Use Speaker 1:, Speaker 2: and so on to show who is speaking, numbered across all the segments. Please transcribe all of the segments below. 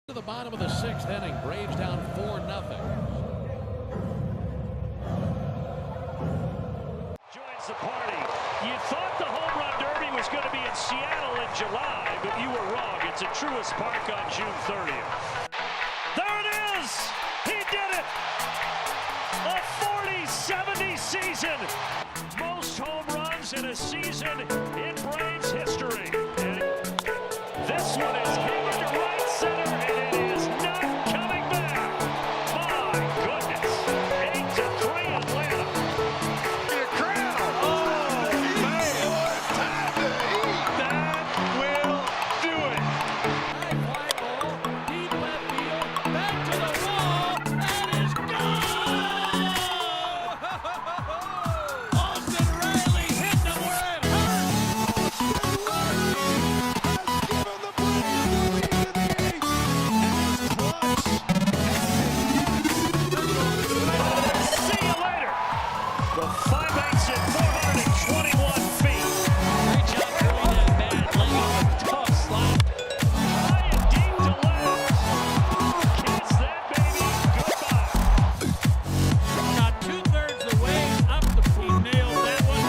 Speaker 1: To the bottom of the sixth inning, Braves down 4-0.
Speaker 2: Joins the party. You thought the home run derby was going to be in Seattle in July, but you were wrong. It's at Truist Park on June 30th. There it is! He did it! A 40-70 season! Most home runs in a season in Braves history. And this one is hit to right center, and it is not coming back. My goodness. 8-3 Atlanta. The crowd. Oh, man. Time to eat. That will do it.
Speaker 1: High fly ball, deep left field, back to the wall, and it's gone! Austin Riley hit them where it hurt!
Speaker 2: See you later. The 5/8 at 421 feet.
Speaker 1: Great job throwing that bat, laying off a tough slap.
Speaker 2: High and deep to left. Kiss that baby goodbye.
Speaker 1: Got 2/3 the way up the he nailed that one.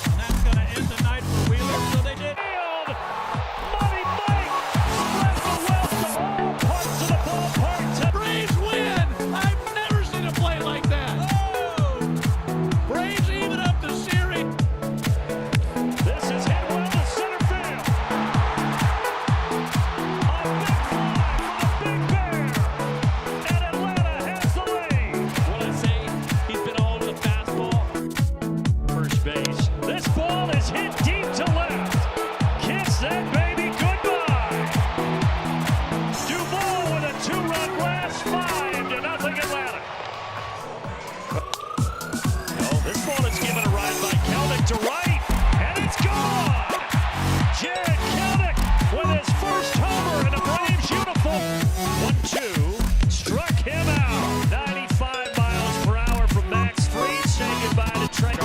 Speaker 1: And that's going to end the night for Wheeler, so they did.
Speaker 2: Field. Money Mike spreads the wealth to all parts of the ballpark.
Speaker 1: Braves win! I've never seen a play like that. Oh! Braves even up the series.
Speaker 2: This is hit well to center field. A big fly for the Big Bear. And Atlanta has the lead.
Speaker 1: What I say, he's been all over the fastball.
Speaker 2: First base. This ball is hit deep to left. Kiss that baby goodbye. Duval with a two-run blast, 5-0 Atlanta. Oh, this ball is given a ride by Kelnick to right, and it's gone. Jared Kelnick with his first homer in a Braves uniform. 1-2, struck him out. 95 miles per hour from Max Fried. Say goodbye to Trey.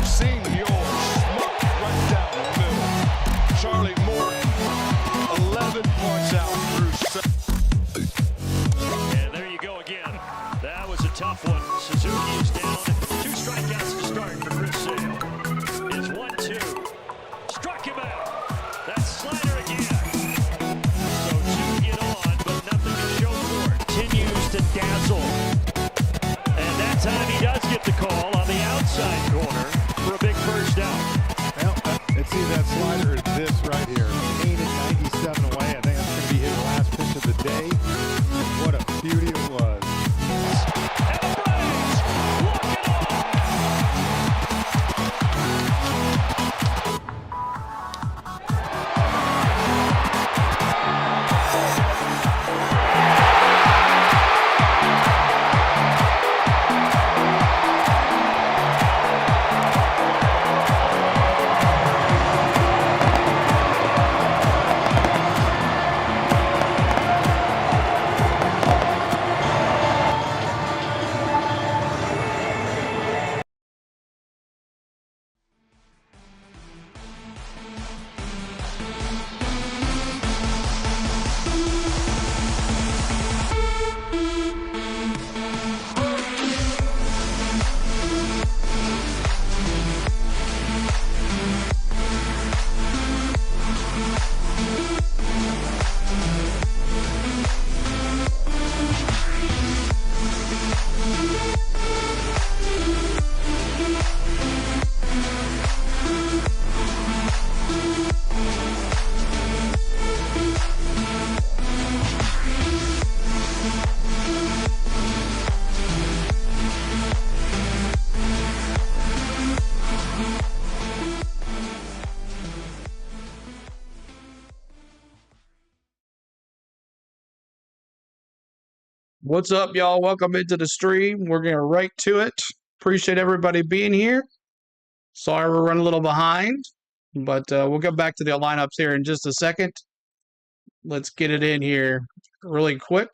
Speaker 3: Senior smoked right down the middle. Charlie Morton, 11 points out through 7.
Speaker 2: And there you go again. That was a tough one. Suzuki is down. 2 strikeouts to start for Chris Sale. Is 1-2. Struck him out. That slider again. So 2 get on, but nothing to show for it. Continues to dazzle. And that time he does get the call on the outside corner for a big first down.
Speaker 4: Well, let's see that slider is this right here. 8-97 away. I think that's going to be his last pitch of the day. What a beauty it was.
Speaker 2: And the Braves walk it off.
Speaker 5: What's up, y'all? Welcome into the stream. We're getting right to it. Appreciate everybody being here. Sorry we're running a little behind, but we'll get back to the lineups here in just a second. Let's get it in here really quick.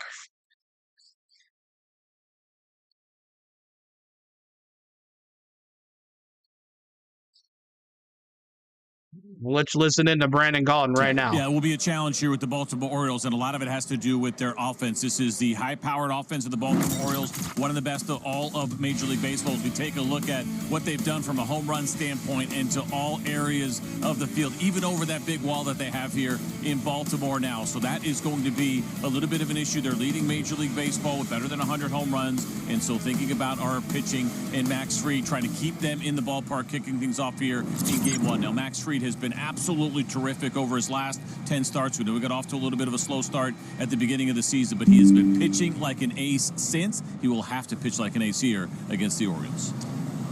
Speaker 5: Let's listen in to Brandon Gaulton right now.
Speaker 6: Yeah, it will be a challenge here with the Baltimore Orioles, and a lot of it has to do with their offense. This is the high-powered offense of the Baltimore Orioles, one of the best of all of Major League Baseball. As we take a look at what they've done from a home run standpoint into all areas of the field, even over that big wall that they have here in Baltimore now. So that is going to be a little bit of an issue. They're leading Major League Baseball with better than 100 home runs, and so thinking about our pitching and Max Fried, trying to keep them in the ballpark, kicking things off here in Game 1. Now, Max Fried has been absolutely terrific over his last 10 starts. We know we got off to a little bit of a slow start at the beginning of the season, but he has been pitching like an ace since. He will have to pitch like an ace here against the Orioles.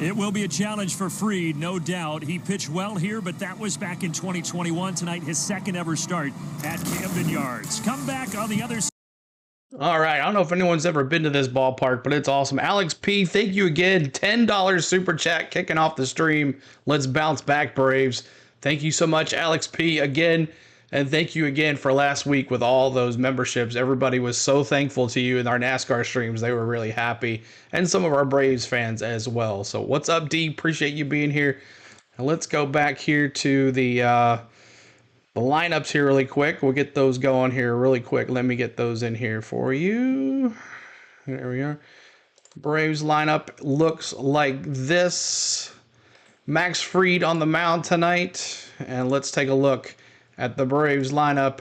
Speaker 2: It will be a challenge for Fried, no doubt. He pitched well here, but that was back in 2021. Tonight, his second ever start at Camden Yards. Come back on the other side.
Speaker 5: All right, I don't know if anyone's ever been to this ballpark, but it's awesome. Alex P, thank you again. $10 super chat kicking off the stream. Let's bounce back, Braves. Thank you so much, Alex P, again. And thank you again for last week with all those memberships. Everybody was so thankful to you in our NASCAR streams. They were really happy. And some of our Braves fans as well. So what's up, D? Appreciate you being here. And let's go back here to the lineups here really quick. We'll get those going here really quick. Let me get those in here for you. There we are. Braves lineup looks like this. Max Fried on the mound tonight. And let's take a look at the Braves lineup.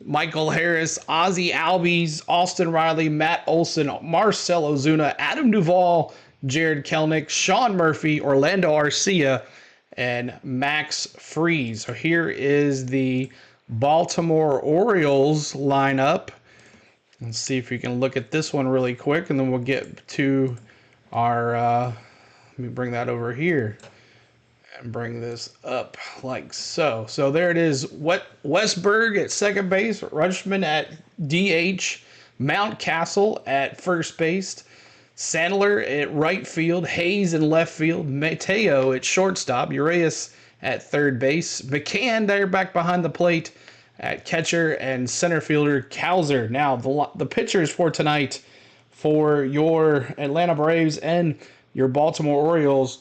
Speaker 5: Michael Harris, Ozzie Albies, Austin Riley, Matt Olson, Marcell Ozuna, Adam Duvall, Jared Kelenic, Sean Murphy, Orlando Arcia, and Max Fried. So here is the Baltimore Orioles lineup. Let's see if we can look at this one really quick, and then we'll get to our, let me bring that over here and bring this up like so. So there it is. Westberg at second base, Rutschman at DH, Mountcastle at first base, Sandler at right field, Hayes in left field, Mateo at shortstop, Urias at third base, McCann there back behind the plate at catcher, and center fielder Cowser. Now the pitchers for tonight for your Atlanta Braves and your Baltimore Orioles.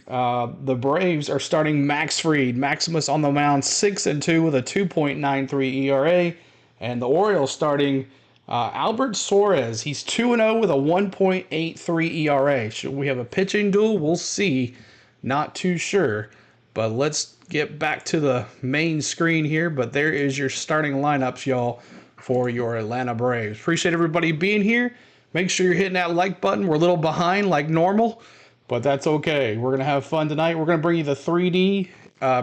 Speaker 5: The Braves are starting Max Fried, Maximus on the mound, 6-2 with a 2.93 ERA, and the Orioles starting Albert Suarez. He's 2-0 with a 1.83 ERA. Should we have a pitching duel? We'll see. Not too sure. But let's get back to the main screen here. But there is your starting lineups, y'all, for your Atlanta Braves. Appreciate everybody being here. Make sure you're hitting that like button. We're a little behind like normal, but that's okay. We're going to have fun tonight. We're going to bring you the 3D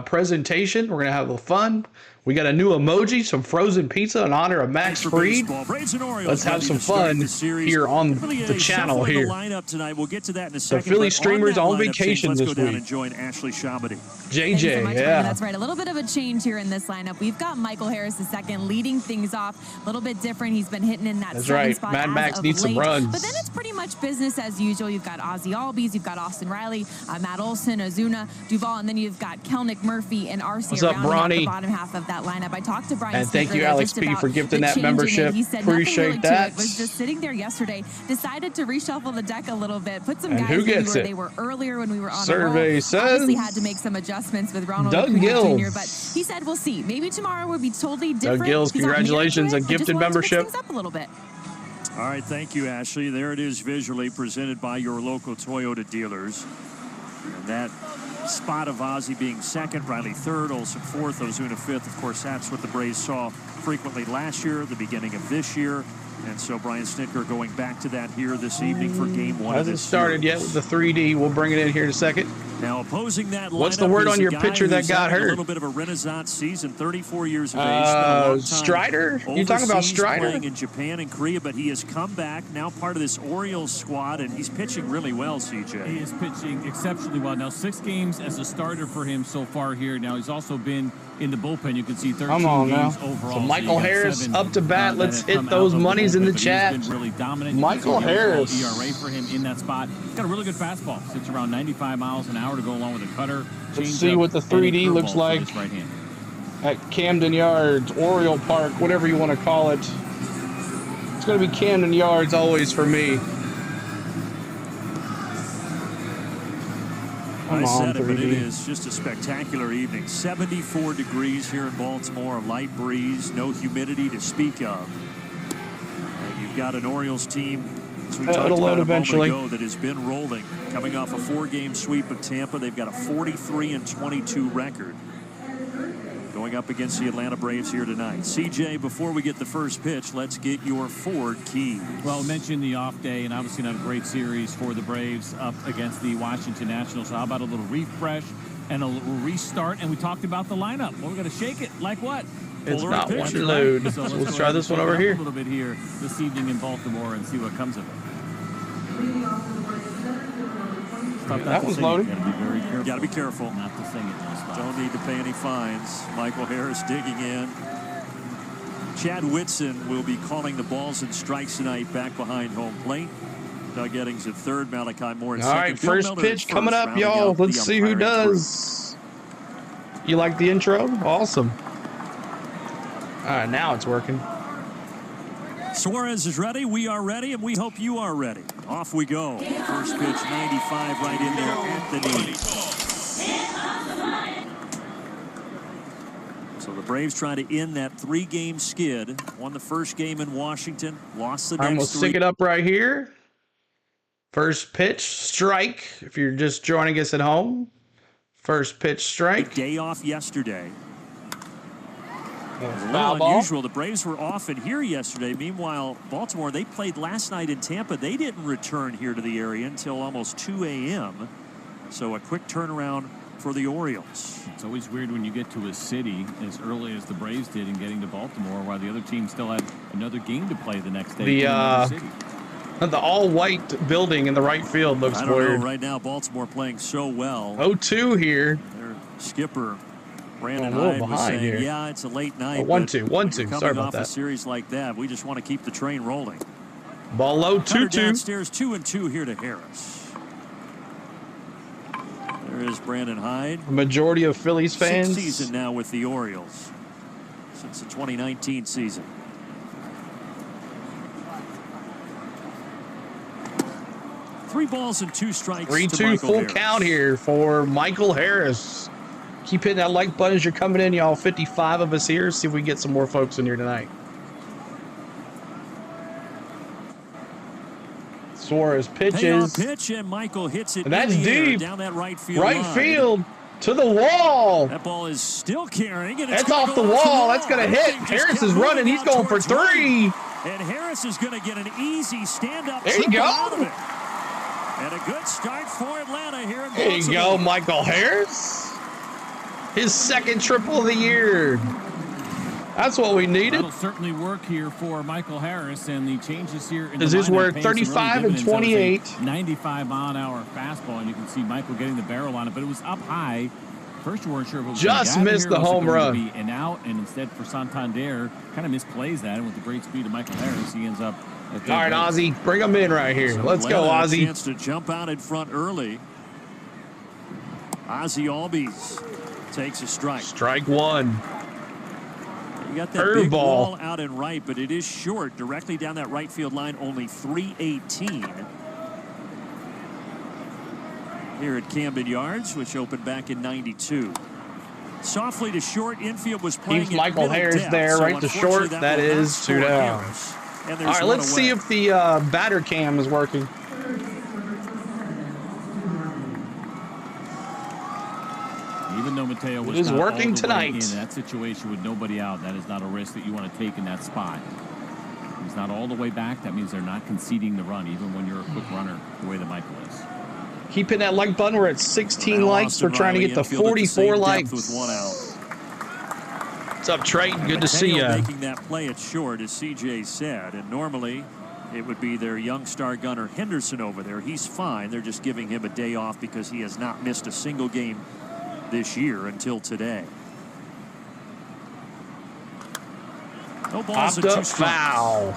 Speaker 5: presentation. We're going to have a fun. We got a new emoji, some frozen pizza in honor of Max Fried. Let's have some fun here on the channel here.
Speaker 2: We'll get to that in a second.
Speaker 5: The Philly streamers on vacation this week.
Speaker 2: And join Ashley Shabadi.
Speaker 5: JJ,
Speaker 7: so much,
Speaker 5: yeah.
Speaker 7: Brian. That's right. A little bit of a change here in this lineup. We've got Michael Harris II leading things off. A little bit different. He's been hitting in that
Speaker 5: That's
Speaker 7: second
Speaker 5: right.
Speaker 7: spot
Speaker 5: Mad Max
Speaker 7: as
Speaker 5: needs
Speaker 7: of
Speaker 5: some
Speaker 7: late.
Speaker 5: runs.
Speaker 7: But then it's pretty much business as usual. You've got Ozzie Albies, you've got Austin Riley, Matt Olson, Ozuna, Duvall, and then you've got Kelenic, Murphy, and Arcia
Speaker 5: What's up,
Speaker 7: rounding out
Speaker 5: Bronny?
Speaker 7: the bottom half of that lineup. I talked to Brian
Speaker 5: And thank you,
Speaker 7: Snicker
Speaker 5: Alex
Speaker 7: just
Speaker 5: P,
Speaker 7: about
Speaker 5: for gifting
Speaker 7: the
Speaker 5: that
Speaker 7: change in it.
Speaker 5: membership.
Speaker 7: He said
Speaker 5: Appreciate
Speaker 7: nothing really
Speaker 5: that.
Speaker 7: to it. Was just sitting there yesterday, decided to reshuffle the deck a little bit, put some
Speaker 5: And
Speaker 7: guys
Speaker 5: who
Speaker 7: in
Speaker 5: gets
Speaker 7: who
Speaker 5: it?
Speaker 7: they were earlier when we were on
Speaker 5: Survey
Speaker 7: a roll.
Speaker 5: says
Speaker 7: Obviously had to make some adjustments with Ronald
Speaker 5: Doug
Speaker 7: Acuna
Speaker 5: Gills.
Speaker 7: Jr., but he said we'll see. Maybe tomorrow will be totally different.
Speaker 5: Doug Gills,
Speaker 7: He's not married
Speaker 5: congratulations
Speaker 7: to
Speaker 5: on
Speaker 7: it,
Speaker 5: gifted
Speaker 7: just wanted to mix
Speaker 5: membership.
Speaker 7: things up a little bit.
Speaker 2: All right, thank you, Ashley. There it is visually presented by your local Toyota dealers. And that spot of Ozzie being second, Riley third, Olson fourth, Ozuna fifth. Of course, that's what the Braves saw frequently last year, the beginning of this year. And so Brian Snicker going back to that here this evening for game one of
Speaker 5: Hasn't
Speaker 2: this
Speaker 5: started
Speaker 2: series.
Speaker 5: yet with the 3D. We'll bring it in here in a second.
Speaker 2: Now opposing that lineup,
Speaker 5: What's the word
Speaker 2: is
Speaker 5: on
Speaker 2: a
Speaker 5: your
Speaker 2: guy
Speaker 5: pitcher that
Speaker 2: who's
Speaker 5: got
Speaker 2: having
Speaker 5: hurt?
Speaker 2: A little bit of a renaissance season, 34 years of age. spent a long time
Speaker 5: Strider? You talking about
Speaker 2: overseas
Speaker 5: Strider?
Speaker 2: Playing in Japan and Korea, but he has come back, now part of this Orioles squad, and he's pitching really well, CJ.
Speaker 8: He is pitching exceptionally well. Now, 6 games as a starter for him so far here. Now, he's also been in the bullpen. You can see 13
Speaker 5: Come on
Speaker 8: games
Speaker 5: now.
Speaker 8: overall.
Speaker 5: So
Speaker 8: you
Speaker 5: Michael
Speaker 8: got
Speaker 5: Harris
Speaker 8: 7,
Speaker 5: up to bat.
Speaker 8: that
Speaker 5: Let's
Speaker 8: have
Speaker 5: hit
Speaker 8: come
Speaker 5: those
Speaker 8: out of
Speaker 5: monies in the
Speaker 8: bullpen, but
Speaker 5: chat.
Speaker 8: He's been really dominant.
Speaker 5: Michael
Speaker 8: You can see the overall
Speaker 5: Harris.
Speaker 8: ERA for him in that spot. He's got a really good fastball. Sits around 95 miles an hour to go along with a cutter.
Speaker 5: Let's see what the 3D looks like at Camden Yards, Oriole Park, whatever you want to call it. It's going to be Camden Yards always for me.
Speaker 2: I said it, but it is just a spectacular evening. 74 degrees here in Baltimore, a light breeze, no humidity to speak of. And you've got an Orioles team, as we talked about a moment ago, that has been rolling. Coming off a 4-game sweep of Tampa, they've got a 43-22 record. Going up against the Atlanta Braves here tonight. CJ, before we get the first pitch, let's get your Ford keys.
Speaker 8: Well, I mentioned the off day, and obviously not a great series for the Braves up against the Washington Nationals. So how about a little refresh and a little restart? And we talked about the lineup. Well, we're going to shake it. Like what?
Speaker 5: It's not one to load.
Speaker 8: Right? So
Speaker 5: let's try this one over here.
Speaker 8: A little bit here this evening in Baltimore and see what comes of it.
Speaker 5: That was loaded.
Speaker 2: Got to be careful.
Speaker 8: Not to sing it.
Speaker 2: Don't need to pay any fines. Michael Harris digging in. Chad Whitson will be calling the balls and strikes tonight back behind home plate. Doug Eddings at third, Malachi Moore at second.
Speaker 5: All right, first pitch coming up, y'all. Let's see who does. You like the intro? Awesome. All right, now it's working.
Speaker 2: Suarez is ready. We are ready, and we hope you are ready. Off we go. First pitch, 95 right in there at the knee. So the Braves try to end that 3-game skid. Won the first game in Washington, lost the next 3.
Speaker 5: I'm going to stick it up right here. First pitch, strike. If you're just joining us at home. First pitch, strike.
Speaker 2: Day off yesterday. A
Speaker 5: Foul
Speaker 2: little
Speaker 5: ball.
Speaker 2: unusual. The Braves were off in here yesterday. Meanwhile, Baltimore, they played last night in Tampa. They didn't return here to the area until almost 2 a.m. So a quick turnaround for the Orioles.
Speaker 8: It's always weird when you get to a city as early as the Braves did in getting to Baltimore, while the other team still had another game to play the next day.
Speaker 5: The all-white building in the right field looks weird.
Speaker 2: I don't know. Right now, Baltimore playing so well.
Speaker 5: 0-2 here.
Speaker 2: Their skipper, Brandon Hyde, was saying,
Speaker 5: here.
Speaker 2: yeah, it's a late night.
Speaker 5: 1-2, 1-2. Sorry about
Speaker 2: off
Speaker 5: that.
Speaker 2: A series like that, we just want to keep the train rolling.
Speaker 5: Ball low, 2-2.
Speaker 2: Downstairs, 2-2 here to Harris. There is Brandon Hyde.
Speaker 5: A majority of Phillies fans.
Speaker 2: 6th season now with the Orioles since the 2019 season. Three balls and 2 strikes.
Speaker 5: 3-2 full count here for Michael Harris. Keep hitting that like button as you're coming in, y'all. 55 of us here. See if we get some more folks in here tonight. Suarez pitches.
Speaker 2: Pitch, and Michael hits it.
Speaker 5: And that's deep.
Speaker 2: Down that right field.
Speaker 5: Right field to the wall.
Speaker 2: That ball is still carrying. And
Speaker 5: it's off the wall. That's going to hit. Harris is running. He's going for 3.
Speaker 2: And Harris is going to get an easy stand-up.
Speaker 5: There you go.
Speaker 2: Out of it. And a good start for Atlanta here in Baltimore.
Speaker 5: There you go, Michael Harris. His 2nd triple of the year. That's what we needed.
Speaker 8: That'll certainly work here for Michael Harris, and the changes here in
Speaker 5: Does this work? 35 and 28.
Speaker 8: 95 mile-an-hour fastball, and you can see Michael getting the barrel on it, but it was up high. First, you weren't sure if it was
Speaker 5: just missed the home run.
Speaker 8: Be an out, and instead for Santander, kind of misplays that, and with the great speed of Michael Harris, he ends up.
Speaker 5: All right, Ozzy, bring him in right here.
Speaker 2: So
Speaker 5: let's go, Ozzy.
Speaker 2: Chance to jump out in front early. Ozzy Albies takes a strike.
Speaker 5: Strike 1.
Speaker 2: You got that big ball out and right, but it is short, directly down that right field line, only 318. Here at Camden Yards, which opened back in '92. Softly to short, infield was playing.
Speaker 5: Keeps Michael Harris there, so right to short. That is 2 down. All right, let's see if the batter cam is working.
Speaker 8: Even though Mateo was
Speaker 5: working tonight
Speaker 8: in that situation with nobody out, that is not a risk that you want to take in that spot. He's not all the way back. That means they're not conceding the run, even when you're a quick runner, the way that Michael is.
Speaker 5: Keep hitting that like button. We're at 16 likes. We're trying to get to 44 likes.
Speaker 2: With 1 out.
Speaker 5: What's up, Trey? Good to see you.
Speaker 2: Making that play at short, as CJ said, and normally it would be their young star gunner Henderson over there. He's fine. They're just giving him a day off because he has not missed a single game this year until today. No balls and 2 strikes.
Speaker 5: Foul.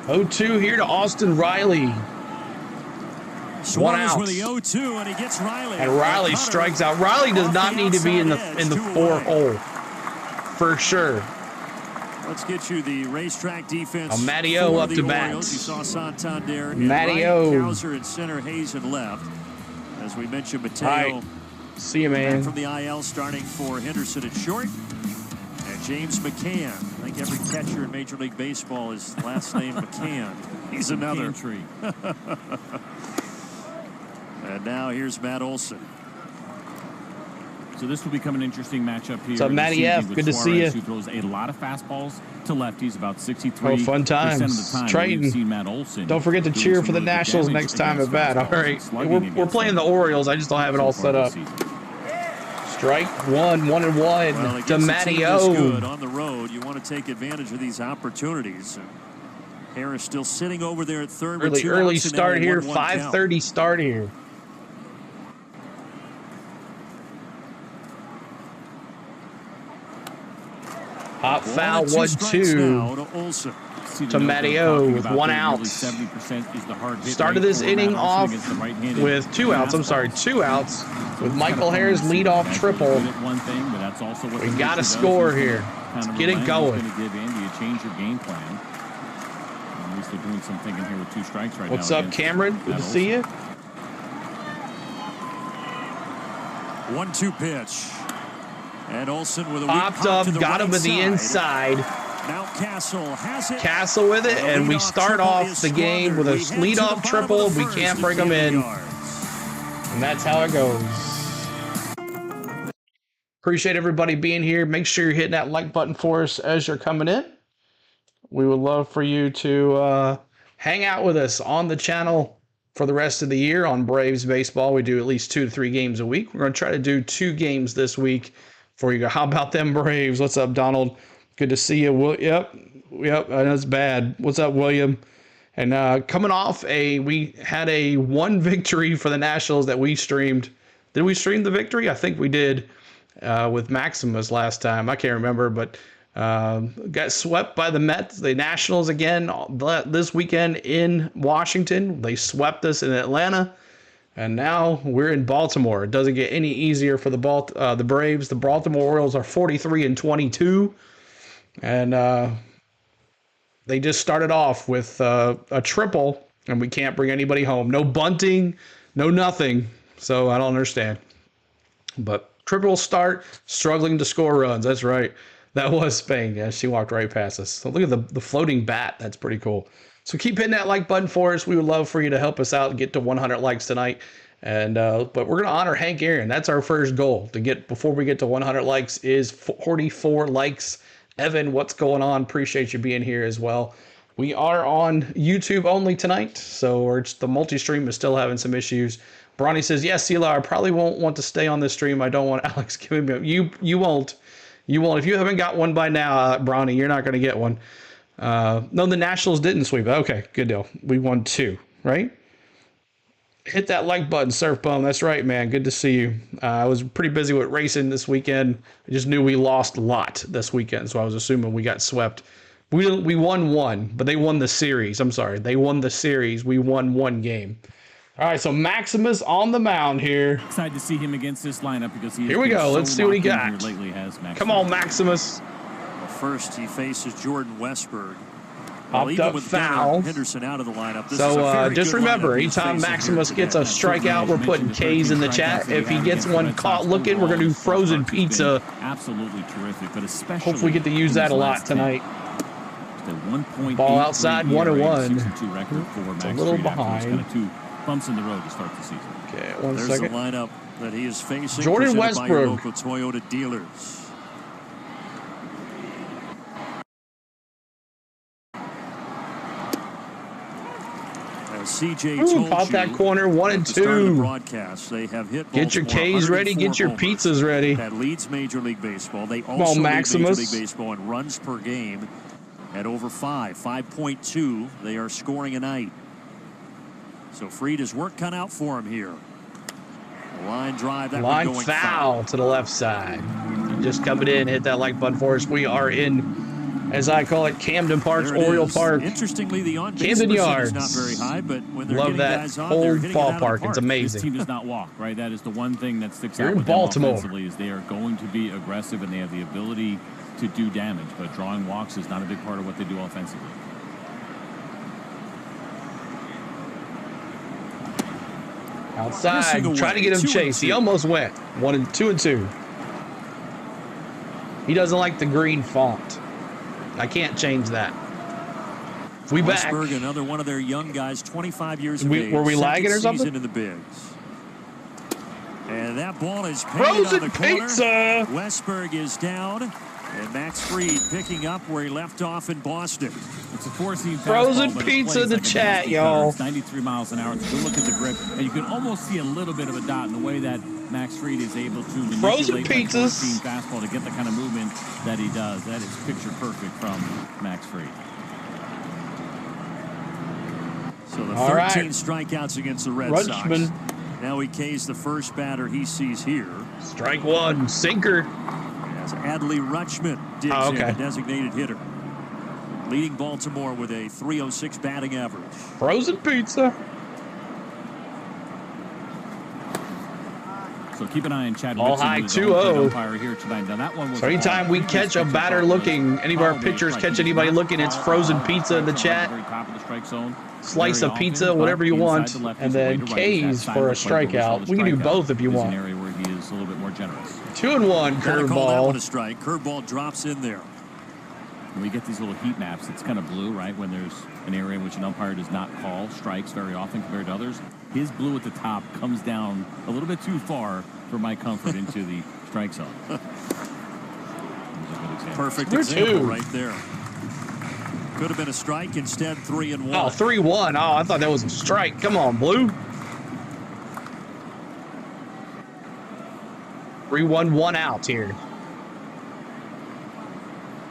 Speaker 5: Oh, 2 here to Austin Riley.
Speaker 2: Suarez
Speaker 5: out.
Speaker 2: with the 0-2, and he gets Riley.
Speaker 5: And Riley strikes out. Riley does not need to be in the 4 hole for sure.
Speaker 2: Let's get you the racetrack defense.
Speaker 5: Matteo up to bat.
Speaker 2: You saw Santander,
Speaker 5: Matteo.
Speaker 2: right, Cowser in center, Hayes in left. As we mentioned, Matteo.
Speaker 5: Right. See you, man.
Speaker 2: Back from the IL, starting for Henderson at short. And James McCann. I think every catcher in Major League Baseball is last name McCann. He's another.
Speaker 8: Tree.
Speaker 2: And now here's Matt Olson.
Speaker 8: So this will become an interesting matchup here.
Speaker 5: So Matty F, good to see you.
Speaker 8: Who throws a lot of fastballs to lefties, about 63%.
Speaker 5: Oh, fun times.
Speaker 8: Of the time.
Speaker 5: Trading.
Speaker 8: Matt Olson.
Speaker 5: Don't forget to cheer for the Nationals next time at bat. All right. We're playing the Orioles. I just don't have it all set up. Strike one, 1-1
Speaker 2: Well,
Speaker 5: to Matteo.
Speaker 2: Good on the road. You want to take advantage of these opportunities. Harris still sitting over there at third.
Speaker 5: Early start here. 5:30 start here. Hot foul, 1-2 to Matteo with 1 out.
Speaker 8: 70% is the hard hit
Speaker 5: Started
Speaker 8: rate
Speaker 5: this
Speaker 8: for
Speaker 5: inning
Speaker 8: Matt
Speaker 5: off
Speaker 8: Olson against the right-handed
Speaker 5: with 2 outs. I'm sorry, 2 outs with Michael Harris leadoff triple. We got to score here. Let's get it going.
Speaker 8: Going to give Andy a change of game plan. At least they're doing some thinking here with 2 strikes right now.
Speaker 5: What's up, Cameron? Good to see you.
Speaker 2: 1-2 pitch. And Olsen with a
Speaker 5: popped up, got him with the inside.
Speaker 2: Now Castle has it.
Speaker 5: Castle with it, and we start off the game with a leadoff triple. We can't bring him in. And that's how it goes. Appreciate everybody being here. Make sure you're hitting that like button for us as you're coming in. We would love for you to hang out with us on the channel for the rest of the year on Braves Baseball. We do at least 2 to 3 games a week. We're going to try to do 2 games this week for you. How about them Braves? What's up, Donald? Good to see you. Yep, I know it's bad. What's up, William? And coming off we had a 1 victory for the Nationals that we streamed. Did we stream the victory? I think we did with Maximus last time. I can't remember, but got swept by the Mets, the Nationals again this weekend in Washington. They swept us in Atlanta, and now we're in Baltimore. It doesn't get any easier for the Braves. The Baltimore Orioles are 43-22, and they just started off with a triple, and we can't bring anybody home. No bunting, no nothing. So I don't understand. But triple start, struggling to score runs. That's right. That was Spain. Yeah, she walked right past us. So look at the floating bat. That's pretty cool. So keep hitting that like button for us. We would love for you to help us out and get to 100 likes tonight. And but we're going to honor Hank Aaron. That's our first goal to get before we get to 100 likes is 44 likes. Evan, what's going on? Appreciate you being here as well. We are on YouTube only tonight, so the multi-stream is still having some issues. Bronny says, yes, Sela, I probably won't want to stay on this stream. I don't want Alex giving me. You won't. You won't. If you haven't got one by now, Bronny, you're not going to get one. No, the Nationals didn't sweep. Okay, good deal. We won 2, right? Hit that like button, Surf Bum. That's right, man. Good to see you. I was pretty busy with racing this weekend. I just knew we lost a lot this weekend, so I was assuming we got swept. We won 1, but they won the series. I'm sorry. They won the series. We won 1 game. All right, so Maximus on the mound here.
Speaker 8: Excited to see him against this lineup because
Speaker 5: here we go. Let's see what he got. Come on, Maximus.
Speaker 2: Well, first, he faces Jordan Westberg.
Speaker 5: Popped up foul.
Speaker 2: Henderson out of the lineup.
Speaker 5: So just remember, anytime Maximus gets a strikeout, we're putting K's in the chat. If he gets one caught looking, we're going to do frozen pizza.
Speaker 8: Absolutely terrific, but especially
Speaker 5: hopefully we get to use that a lot tonight. Ball outside, 1-1. It's a little behind.
Speaker 8: 2 bumps in the road to start the season.
Speaker 5: Okay, one
Speaker 2: There's
Speaker 5: second.
Speaker 2: the lineup that he is facing.
Speaker 5: Jordan
Speaker 2: Westberg. By your
Speaker 5: Westberg.
Speaker 2: local Toyota dealers. CJ
Speaker 5: pop that corner, 1 and 2.
Speaker 2: Broadcast, they have hit
Speaker 5: get your K's ready, get your pizzas ready.
Speaker 2: That leads Major League Baseball. They also lead Major League Baseball in runs per game at over 5.2. They are scoring a night. So Fried has work cut out for him here. Line drive, that
Speaker 5: line
Speaker 2: one going
Speaker 5: foul to the left side. Just coming in, hit that like button for us. We are in as I call it, Camden Park's
Speaker 2: There it
Speaker 5: Oriole
Speaker 2: is.
Speaker 5: Park.
Speaker 2: Interestingly, the on-base
Speaker 5: Camden
Speaker 2: percentage
Speaker 5: Yards.
Speaker 2: is not very high, but when they're
Speaker 5: Love
Speaker 2: getting
Speaker 5: that
Speaker 2: guys on,
Speaker 5: whole
Speaker 2: they're hitting it out of the
Speaker 5: ballpark.
Speaker 2: park.
Speaker 5: It's
Speaker 8: This
Speaker 5: amazing.
Speaker 8: team does not walk, right? That is the one thing that sticks
Speaker 5: You're
Speaker 8: out
Speaker 5: in
Speaker 8: with them
Speaker 5: Baltimore.
Speaker 8: offensively is they are going to be aggressive and they have the ability to do damage, but drawing walks is not a big part of what they do offensively.
Speaker 5: Outside,
Speaker 2: Missing
Speaker 5: trying to
Speaker 2: away.
Speaker 5: get him
Speaker 2: 2 and
Speaker 5: chased. He
Speaker 2: 2.
Speaker 5: almost went. 2 and 2. He doesn't like the green font. I can't change that. We back.
Speaker 2: Westberg, another one of their young guys, 25 years of age.
Speaker 5: Were we lagging or
Speaker 2: second
Speaker 5: something?
Speaker 2: season in the bigs. And that ball is painted
Speaker 5: Frozen
Speaker 2: on the corner.
Speaker 5: pizza.
Speaker 2: Westberg is down. And Max Fried picking up where he left off in Boston.
Speaker 8: It's a four-seam
Speaker 5: Frozen
Speaker 8: fastball, but it
Speaker 5: pizza
Speaker 8: plays
Speaker 5: in the
Speaker 8: like a
Speaker 5: chat,
Speaker 8: nasty
Speaker 5: y'all.
Speaker 8: cutter. It's 93 miles an hour. It's a good look at the grip, and you can almost see a little bit of a dot in the way that Max Fried is able to manipulate that
Speaker 5: pizzas.
Speaker 8: four-seam fastball to get the kind of movement that he does. That is picture perfect from Max Fried.
Speaker 2: So the
Speaker 5: All
Speaker 2: 13
Speaker 5: right.
Speaker 2: strikeouts against the Red
Speaker 5: Rutschman.
Speaker 2: Sox. Now he K's the first batter he sees here.
Speaker 5: Strike one. Sinker.
Speaker 2: As Adley Rutschman digs in,
Speaker 5: okay.
Speaker 2: the designated hitter. Leading Baltimore with a .306 batting average.
Speaker 5: Frozen pizza.
Speaker 8: So keep an eye on Chad
Speaker 5: All
Speaker 8: Whitson,
Speaker 5: high
Speaker 8: who's the
Speaker 5: 2-0.
Speaker 8: umpire here tonight. Now that one was
Speaker 5: So anytime we catch a batter looking, any of our pitchers catch anybody looking, it's frozen pizza in the chat. Slice of pizza, whatever you want, and then K's for a strikeout. We can do both if you want.
Speaker 8: An area where he is a little bit more generous.
Speaker 5: 2-1
Speaker 2: Gotta call that one a
Speaker 5: curveball.
Speaker 2: strike. Curveball drops in there.
Speaker 8: When we get these little heat maps, it's kind of blue, right? When there's an area in which an umpire does not call strikes very often compared to others. His blue at the top comes down a little bit too far for my comfort into the strike zone. There's a good example.
Speaker 2: Perfect
Speaker 5: 3-2.
Speaker 2: example right there. Could have been a strike, instead 3-1.
Speaker 5: Oh, 3-1. Oh, I thought that was a strike. Come on, Blue. 3-1, 1 out here.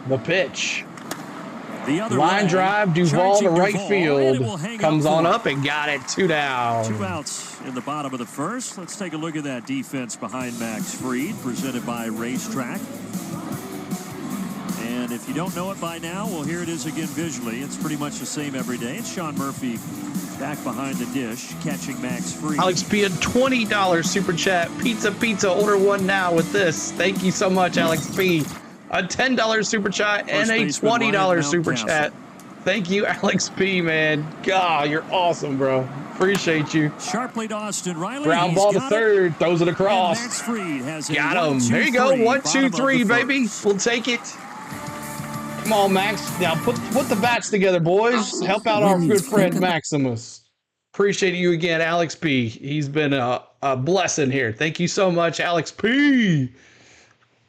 Speaker 5: The pitch.
Speaker 2: The other
Speaker 5: Line
Speaker 2: way,
Speaker 5: drive, Duvall to
Speaker 2: charging
Speaker 5: right
Speaker 2: Duvall, and it will
Speaker 5: field.
Speaker 2: hang
Speaker 5: Comes
Speaker 2: up
Speaker 5: on
Speaker 2: for
Speaker 5: up and got it. 2 down.
Speaker 2: 2 outs in the bottom of the first. Let's take a look at that defense behind Max Fried, presented by Racetrack. And if you don't know it by now, well, here it is again visually. It's pretty much the same every day. It's Sean Murphy back behind the dish, catching Max Fried.
Speaker 5: Alex P, a $20 super chat. Pizza, order one now with this. Thank you so much, Alex P. A $10 super chat and a
Speaker 2: First baseman
Speaker 5: $20
Speaker 2: Ryan
Speaker 5: super
Speaker 2: Mountcastle.
Speaker 5: chat. Thank you, Alex P, man. God, you're awesome, bro. Appreciate you.
Speaker 2: Sharply to Austin Riley.
Speaker 5: Ground
Speaker 2: He's
Speaker 5: ball to
Speaker 2: got it.
Speaker 5: third. Throws it
Speaker 2: And
Speaker 5: across.
Speaker 2: Max Fried has a
Speaker 5: Got him.
Speaker 2: 1-2-3,
Speaker 5: There you go. 1, 2,
Speaker 2: bottom of
Speaker 5: 3,
Speaker 2: the
Speaker 5: baby.
Speaker 2: first.
Speaker 5: We'll take it. Come on, Max. Now put the bats together, boys. Help out our good friend Maximus. Appreciate you again, Alex P. He's been a blessing here. Thank you so much, Alex P.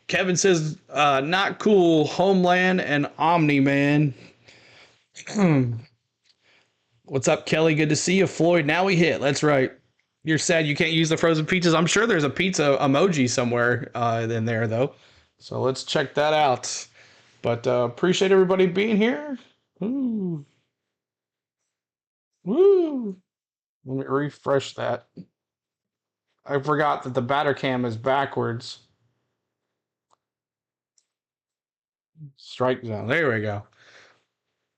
Speaker 5: Kevin says, not cool, Homeland and Omni, man. What's up, Kelly? Good to see you. Floyd, now we hit. That's right. You're sad you can't use the frozen pizzas. I'm sure there's a pizza emoji somewhere in there, though. So let's check that out. But appreciate everybody being here. Ooh. Woo. Let me refresh that. I forgot that the batter cam is backwards. Strike zone. There we go.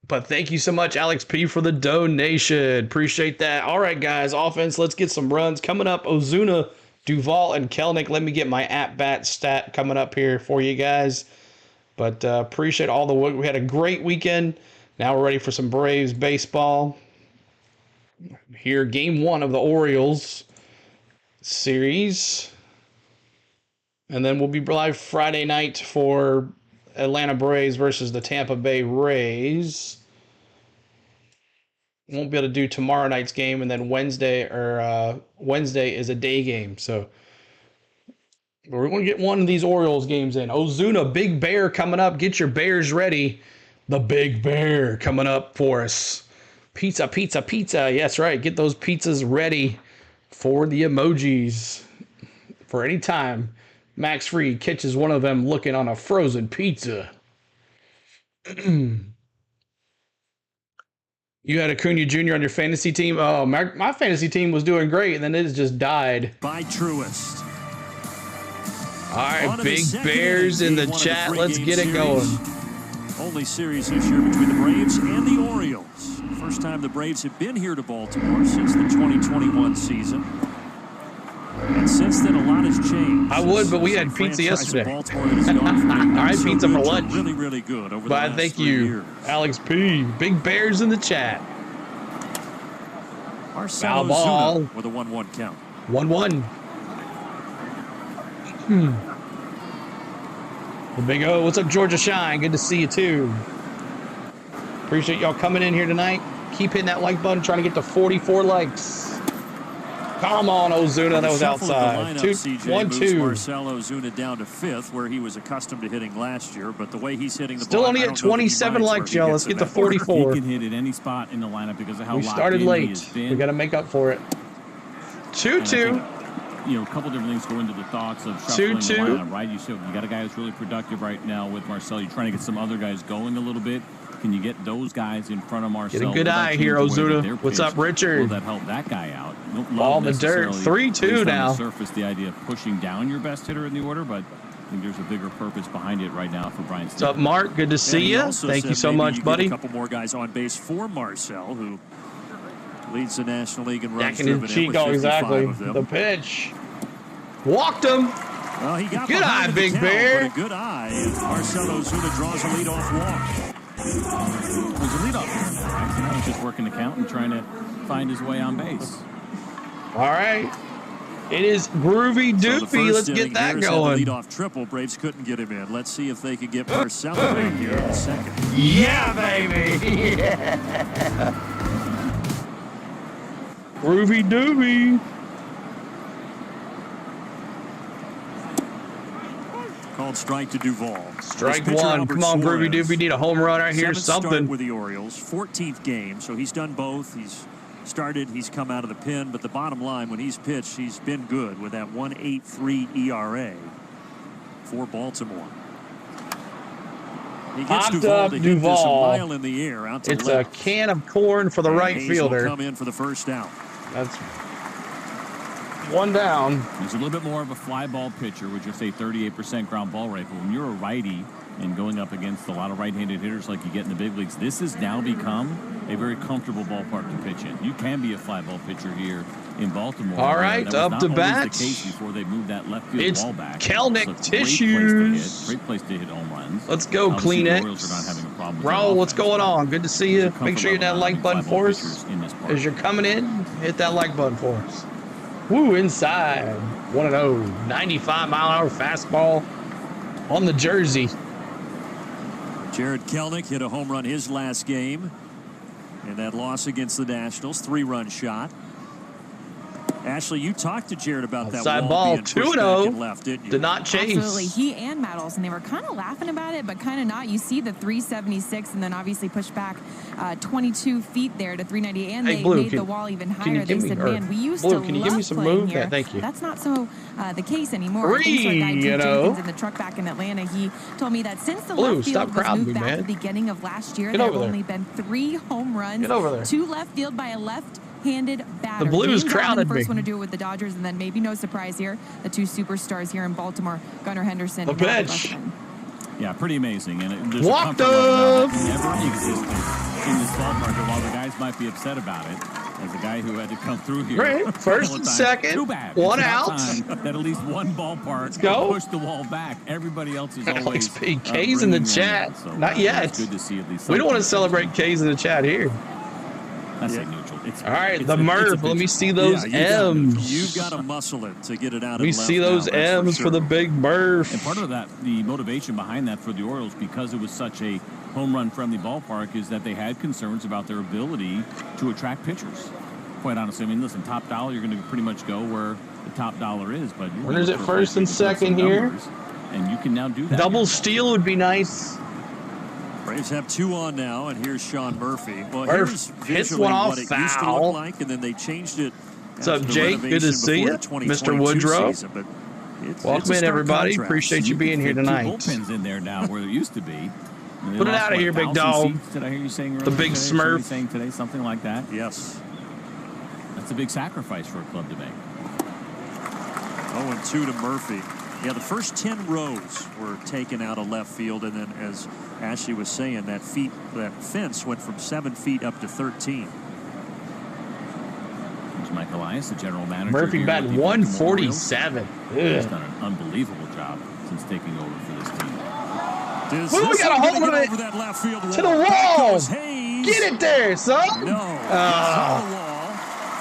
Speaker 5: But thank you so much, Alex P, for the donation. Appreciate that. All right, guys. Offense, let's get some runs. Coming up, Ozuna, Duvall, and Kelnick. Let me get my at-bat stat coming up here for you guys. But appreciate all the work. We had a great weekend. Now we're ready for some Braves baseball. Here, game 1 of the Orioles series. And then we'll be live Friday night for Atlanta Braves versus the Tampa Bay Rays. Won't be able to do tomorrow night's game, and then Wednesday is a day game. So we're going to get one of these Orioles games in. Ozuna, Big Bear coming up. Get your Bears ready. The Big Bear coming up for us. Pizza. Yes, right. Get those pizzas ready for the emojis for any time Max Fried catches one of them looking on a frozen pizza. You had Acuna Jr. on your fantasy team? Oh, my fantasy team was doing great, and then it just died.
Speaker 2: By Truist.
Speaker 5: All right, Big Bears in the chat. Let's get it going.
Speaker 2: Only series this year between the Braves and the Orioles. First time the Braves have been here to Baltimore since the 2021 season. And since then, a lot has changed.
Speaker 5: I would, but we had pizza yesterday. I had pizza for lunch.
Speaker 2: Really, really good over the
Speaker 5: But
Speaker 2: last
Speaker 5: thank
Speaker 2: 3
Speaker 5: you,
Speaker 2: years.
Speaker 5: Alex P. Big Bears in the chat.
Speaker 2: Marcelo
Speaker 5: Foul ball.
Speaker 2: Zuna with a 1-1 count.
Speaker 5: 1-1. The Big O. What's up, Georgia Shine? Good to see you, too. Appreciate y'all coming in here tonight. Keep hitting that like button, trying to get to 44 likes. Come on, Ozuna. That was outside. 1-2.
Speaker 2: Marcelo Zuna down to 5th, where he was accustomed to hitting last year. But the way he's hitting the
Speaker 5: Still
Speaker 2: ball,
Speaker 5: only at 27 likes, y'all. Let's get to 44.
Speaker 8: He can hit at any spot in the lineup because of how
Speaker 5: We started late. We got to make up for it. 2-2.
Speaker 8: You know, a couple different things go into the thoughts of shuffling the lineup, right? You got a guy who's really productive right now with Marcel. You're trying to get some other guys going a little bit. Can you get those guys in front of Marcel?
Speaker 5: Get a good eye here, Ozuna. What's up, Richard?
Speaker 8: Will that help that guy out?
Speaker 5: Ball in the dirt. 3-2 now.
Speaker 8: On the surface, the idea of pushing down your best hitter in the order, but I think there's a bigger purpose behind it right now for Brian.
Speaker 5: What's up, Mark? Good to see you. Thank you so much, buddy.
Speaker 2: A couple more guys on base for Marcel, who leads the National League in runs
Speaker 5: Jacking
Speaker 2: driven
Speaker 5: his
Speaker 2: in
Speaker 5: cheek.
Speaker 2: with
Speaker 5: Oh,
Speaker 2: 55
Speaker 5: exactly.
Speaker 2: of them.
Speaker 5: The pitch. Walked him.
Speaker 2: Well, he got
Speaker 5: good eye, Big Bear.
Speaker 2: But a good eye. And Marcelo Zuna draws a leadoff walk.
Speaker 8: There's a leadoff here now, right? He's just working the count and trying to find his way on base.
Speaker 5: All right. It is Groovy Doofy. Let's get that going.
Speaker 2: Leadoff triple. Braves couldn't get him in. Let's see if they could get Marcelo in here in the second.
Speaker 5: Yeah, baby. Yeah. Groovy Doofy.
Speaker 2: Called strike to Duvall.
Speaker 5: Strike one. Come on, Groovy Doofy. Need a home run right here. Something.
Speaker 2: Start with the Orioles. 14th game. So he's done both. He's started. He's come out of the pen. But the bottom line, when he's pitched, he's been good with that 1.83 ERA for Baltimore. He gets Duvall to hit this a mile in the air out to
Speaker 5: it's
Speaker 2: left.
Speaker 5: a can of corn for the right fielder.
Speaker 2: Will come in for the first out.
Speaker 5: That's one down.
Speaker 8: He's a little bit more of a fly ball pitcher with just a 38% ground ball rate. But when you're a righty and going up against a lot of right-handed hitters like you get in the big leagues, this has now become a very comfortable ballpark to pitch in. You can be a fly ball pitcher here in Baltimore.
Speaker 5: All right,
Speaker 8: that
Speaker 5: up to
Speaker 8: was not
Speaker 5: bat.
Speaker 8: always the case before they moved that left field wall back.
Speaker 5: Kelnick
Speaker 8: It's a
Speaker 5: Tissues.
Speaker 8: Great place to hit home runs.
Speaker 5: Let's go,
Speaker 8: Obviously,
Speaker 5: Kleenex.
Speaker 8: the Orioles are not having a problem with
Speaker 5: Raul,
Speaker 8: that
Speaker 5: what's
Speaker 8: offense,
Speaker 5: going
Speaker 8: but
Speaker 5: on? Good to see you. Make sure you hit that like button for us. As you're coming in, hit that like button for us. Woo, inside. 1-0. 95-mile-an-hour fastball on the jersey.
Speaker 2: Jared Kelnick hit a home run his last game. And that loss against the Nationals, 3-run shot. Ashley, you talked to Jared about
Speaker 5: outside
Speaker 2: that wall
Speaker 5: ball,
Speaker 2: being pushed back and left, didn't you?
Speaker 5: Did not chase.
Speaker 7: Absolutely. He and Matt Olson, they were kind of laughing about it, but kind of not. You see the 376 and then obviously pushed back 22 feet there to 398, and they made the wall even higher. They said, man, we used to
Speaker 5: can you give me some
Speaker 7: playing
Speaker 5: move?
Speaker 7: here.
Speaker 5: Yeah, thank you.
Speaker 7: That's not so the case anymore. Things like I.T. Jenkins in the truck back in Atlanta, he told me that since the left field was moved back at the beginning of last year, there have only been 3 home runs to left field by a left-handed batter.
Speaker 5: The Blues crowded
Speaker 7: the
Speaker 5: me.
Speaker 7: first one to do it with the Dodgers, and then maybe no surprise here, the 2 superstars here in Baltimore, Gunnar Henderson.
Speaker 5: The pitch.
Speaker 8: Yeah, pretty amazing. And there's
Speaker 5: walked
Speaker 8: a
Speaker 5: up.
Speaker 8: that never existed in this ballpark. And while the guys might be upset about it, as a guy who had to come through here,
Speaker 5: right. First and second,
Speaker 8: too bad.
Speaker 5: One
Speaker 8: it's
Speaker 5: out.
Speaker 8: That at least one ballpark
Speaker 5: push
Speaker 8: the wall back. Everybody else is always
Speaker 5: K's in the chat.
Speaker 8: So,
Speaker 5: not yet.
Speaker 8: It's good to see at least.
Speaker 5: We don't want to celebrate K's in the chat here.
Speaker 8: That's neutral.
Speaker 5: All right, the Murph. Let me see those M's.
Speaker 2: You've got to muscle it to get it out.
Speaker 5: Let me see those M's for the big Murph.
Speaker 8: And part of that, the motivation behind that for the Orioles, because it was such a home run friendly ballpark, is that they had concerns about their ability to attract pitchers. Quite honestly, I mean, listen, top dollar, you're going to pretty much go where the top dollar is. But
Speaker 5: runners at first and second here,
Speaker 8: and you can now do that.
Speaker 5: Double steal would be nice.
Speaker 2: Braves have 2 on now, and here's Sean Murphy. Well,
Speaker 5: Murph
Speaker 2: here's
Speaker 5: hits
Speaker 2: visually
Speaker 5: one off
Speaker 2: what it used to
Speaker 5: foul.
Speaker 2: look like, and then they changed it.
Speaker 5: What's up, Jake? Good to see you, Mr. Woodrow. Welcome in, everybody. Appreciate you being here tonight.
Speaker 8: Bullpens in there now where it used to be.
Speaker 5: Put it out of here, big dog.
Speaker 8: Did I hear you saying
Speaker 5: the big Smurf?
Speaker 8: Saying today something like that?
Speaker 2: Yes.
Speaker 8: That's a big sacrifice for a club to make.
Speaker 2: 0-2 to Murphy. Yeah, the first 10 rows were taken out of left field, and then, as Ashley was saying, that fence went from 7 feet up to 13.
Speaker 8: There's Mike Elias, the general manager.
Speaker 5: Murphy batted 147.
Speaker 8: He's done an unbelievable job since taking over for this team.
Speaker 5: Well, we got a hold of it to the wall. Get it there, son.
Speaker 2: No.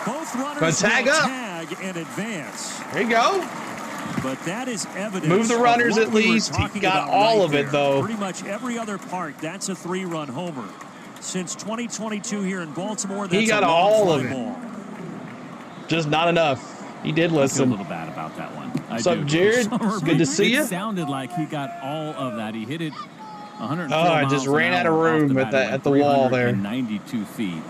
Speaker 2: Both runners
Speaker 5: tag up.
Speaker 2: Tag and advance.
Speaker 5: There you go.
Speaker 2: But that is evidence.
Speaker 5: Move the runners at least. He got all of it, though.
Speaker 2: Pretty much every other part, that's a 3-run homer. Since 2022 here in Baltimore, that's
Speaker 5: he got
Speaker 2: a
Speaker 5: all of it.
Speaker 2: ball.
Speaker 5: Just not enough. He did listen.
Speaker 8: I feel a little bad about that one.
Speaker 5: What's up, Jared? Good to see you.
Speaker 8: It sounded like he got all of that. He hit it 100.
Speaker 5: I just ran out of room at the wall there.
Speaker 8: 92 feet.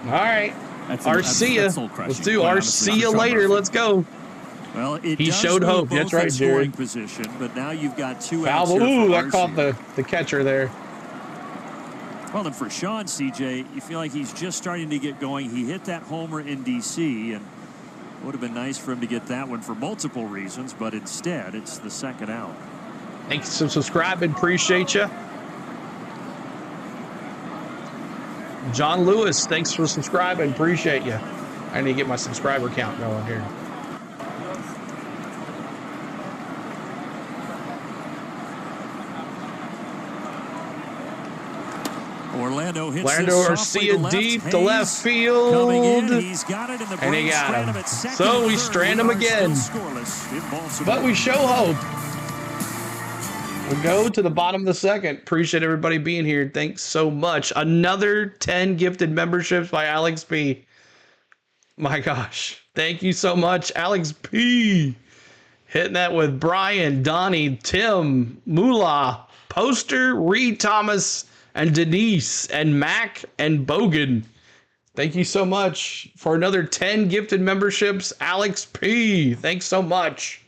Speaker 5: All right. Arcia. Let's do Arcia later. Let's go.
Speaker 2: Well,
Speaker 5: he showed hope. That's right, Jared.
Speaker 2: Position, but now you've got 2
Speaker 5: outs. Ooh, that caught the catcher there.
Speaker 2: Well, and for Sean, CJ, you feel like he's just starting to get going. He hit that homer in D.C., and it would have been nice for him to get that one for multiple reasons, but instead, it's the second out.
Speaker 5: Thanks for subscribing. Appreciate you. John Lewis, thanks for subscribing. Appreciate you. I need to get my subscriber count going here.
Speaker 2: Orlando
Speaker 5: Arcia deep to left field.
Speaker 2: He's got it in the
Speaker 5: and he got him. So we strand him again. But we show hope. We'll go to the bottom of the second. Appreciate everybody being here. Thanks so much. Another 10 gifted memberships by Alex P. My gosh. Thank you so much, Alex P. Hitting that with Brian, Donnie, Tim, Moolah, Poster, Reed Thomas, and Denise, and Mac, and Bogan. Thank you so much for another 10 gifted memberships. Alex P. Thanks so much.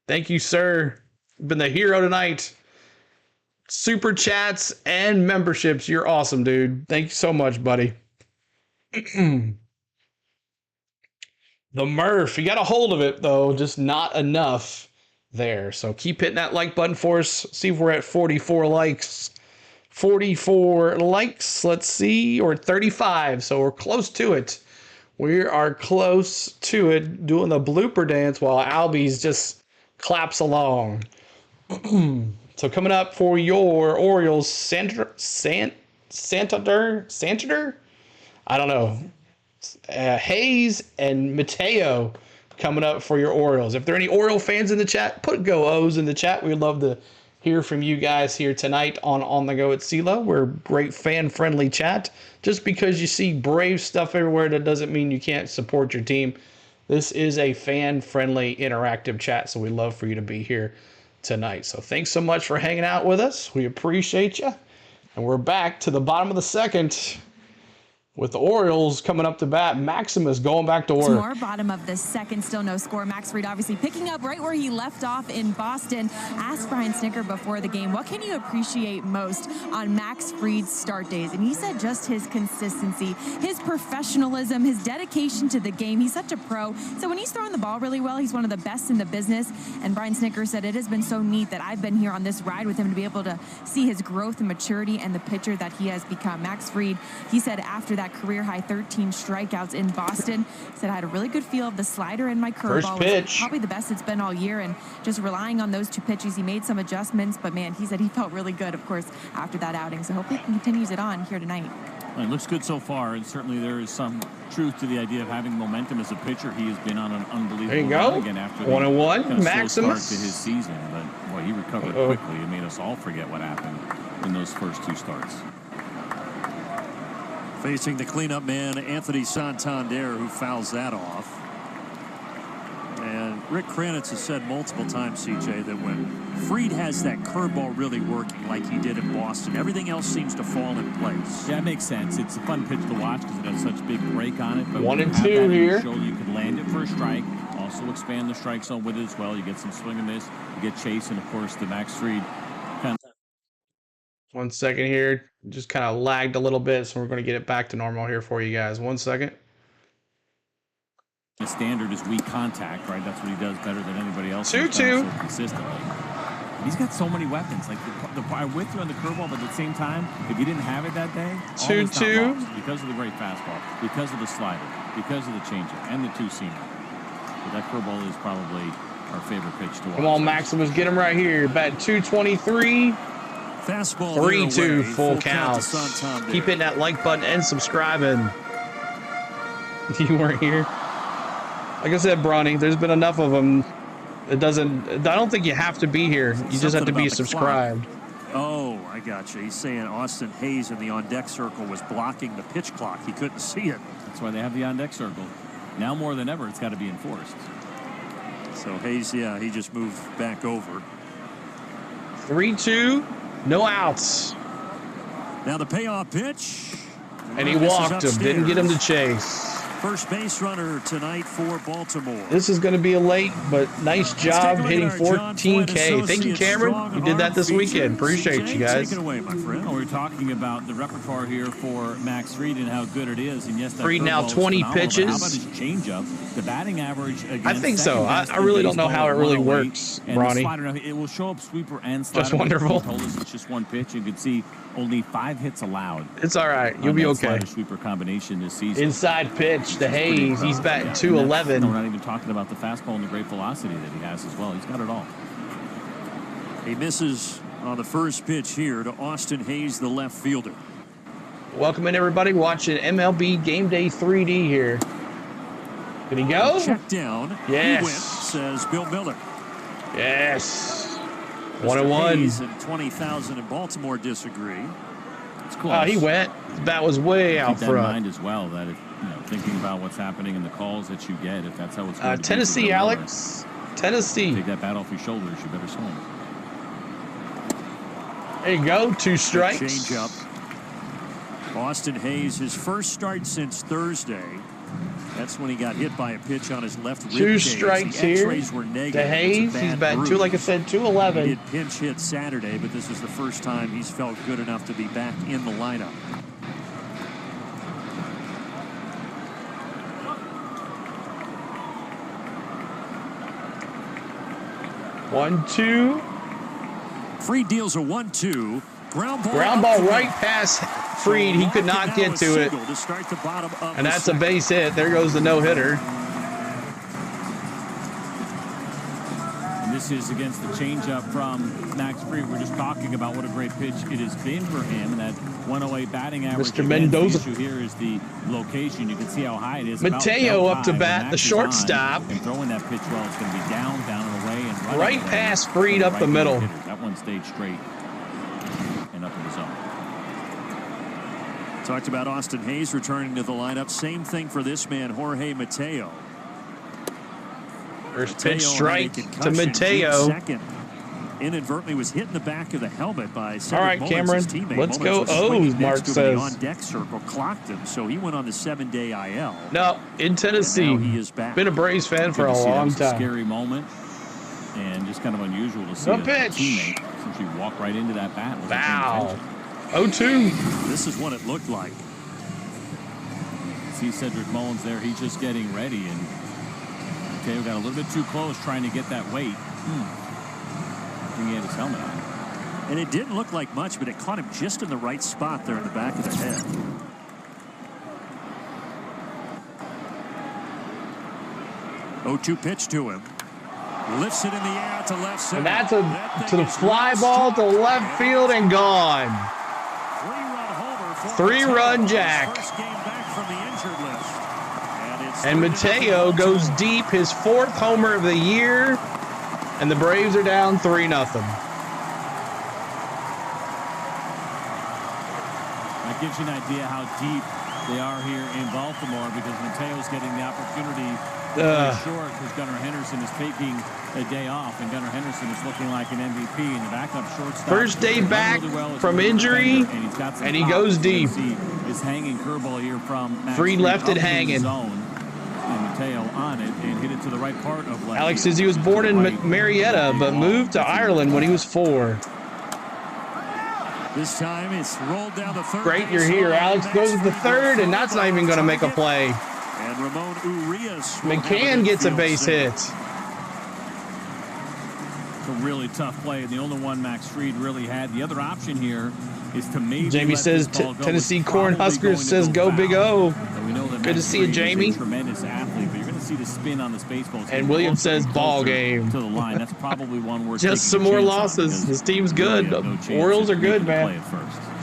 Speaker 5: Thank you, sir. You've been the hero tonight. Super chats and memberships. You're awesome, dude. Thank you so much, buddy. The Murph. You got a hold of it, though. Just not enough there. So keep hitting that like button for us. See if we're at 44 likes. 44 likes, let's see, or 35, so we're close to it. We are close to it, doing the blooper dance while Albie's just claps along. So coming up for your Orioles, Santander? I don't know. Hayes and Mateo coming up for your Orioles. If there are any Oriole fans in the chat, put go O's in the chat. We'd love to hear from you guys here tonight on the go at CeeLo. We're great fan-friendly chat. Just because you see brave stuff everywhere, that doesn't mean you can't support your team. This is a fan-friendly interactive chat, so we love for you to be here tonight. So thanks so much for hanging out with us. We appreciate you. And we're back to the bottom of the second with the Orioles coming up to bat. Maximus going back to work.
Speaker 7: More bottom of the second, still no score. Max Fried obviously picking up right where he left off in Boston. Asked Brian Snitker before the game, what can you appreciate most on Max Fried's start days? And he said just his consistency, his professionalism, his dedication to the game. He's such a pro. So when he's throwing the ball really well, he's one of the best in the business. And Brian Snitker said it has been so neat that I've been here on this ride with him to be able to see his growth and maturity and the pitcher that he has become. Max Fried, he said after that career-high 13 strikeouts in Boston. Said I had a really good feel of the slider and my curveball.
Speaker 5: Pitch.
Speaker 7: Probably the best it's been all year, and just relying on those 2 pitches. He made some adjustments, but man, he said he felt really good, of course, after that outing. So hopefully he continues it on here tonight.
Speaker 8: It looks good so far, and certainly there is some truth to the idea of having momentum as a pitcher. He has been on an unbelievable run again after
Speaker 5: 1-1,
Speaker 8: kind of
Speaker 5: Maximus.
Speaker 8: slow start to his season. But boy, he recovered quickly. It made us all forget what happened in those first 2 starts.
Speaker 2: Facing the cleanup man, Anthony Santander, who fouls that off. And Rick Kranitz has said multiple times, CJ, that when Fried has that curveball really working like he did in Boston, everything else seems to fall in place.
Speaker 8: Yeah, that makes sense. It's a fun pitch to watch because it has such big break on it. But
Speaker 5: 1-2 here.
Speaker 8: You could land it for a strike. Also expand the strike zone with it as well. You get some swing and miss. You get Chase, and of course the Max Fried.
Speaker 5: 1 second here. Just kind of lagged a little bit, so we're going to get it back to normal here for you guys. 1 second.
Speaker 8: The standard is weak contact, right? That's what he does better than anybody else.
Speaker 5: 2-2.
Speaker 8: So consistently. He's got so many weapons. Like I'm with you on the curveball, but at the same time, if he didn't have it that day,
Speaker 5: 2-2
Speaker 8: because of the great fastball, because of the slider, because of the changeup, and the two-seamer. But that curveball is probably our favorite pitch to watch.
Speaker 5: Come on, Maximus, get him right here. Bat 223.
Speaker 2: Fastball
Speaker 5: 3-2 full count. Keep hitting that like button and subscribing. You weren't here. Like I said, Bronny, there's been enough of them. It doesn't. I don't think you have to be here. You just have to be subscribed.
Speaker 2: Oh, I got you. He's saying Austin Hayes in the on-deck circle was blocking the pitch clock. He couldn't see it.
Speaker 8: That's why they have the on-deck circle. Now more than ever, it's got to be enforced.
Speaker 2: So Hayes, yeah, he just moved back over.
Speaker 5: 3-2, no outs.
Speaker 2: Now the payoff pitch.
Speaker 5: And he walked him, didn't get him to chase.
Speaker 2: First base runner tonight for Baltimore.
Speaker 5: This is going to be a late, but nice job hitting 14K. Thank you, Cameron. You did that this weekend. Appreciate you guys.
Speaker 2: Take it away, my friend.
Speaker 8: We're talking about the repertoire here for Max Fried and how good it is. And yes, that
Speaker 5: Fried now 20 pitches.
Speaker 8: How about his changeup? The batting average against
Speaker 5: I think so. I really don't know how it really works, Ronnie.
Speaker 8: It will show up sweeper and slider.
Speaker 5: Just wonderful.
Speaker 8: He told us it's just one pitch. You can see only 5 hits allowed.
Speaker 5: It's all right. You'll be okay.
Speaker 8: Sweeper combination this season.
Speaker 5: Inside pitch to Hayes. He's batting 211.
Speaker 8: We're not even talking about the fastball and the great velocity that he has as well. He's got it all.
Speaker 2: He misses on the first pitch here to Austin Hayes, the left fielder.
Speaker 5: Welcome in, everybody, watching MLB Game Day 3D here. Did he go?
Speaker 2: Check down.
Speaker 5: Yes.
Speaker 2: He went, says Bill Miller.
Speaker 5: Yes.
Speaker 2: Mr.
Speaker 5: 1-1.
Speaker 2: Hayes and 20,000 in Baltimore disagree.
Speaker 8: It's close.
Speaker 5: Oh, he went. That was way out
Speaker 8: front. Keep that in mind as well, that if, thinking about what's happening in the calls that you get, if that's how it's going to
Speaker 5: Tennessee,
Speaker 8: be
Speaker 5: Alex. Tennessee.
Speaker 8: Take that bat off your shoulders. You better swing.
Speaker 5: There you go. 2 strikes.
Speaker 2: Change up. Austin Hayes, his first start since Thursday. That's when he got hit by a pitch on his left rib cage.
Speaker 5: 2 strikes here.
Speaker 2: Were negative.
Speaker 5: To Hayes, he's batting 2, like I said, 211.
Speaker 2: He did pinch hit Saturday, but this is the first time he's felt good enough to be back in the lineup.
Speaker 5: One, 2.
Speaker 2: Fried deals a 1-2. Ground
Speaker 5: ball right past Fried. He could not get to it. And that's a base hit. There goes the no-hitter.
Speaker 8: And this is against the changeup from Max Fried. We're just talking about what a great pitch it has been for him. And that 108 batting average.
Speaker 5: Mr. Mendoza.
Speaker 8: The issue here is the location. You can see how high it is.
Speaker 5: Mateo up to bat, the shortstop.
Speaker 8: And throwing that pitch well, it's going to be down and away. And
Speaker 5: right past Fried up the middle.
Speaker 8: That one stayed straight. Up in the zone.
Speaker 2: Talked about Austin Hayes returning to the lineup. Same thing for this man, Jorge Mateo.
Speaker 5: First pitch strike to Mateo.
Speaker 2: Second. Inadvertently was hit in the back of the helmet by
Speaker 5: all right, Cameron. Let's go. Oh, Mark says.
Speaker 2: On deck circle clocked him, so he went on the 7-day IL.
Speaker 5: No, in Tennessee.
Speaker 2: He is back.
Speaker 5: Been a Braves fan for a long time.
Speaker 8: A scary moment, and just kind of unusual to see
Speaker 5: a
Speaker 8: teammate essentially walk right into that bat.
Speaker 5: Wow. 0-2.
Speaker 2: This is what it looked like.
Speaker 8: See Cedric Mullins there. He's just getting ready, and Mateo got a little bit too close trying to get that weight. I think he had his helmet on.
Speaker 2: And it didn't look like much, but it caught him just in the right spot there in the back of the head. Oh-2 pitch to him. Lifts it in the air to left center.
Speaker 5: And that's to the fly ball to left field and gone. 3-run jack.
Speaker 2: First game back from the injured list.
Speaker 5: And Mateo goes deep, his 4th homer of the year. And the Braves are down 3-0.
Speaker 8: That gives you an idea how deep they are here in Baltimore, because Mateo's getting the opportunity short because Gunnar Henderson is taking a day off, and Gunnar Henderson is looking like an MVP in the backup shortstop.
Speaker 5: First day back from injury, and he goes deep.
Speaker 8: His hanging curveball here from
Speaker 5: Fried left it hanging.
Speaker 8: And Mateo on it and hit it to the right part of left.
Speaker 5: Alex says he was born in Marietta, but moved to Ireland when he was 4.
Speaker 2: This time it's rolled down the third.
Speaker 5: Great, you're here. Alex goes to the third, and that's not even going to make a play.
Speaker 2: And Ramon Urias
Speaker 5: McCann gets a base hit.
Speaker 8: It's a really tough play, and the only one Max Fried really had. The other option here is to maybe
Speaker 5: Jamie says Tennessee Cornhuskers says go Big O. Good to see you, Jamie.
Speaker 8: Tremendous athlete, but you're going to see the spin on this baseball.
Speaker 5: And William says ball game.
Speaker 8: To the line. That's probably one worth
Speaker 5: just some more losses. His team's good. The Orioles are good, man.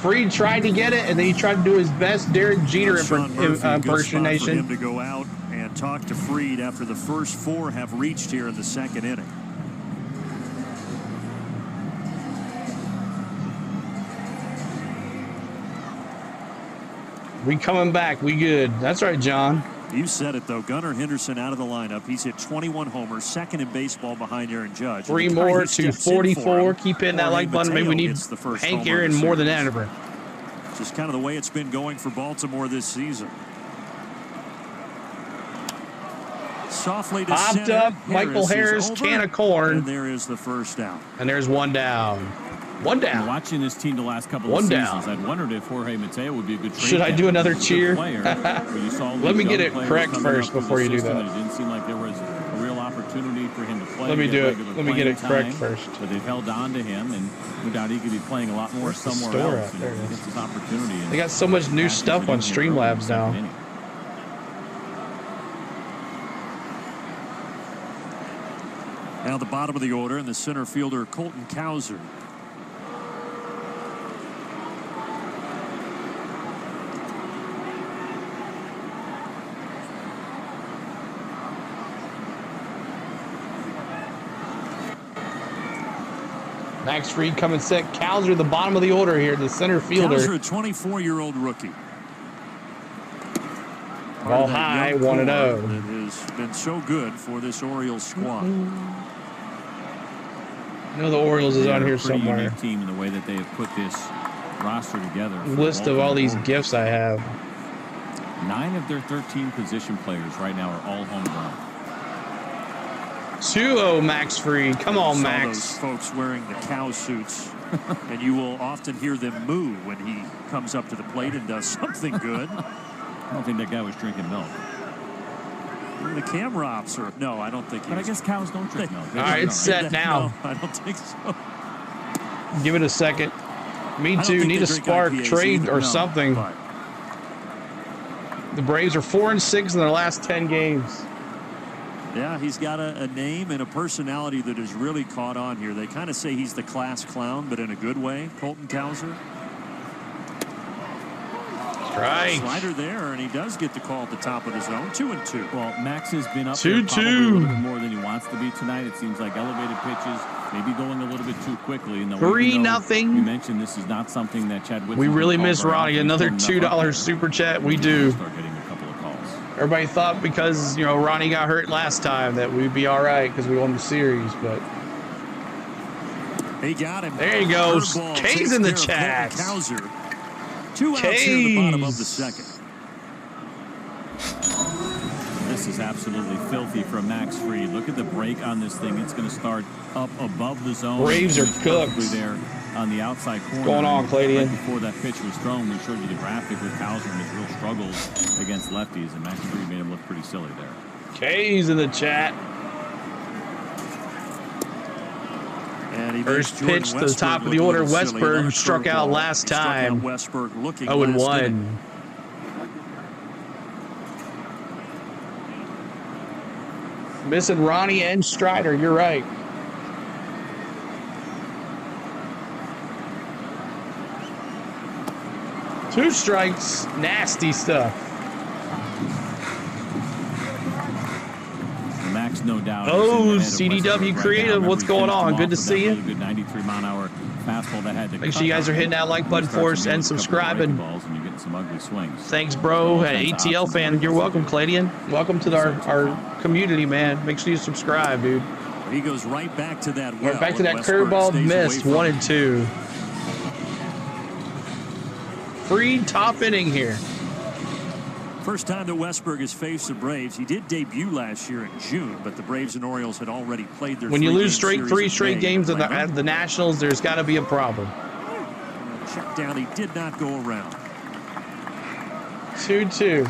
Speaker 5: Fried tried to get it, and then he tried to do his best Derek Jeter impersonation.
Speaker 2: For him to go out and talk to Fried after the first 4 have reached here in the 2nd inning.
Speaker 5: We coming back. We good. That's right, John.
Speaker 2: You said it, though. Gunnar Henderson out of the lineup. He's hit 21 homers, 2nd in baseball behind Aaron Judge.
Speaker 5: 3 more to 44. Keep hitting that like button. Maybe we need Hank Aaron more than ever.
Speaker 2: Just kind of the way it's been going for Baltimore this season. Softly to
Speaker 5: popped
Speaker 2: center.
Speaker 5: up. Michael Harris, can of corn.
Speaker 2: And there is the first out.
Speaker 5: And there's 1 down. 1 down.
Speaker 8: Watching this team the last couple of seasons, I'd wondered if Jorge Mateo would be a good trade.
Speaker 5: Should I do another cheer? Let me get it correct first before you do that.
Speaker 8: It didn't seem like there was a real opportunity for him to play.
Speaker 5: Let me do it. Let me get it correct first.
Speaker 8: But they've held on to him, and no doubt he could be playing a lot more somewhere else.
Speaker 5: There it is.
Speaker 8: This opportunity.
Speaker 5: They got so much new stuff on Streamlabs now.
Speaker 2: Now the bottom of the order, and the center fielder Colton Cowser.
Speaker 5: Max Fried coming set. Cowser, the bottom of the order here, the center fielder.
Speaker 2: Cowser, a 24-year-old rookie.
Speaker 5: Ball high, 1-0.
Speaker 2: That has been so good for this Orioles squad.
Speaker 5: I know the Orioles is on here somewhere.
Speaker 8: Unique team in the way that they have put this roster together.
Speaker 5: List of all these gifts I have.
Speaker 8: 9 of their 13 position players right now are all homegrown.
Speaker 5: 2-0 Max Fried. Come on, Max.
Speaker 2: Those folks wearing the cow suits, and you will often hear them moo when he comes up to the plate and does something good.
Speaker 8: I don't think that guy was drinking milk.
Speaker 2: The camera ops are no, I don't think.
Speaker 8: But I guess cows don't drink milk.
Speaker 5: All right, it's set now.
Speaker 2: No, I don't think so.
Speaker 5: Give it a second. Me too. Need a spark, trade, or something.
Speaker 2: But
Speaker 5: the Braves are 4-6 in their last 10 games.
Speaker 2: yeah, he's got a name and a personality that has really caught on here. They kind of say he's the class clown, but in a good way. Colton Cowser.
Speaker 5: Right.
Speaker 2: Slider there, and he does get the call at the top of the zone. 2-2.
Speaker 8: Well, Max has been up there probably a little bit more than he wants to be tonight. It seems like elevated pitches, maybe going a little bit too quickly.
Speaker 5: 3-0.
Speaker 8: You mentioned this is not something that Chad Whitson.
Speaker 5: We really miss Ronnie. Another $2 super chat. We do.
Speaker 8: Start getting a couple of calls.
Speaker 5: Everybody thought because Ronnie got hurt last time that we'd be all right because we won the series, but
Speaker 2: he got him.
Speaker 5: There he goes. K's in the chat.
Speaker 2: Cowser. 2 outs here in the bottom of the 2nd.
Speaker 8: This is absolutely filthy from Max Fried. Look at the break on this thing. It's going to start up above the zone.
Speaker 5: Braves are cooked.
Speaker 8: There on the outside corner.
Speaker 5: What's going on, Cladian?
Speaker 8: Right before that pitch was thrown, we showed you the graphic with Cowser and his real struggles against lefties, and Max Fried made him look pretty silly there.
Speaker 5: K's in the chat. First pitch to the top of the order. Westberg struck out last time. 0-1. Missing Ronnie and Strider. You're right. Two strikes. Nasty stuff.
Speaker 8: Max, no doubt.
Speaker 5: Oh, CDW Creative, what's going on? Good to see you.
Speaker 8: Good 93-mile-an-hour fastball that had to
Speaker 5: make sure you guys are hitting that like button for us and subscribing. Thanks, bro. ATL fan, you're welcome, Cladian. Welcome to our community, man. Make sure you subscribe, dude.
Speaker 2: He goes right back to that.
Speaker 5: Right back to that curveball missed. 1-2. Fried top inning here.
Speaker 2: First time that Westberg has faced the Braves. He did debut last year in June, but the Braves and Orioles had already played their.
Speaker 5: When you lose three straight games at the Nationals, there's got to be a problem.
Speaker 2: Check down. He did not go around.
Speaker 5: 2-2.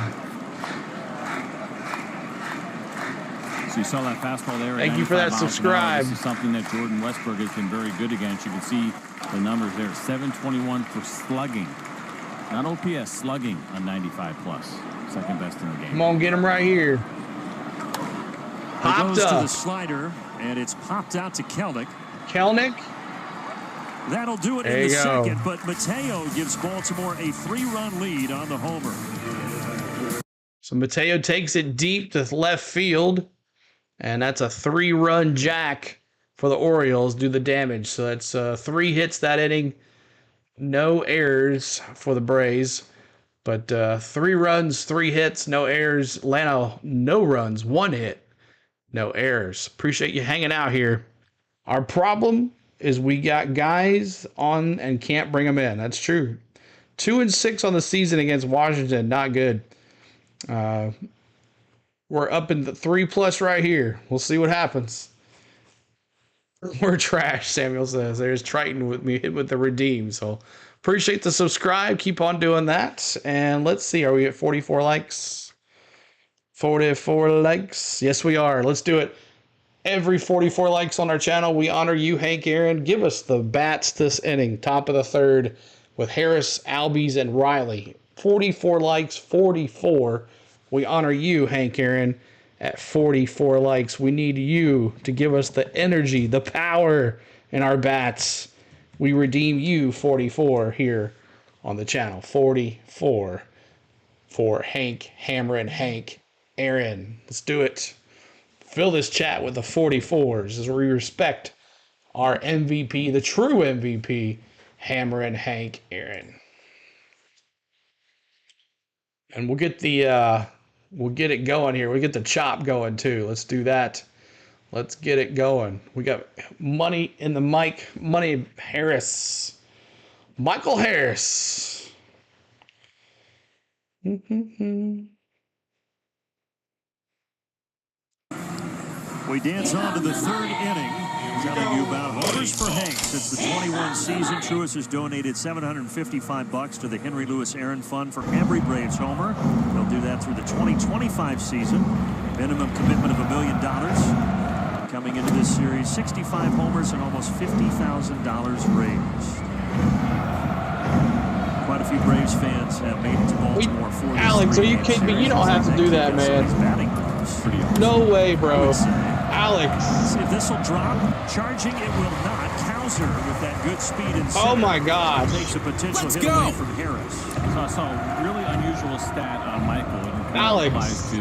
Speaker 8: So you saw that fastball there.
Speaker 5: Thank you for that subscribe.
Speaker 8: This is something that Jordan Westbrook has been very good against. You can see the numbers there. 721 for slugging. Not OPS, slugging on 95 plus. Second best in the game.
Speaker 5: Come on, get him right here.
Speaker 2: Popped goes up to the slider, and it's popped out to Kelnick.
Speaker 5: Kelnick.
Speaker 2: That'll do it in the second, but Mateo gives Baltimore a 3-run lead on the homer.
Speaker 5: So Mateo takes it deep to left field, and that's a 3-run jack for the Orioles. Do the damage. So that's 3 hits that inning. No errors for the Braves, but 3 runs, 3 hits, no errors. Atlanta, no runs, 1 hit, no errors. Appreciate you hanging out here. Our problem is we got guys on and can't bring them in. That's true. 2-6 on the season against Washington. Not good. We're up in the 3+ right here. We'll see what happens. We're trash, Samuel says. There's Triton with me with the redeem. So appreciate the subscribe. Keep on doing that. And let's see. Are we at 44 likes? 44 likes. Yes, we are. Let's do it. Every 44 likes on our channel, we honor you, Hank Aaron. Give us the bats this inning. Top of the third with Harris, Albies, and Riley. 44 likes, 44. We honor you, Hank Aaron, at 44 likes. We need you to give us the energy, the power in our bats. We redeem you, 44, here on the channel. 44 for Hank, Hammerin' Hank Aaron. Let's do it. Fill this chat with the 44s as we respect our MVP, the true MVP, Hammerin' Hank Aaron. And we'll get it going here. We'll get the chop going too. Let's do that. Let's get it going. We got money in the mic. Money Harris. Michael Harris.
Speaker 2: We dance on to the third inning, telling you about homers for Hank. Since the 21 season, Truist has donated $755 to the Henry Louis Aaron Fund for every Braves homer. They'll do that through the 2025 season. Minimum commitment of $1 million. Coming into this series, 65 homers and almost $50,000 raised. Quite a few Braves fans have made it to Baltimore for this.
Speaker 5: Alex, are you kidding me? You don't have to do that, man. No way, bro. Alex.
Speaker 2: If this will drop, charging it will not. Cowser with that good speed and
Speaker 5: oh my God.
Speaker 2: Takes a potential hit away from Harris.
Speaker 8: So I saw a really unusual stat on Michael.
Speaker 5: Alex.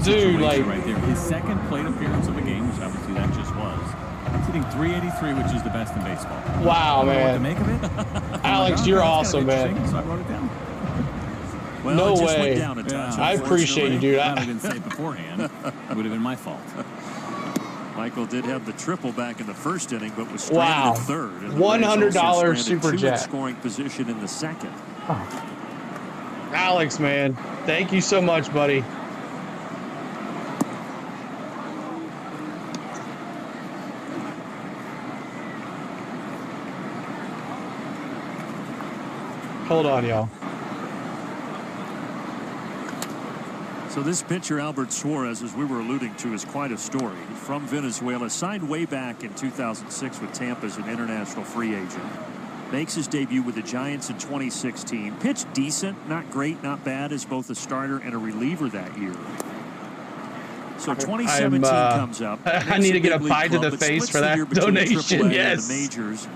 Speaker 8: Dude, like right there. His second plate appearance of the game, which obviously that just was. He's hitting .383, which is the best in baseball.
Speaker 5: Wow, man.
Speaker 8: What to make of it?
Speaker 5: Alex, you're awesome, man.
Speaker 8: So I wrote it down.
Speaker 2: Well,
Speaker 5: no
Speaker 2: it just
Speaker 5: way.
Speaker 2: Went down a touch,
Speaker 5: I appreciate you, dude.
Speaker 8: I didn't say it beforehand. It would have been my fault.
Speaker 2: Michael did have the triple back in the first inning, but was stranded in third.
Speaker 5: $100 super chat.
Speaker 2: Scoring position in the second.
Speaker 5: Oh. Alex, man, thank you so much, buddy. Hold on, y'all.
Speaker 2: So this pitcher, Albert Suarez, as we were alluding to, is quite a story. He's from Venezuela, signed way back in 2006 with Tampa as an international free agent. Makes his debut with the Giants in 2016. Pitched decent, not great, not bad, as both a starter and a reliever that year. So 2017 comes up.
Speaker 5: I need to get a pie to the face for that donation. Yes.
Speaker 2: Majors.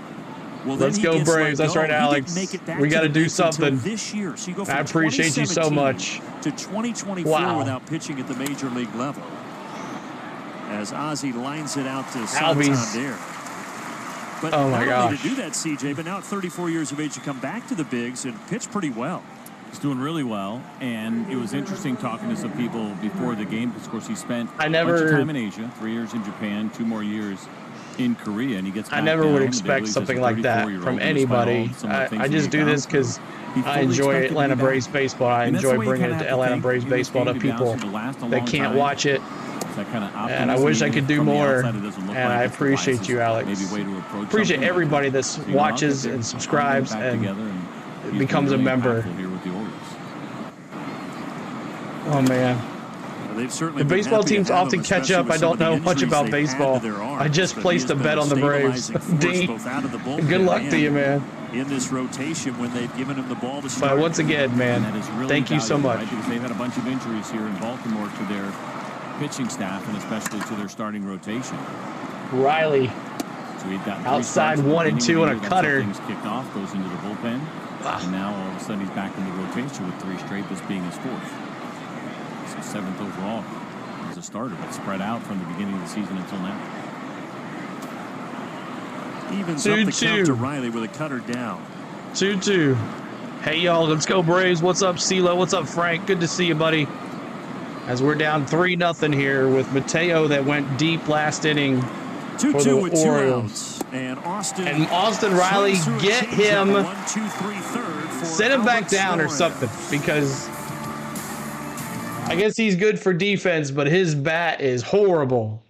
Speaker 2: Well,
Speaker 5: let's go Braves. That's right, Alex. We got to do something.
Speaker 2: This year. So you go from
Speaker 5: I appreciate you so much.
Speaker 2: To 2024 without pitching at the major league level. As Ozzie lines it out to Santander. But
Speaker 5: oh my
Speaker 2: not only to do that, CJ, but now at 34 years of age, to come back to the bigs and pitch pretty well.
Speaker 8: He's doing really well, and it was interesting talking to some people before the game because, of course, he spent a bunch of time in Asia, 3 years in Japan, 2 more years in Korea, and he gets back
Speaker 5: I never would expect something like that from anybody. I just do this because I enjoy Atlanta Braves baseball. I enjoy bringing it to Atlanta Braves baseball to people that can't watch it. And I wish I could do more. And I appreciate you, Alex. Appreciate everybody that watches and subscribes and becomes a member. Oh, man. The baseball teams often catch up. I don't know much about baseball. I just placed a bet on the Braves. D, good luck to you, man.
Speaker 2: In this rotation when they've given him the ball to start.
Speaker 5: But once again, man,
Speaker 8: really
Speaker 5: thank you so much.
Speaker 8: Right? Because they've had a bunch of injuries here in Baltimore to their pitching staff and especially to their starting rotation.
Speaker 5: Riley.
Speaker 8: So we've got
Speaker 5: outside 1 and 2 on a cutter.
Speaker 8: Things kicked off, goes into the bullpen. And now all of a sudden he's back in the rotation with 3 straight, this being his 4th. So 7th overall as a starter, but spread out from the beginning of the season until now.
Speaker 2: Evens up the count to Riley with a cutter down.
Speaker 5: 2-2. Hey, y'all, let's go Braves. What's up, CeeLo? What's up, Frank? Good to see you, buddy. As we're down 3-0 here with Mateo that went deep last inning for the Orioles.
Speaker 2: And
Speaker 5: Austin Riley, get him.
Speaker 2: 1, 2, 3, third for
Speaker 5: Send him back
Speaker 2: Albert
Speaker 5: down
Speaker 2: Suarez.
Speaker 5: or something, because I guess he's good for defense, but his bat is horrible.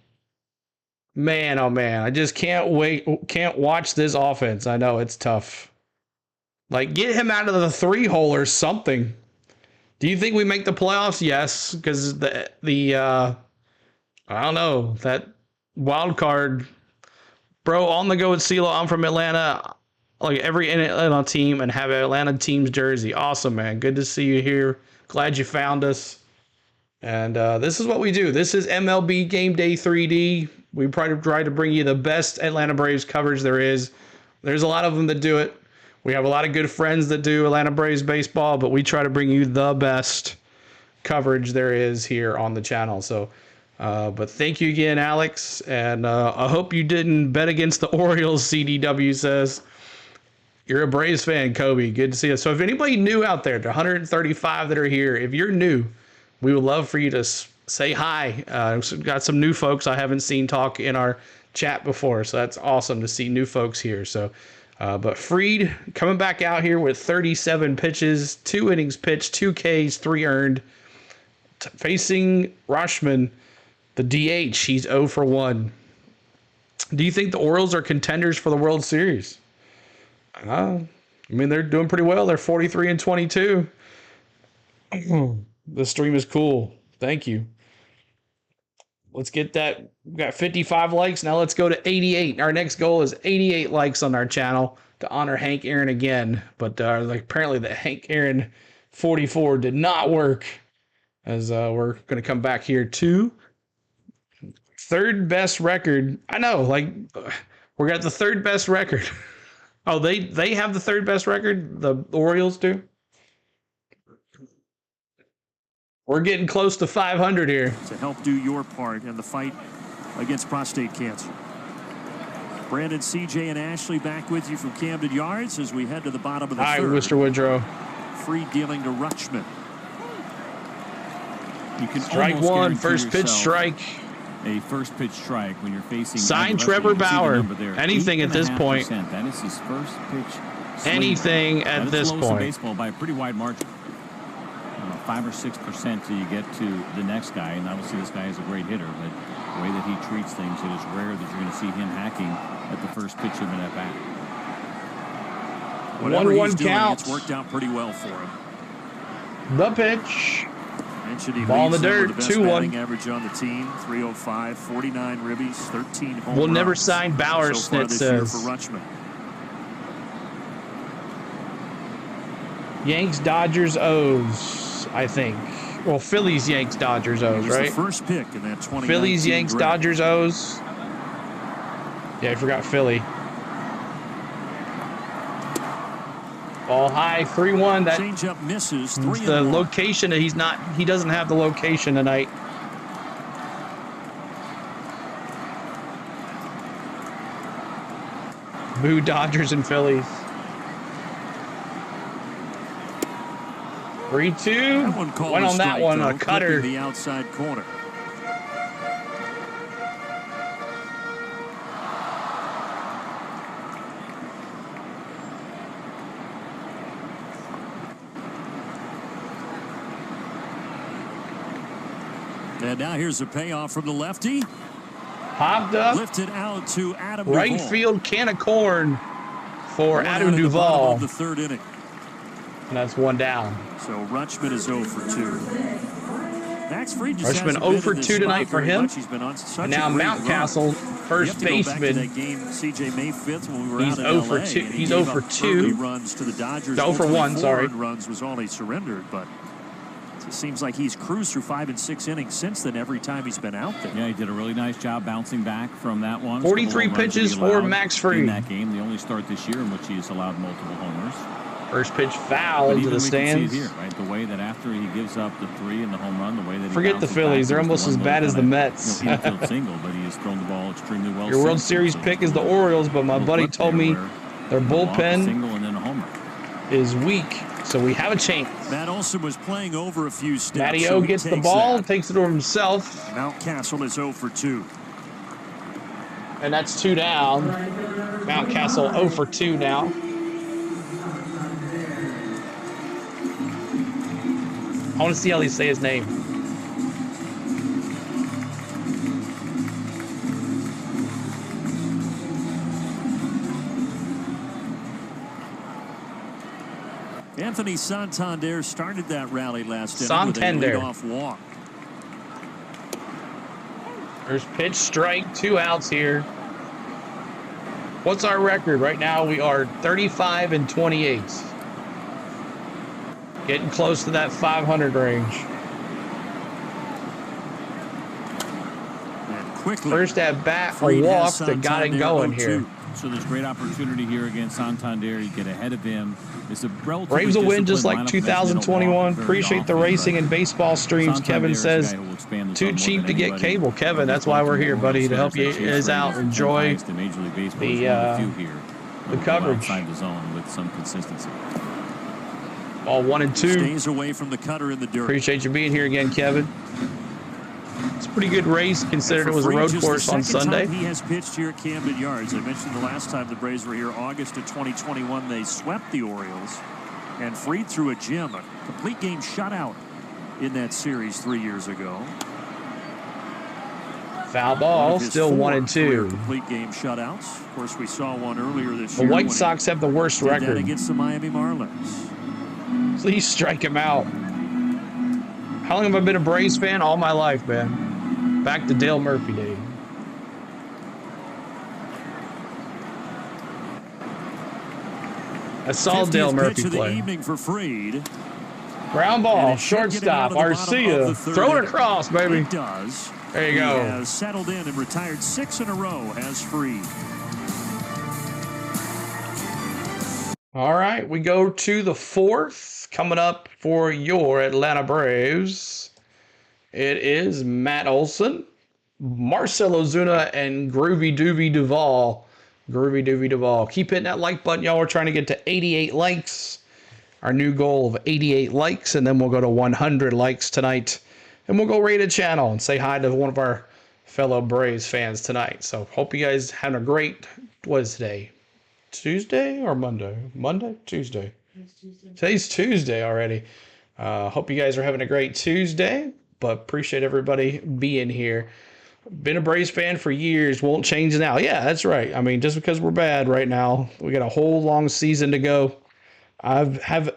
Speaker 5: Man, oh man, I just can't watch this offense. I know it's tough. Like, get him out of the 3-hole or something. Do you think we make the playoffs? Yes, because the I don't know, that wild card. Bro, on the go with CeeLo. I'm from Atlanta. Like every Atlanta team and have an Atlanta team's jersey. Awesome, man. Good to see you here. Glad you found us. And this is what we do. This is MLB Game Day 3D. We try to bring you the best Atlanta Braves coverage there is. There's a lot of them that do it. We have a lot of good friends that do Atlanta Braves baseball, but we try to bring you the best coverage there is here on the channel. So, but thank you again, Alex. And I hope you didn't bet against the Orioles, CDW says. You're a Braves fan, Kobe. Good to see you. So if anybody new out there, the 135 that are here, if you're new, we would love for you to say hi. Got some new folks I haven't seen talk in our chat before, so that's awesome to see new folks here. So, but Fried coming back out here with 37 pitches, 2 innings pitched, 2 Ks, 3 earned. Facing Rashman, the DH, he's 0 for 1. Do you think the Orioles are contenders for the World Series? I mean, they're doing pretty well. They're 43 and 22. The stream is cool. Thank you. Let's get that. We got 55 likes. Now let's go to 88. Our next goal is 88 likes on our channel to honor Hank Aaron again. But apparently the Hank Aaron 44 did not work. As we're going to come back here to third best record. I know, we're at the third best record. Oh, they have the third best record? The Orioles do? We're getting close to 500 here.
Speaker 2: To help do your part in the fight against prostate cancer. Brandon, CJ, and Ashley back with you from Camden Yards as we head to the bottom of the
Speaker 5: third. Hi, Mr. Woodrow.
Speaker 2: Free dealing to Rutschman.
Speaker 8: You can
Speaker 5: strike one, first pitch strike.
Speaker 8: A first pitch strike when you're facing.
Speaker 5: Sign Trevor Bauer. Anything at this point.
Speaker 8: That is his first pitch.
Speaker 5: Anything at this point.
Speaker 8: Baseball by a pretty wide margin. 5 or 6% till you get to the next guy, and obviously this guy is a great hitter, but the way that he treats things, it is rare that you're going to see him hacking at the first pitch of an at bat.
Speaker 5: 1-1 count.
Speaker 2: It's worked out pretty well for him.
Speaker 5: The pitch.
Speaker 2: Mentioned
Speaker 5: ball in the dirt. 2-1
Speaker 2: average on the team. 305, 49 ribbies, 13 home
Speaker 5: We'll
Speaker 2: runs
Speaker 5: never sign Bauer,
Speaker 2: so far
Speaker 5: Snit
Speaker 2: this
Speaker 5: says.
Speaker 2: year for Rutschman.
Speaker 5: Yanks, Dodgers, O's. I think. Well, Phillies, Yanks, Dodgers, O's, right?
Speaker 2: The first pick in that 2019
Speaker 5: Phillies, Yanks,
Speaker 2: draft.
Speaker 5: Dodgers, O's. Yeah, I forgot Philly. Ball high, 3-1. That
Speaker 2: changeup misses. 3-1.
Speaker 5: The location. He doesn't have the location tonight. Boo Dodgers and Phillies. 3-2. Went on that one, a cutter.
Speaker 2: The outside corner. And now here's a payoff from the lefty.
Speaker 5: Hopped up.
Speaker 2: Lifted out to Adam
Speaker 5: right
Speaker 2: Duvall.
Speaker 5: Field can of corn for Adam Duvall.
Speaker 2: Of the third inning.
Speaker 5: And that's 1 down.
Speaker 2: So Rutschman is 0 for 2. Max Fried just
Speaker 5: Freshman 0 for 2 tonight for him. And now Mountcastle, first baseman.
Speaker 2: That game, CJ May 5th when we were
Speaker 5: He's
Speaker 2: out
Speaker 5: 0 for 2. He's 0 for 2.
Speaker 2: Runs to the Dodgers.
Speaker 5: 0 for 1, sorry.
Speaker 2: Runs was all he surrendered, but it seems like he's cruised through 5 and 6 innings since then every time he's been out there.
Speaker 8: Yeah, he did a really nice job bouncing back from that one.
Speaker 5: 43 pitches for Max Fried.
Speaker 8: In that game, the only start this year in which he has allowed multiple homers.
Speaker 5: First pitch foul into the stands.
Speaker 8: Here, right? The way that after he gives up the 3 and the home run, the way that
Speaker 5: forget the Phillies, they're almost as bad as the Mets.
Speaker 8: Infield single, but he has thrown the ball extremely well.
Speaker 5: Your World Series pick is the Orioles, but my buddy told me their bullpen
Speaker 8: single and then a homer
Speaker 5: is weak, so we have a chance.
Speaker 2: Matt Olson was playing over a few steps.
Speaker 5: Matty O gets the ball, takes it over himself.
Speaker 2: Mountcastle is 0 for 2.
Speaker 5: And that's 2 down. Mountcastle 0 for 2 now. I want to see how they say his name.
Speaker 2: Anthony Santander started that rally last inning
Speaker 5: Santander.
Speaker 2: with a leadoff walk.
Speaker 5: First pitch, strike, 2 outs here. What's our record? Right now we are 35 and 28. Getting close to that 500 range.
Speaker 2: And quickly,
Speaker 5: first at bat, a walk that got it going here.
Speaker 8: So there's great opportunity here against Santander. You get ahead of him. It's a
Speaker 5: Braves will win just like 2021. Appreciate the racing and baseball streams. Kevin says, too cheap to get cable. Kevin, that's why we're here, buddy, to help you guys out. Enjoy the coverage.
Speaker 8: Outside the zone with some consistency.
Speaker 5: Ball 1 and 2.
Speaker 2: Stays away from the cutter in the dirt.
Speaker 5: Appreciate you being here again, Kevin. It's a pretty good race considering it was a road course on Sunday.
Speaker 2: He has pitched here at Camden Yards. I mentioned the last time the Braves were here, August of 2021, they swept the Orioles. And Fried threw a gem, a complete game shutout in that series 3 years ago.
Speaker 5: Foul ball, still 1 and 2.
Speaker 2: Complete game shutouts. Of course, we saw one earlier this
Speaker 5: year. The White Sox have the worst record
Speaker 2: against the Miami Marlins.
Speaker 5: Please strike him out. How long have I been a Braves fan? All my life, man. Back to Dale Murphy days. I saw Dale Murphy play.
Speaker 2: Evening for Fried.
Speaker 5: Ground ball, shortstop, Arcia. Throw it across, baby.
Speaker 2: It does.
Speaker 5: There you go.
Speaker 2: He has settled in and retired 6 in a row as Fried.
Speaker 5: All right, we go to the 4th. Coming up for your Atlanta Braves, it is Matt Olson, Marcell Ozuna, and Groovy Doovy Duvall. Groovy Doovy Duvall. Keep hitting that like button, y'all. We're trying to get to 88 likes. Our new goal of 88 likes, and then we'll go to 100 likes tonight. And we'll go rate a channel and say hi to one of our fellow Braves fans tonight. So hope you guys had a great, what is today? Tuesday or Monday? Monday? Tuesday. Today's Tuesday already. Hope you guys are having a great Tuesday, but appreciate everybody being here. Been a Braves fan for years, won't change now. Yeah, that's right. I mean, just because we're bad right now, we got a whole long season to go. I've had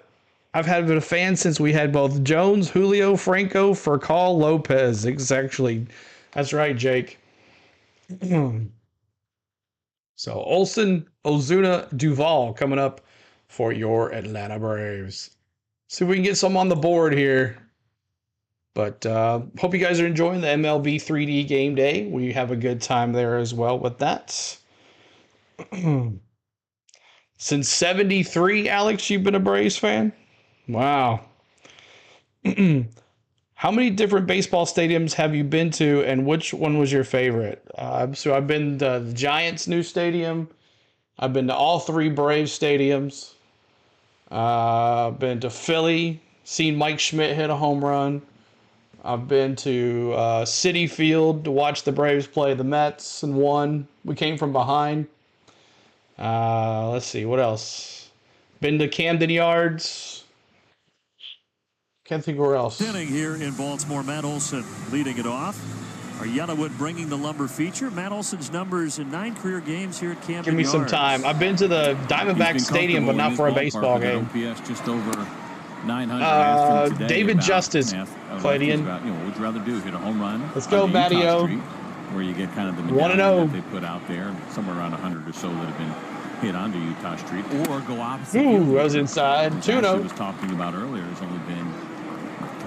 Speaker 5: been a fan since we had both Jones, Julio, Franco, Furcal, Lopez. Exactly. That's right, Jake. So Olson, Ozuna, Duvall coming up for your Atlanta Braves. See if we can get some on the board here. But hope you guys are enjoying the MLB 3D game day. We have a good time there as well with that. Since 73, Alex, you've been a Braves fan? Wow. How many different baseball stadiums have you been to, and which one was your favorite? So I've been to the Giants' new stadium. I've been to all 3 Braves stadiums. I've been to Philly, seen Mike Schmidt hit a home run. I've been to Citi Field to watch the Braves play the Mets and won. We came from behind. Let's see, what else? Been to Camden Yards. Can't think where else.
Speaker 2: Inning here in Baltimore, Matt Olson leading it off. Our Yellowwood bringing the lumber feature. Matt Olson's numbers in 9 career games here at Camden Yards.
Speaker 5: Give me some time. I've been to the Diamondback Stadium, but not for a baseball game.
Speaker 8: OPS just over 900.
Speaker 5: David Justice played in.
Speaker 8: What would you rather do? Hit a home run?
Speaker 5: Let's go, Matteo.
Speaker 8: Where you get kind of the medallion that they put out there, somewhere around 100 or so that have been hit onto Utah Street, or go opposite.
Speaker 5: Ooh, I was inside. 2-0.
Speaker 8: was talking about earlier. There's only been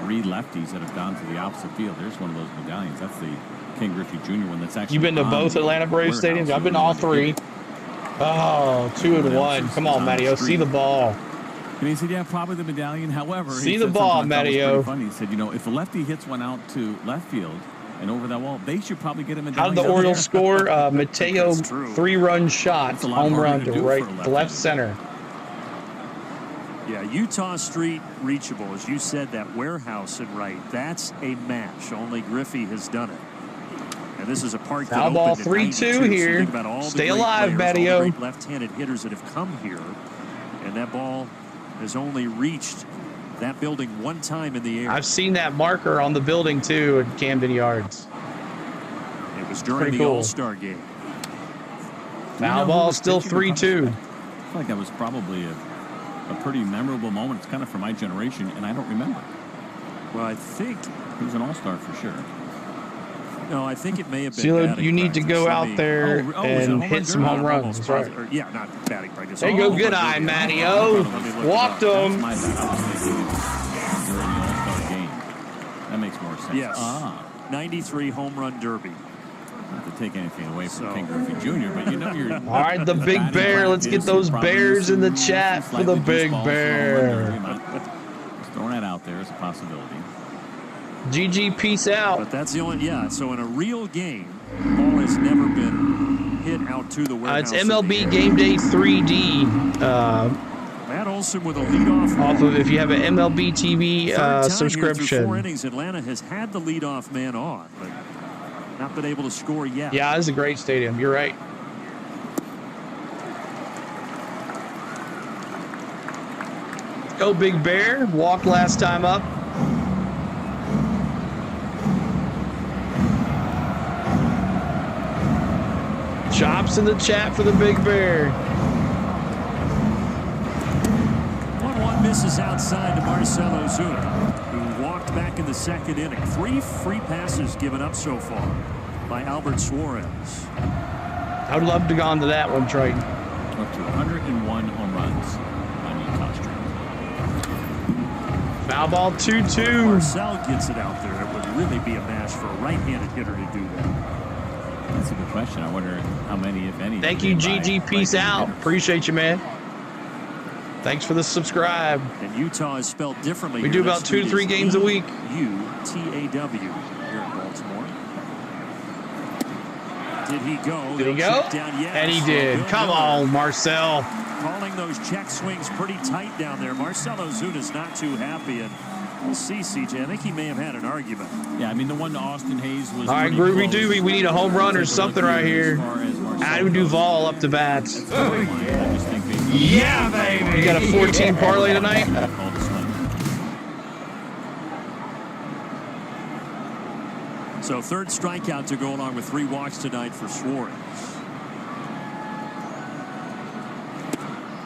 Speaker 8: 3 lefties that have gone to the opposite field. There's one of those medallions. That's the Ken Griffey Jr. one. That's actually.
Speaker 5: You've been to both Atlanta Braves stadiums. I've been to all 3. Oh, 2-1. Come on, Matteo. See the ball.
Speaker 8: And he said, yeah, probably the medallion. However,
Speaker 5: see the ball, Matteo.
Speaker 8: Funny. He said, if a lefty hits one out to left field and over that wall, they should probably get a medallion.
Speaker 5: How did the Orioles score? Mateo 3-run shot, home run to left center.
Speaker 2: Yeah, Utah Street reachable, as you said, that warehouse and right. That's a match. Only Griffey has done it. And this is a park that
Speaker 5: foul ball
Speaker 2: opened
Speaker 5: 3-2 here.
Speaker 2: So
Speaker 5: stay alive, Matteo.
Speaker 2: Great left-handed hitters that have come here, and that ball has only reached that building one time in the air.
Speaker 5: I've seen that marker on the building too at Camden Yards.
Speaker 2: It was during the All-Star game.
Speaker 5: Foul ball still 3-2.
Speaker 8: I feel like that was probably a pretty memorable moment. It's kind of for my generation, and I don't remember.
Speaker 2: Well, I think
Speaker 8: he was an all-star for sure.
Speaker 2: No, I think it may have been.
Speaker 5: CeeLo, you need to go out there and hit some home runs. That's right.
Speaker 2: Yeah, not batting practice.
Speaker 5: There you go, good eye, Matteo. Walked him.
Speaker 8: My bad. I was thinking during the All-Star game. That makes more sense.
Speaker 2: Yes. 93 home run derby.
Speaker 8: Not to take anything away from Ken Griffey Jr., but you're.
Speaker 5: All right, the Big Bear. Let's get those Bears in the chat for the Big Bear.
Speaker 8: Just throwing that out there as a possibility.
Speaker 5: GG, peace out.
Speaker 2: But that's the only, so in a real game, the ball has never been hit out to the warehouse.
Speaker 5: It's MLB Game Day 3D.
Speaker 2: Matt Olson with a leadoff
Speaker 5: off of if you have an MLB TV subscription.
Speaker 2: 4 innings, Atlanta has had the leadoff man on, but not been able to score yet.
Speaker 5: Yeah, this is a great stadium. You're right. Go Big Bear. Walked last time up. Chops in the chat for the Big Bear.
Speaker 2: 1-1 misses outside to Marcell Ozuna, who walked back in the second inning. 3 free passes given up so far by Albert Suarez.
Speaker 5: I would love to go on to that one, Triton.
Speaker 8: Up to 101 home runs on Utah Street.
Speaker 5: Foul ball 2-2.
Speaker 2: Marcell gets it out there. It would really be a match for a right-handed hitter to do that.
Speaker 8: That's a good question. I wonder how many, if any.
Speaker 5: Thank you, GG. Peace out. Appreciate you, man. Thanks for the subscribe.
Speaker 2: And Utah is spelled differently.
Speaker 5: We do about 2 to 3 games a week.
Speaker 2: U-T-A-W here in Baltimore. Did he go?
Speaker 5: Did he go?
Speaker 2: Yes.
Speaker 5: And he did. Come on, Marcell.
Speaker 2: Calling those check swings pretty tight down there. Marcell Ozuna's not too happy, and we'll see, CJ. I think he may have had an argument.
Speaker 8: Yeah, I mean, the one to Austin Hayes was.
Speaker 5: All right, Groovy Doobie, we need a home run or something right here. Adam Duvall up to bat. Yeah, baby. You got a 14 parlay tonight?
Speaker 2: So 3rd strikeout to go along with 3 walks tonight for Suarez.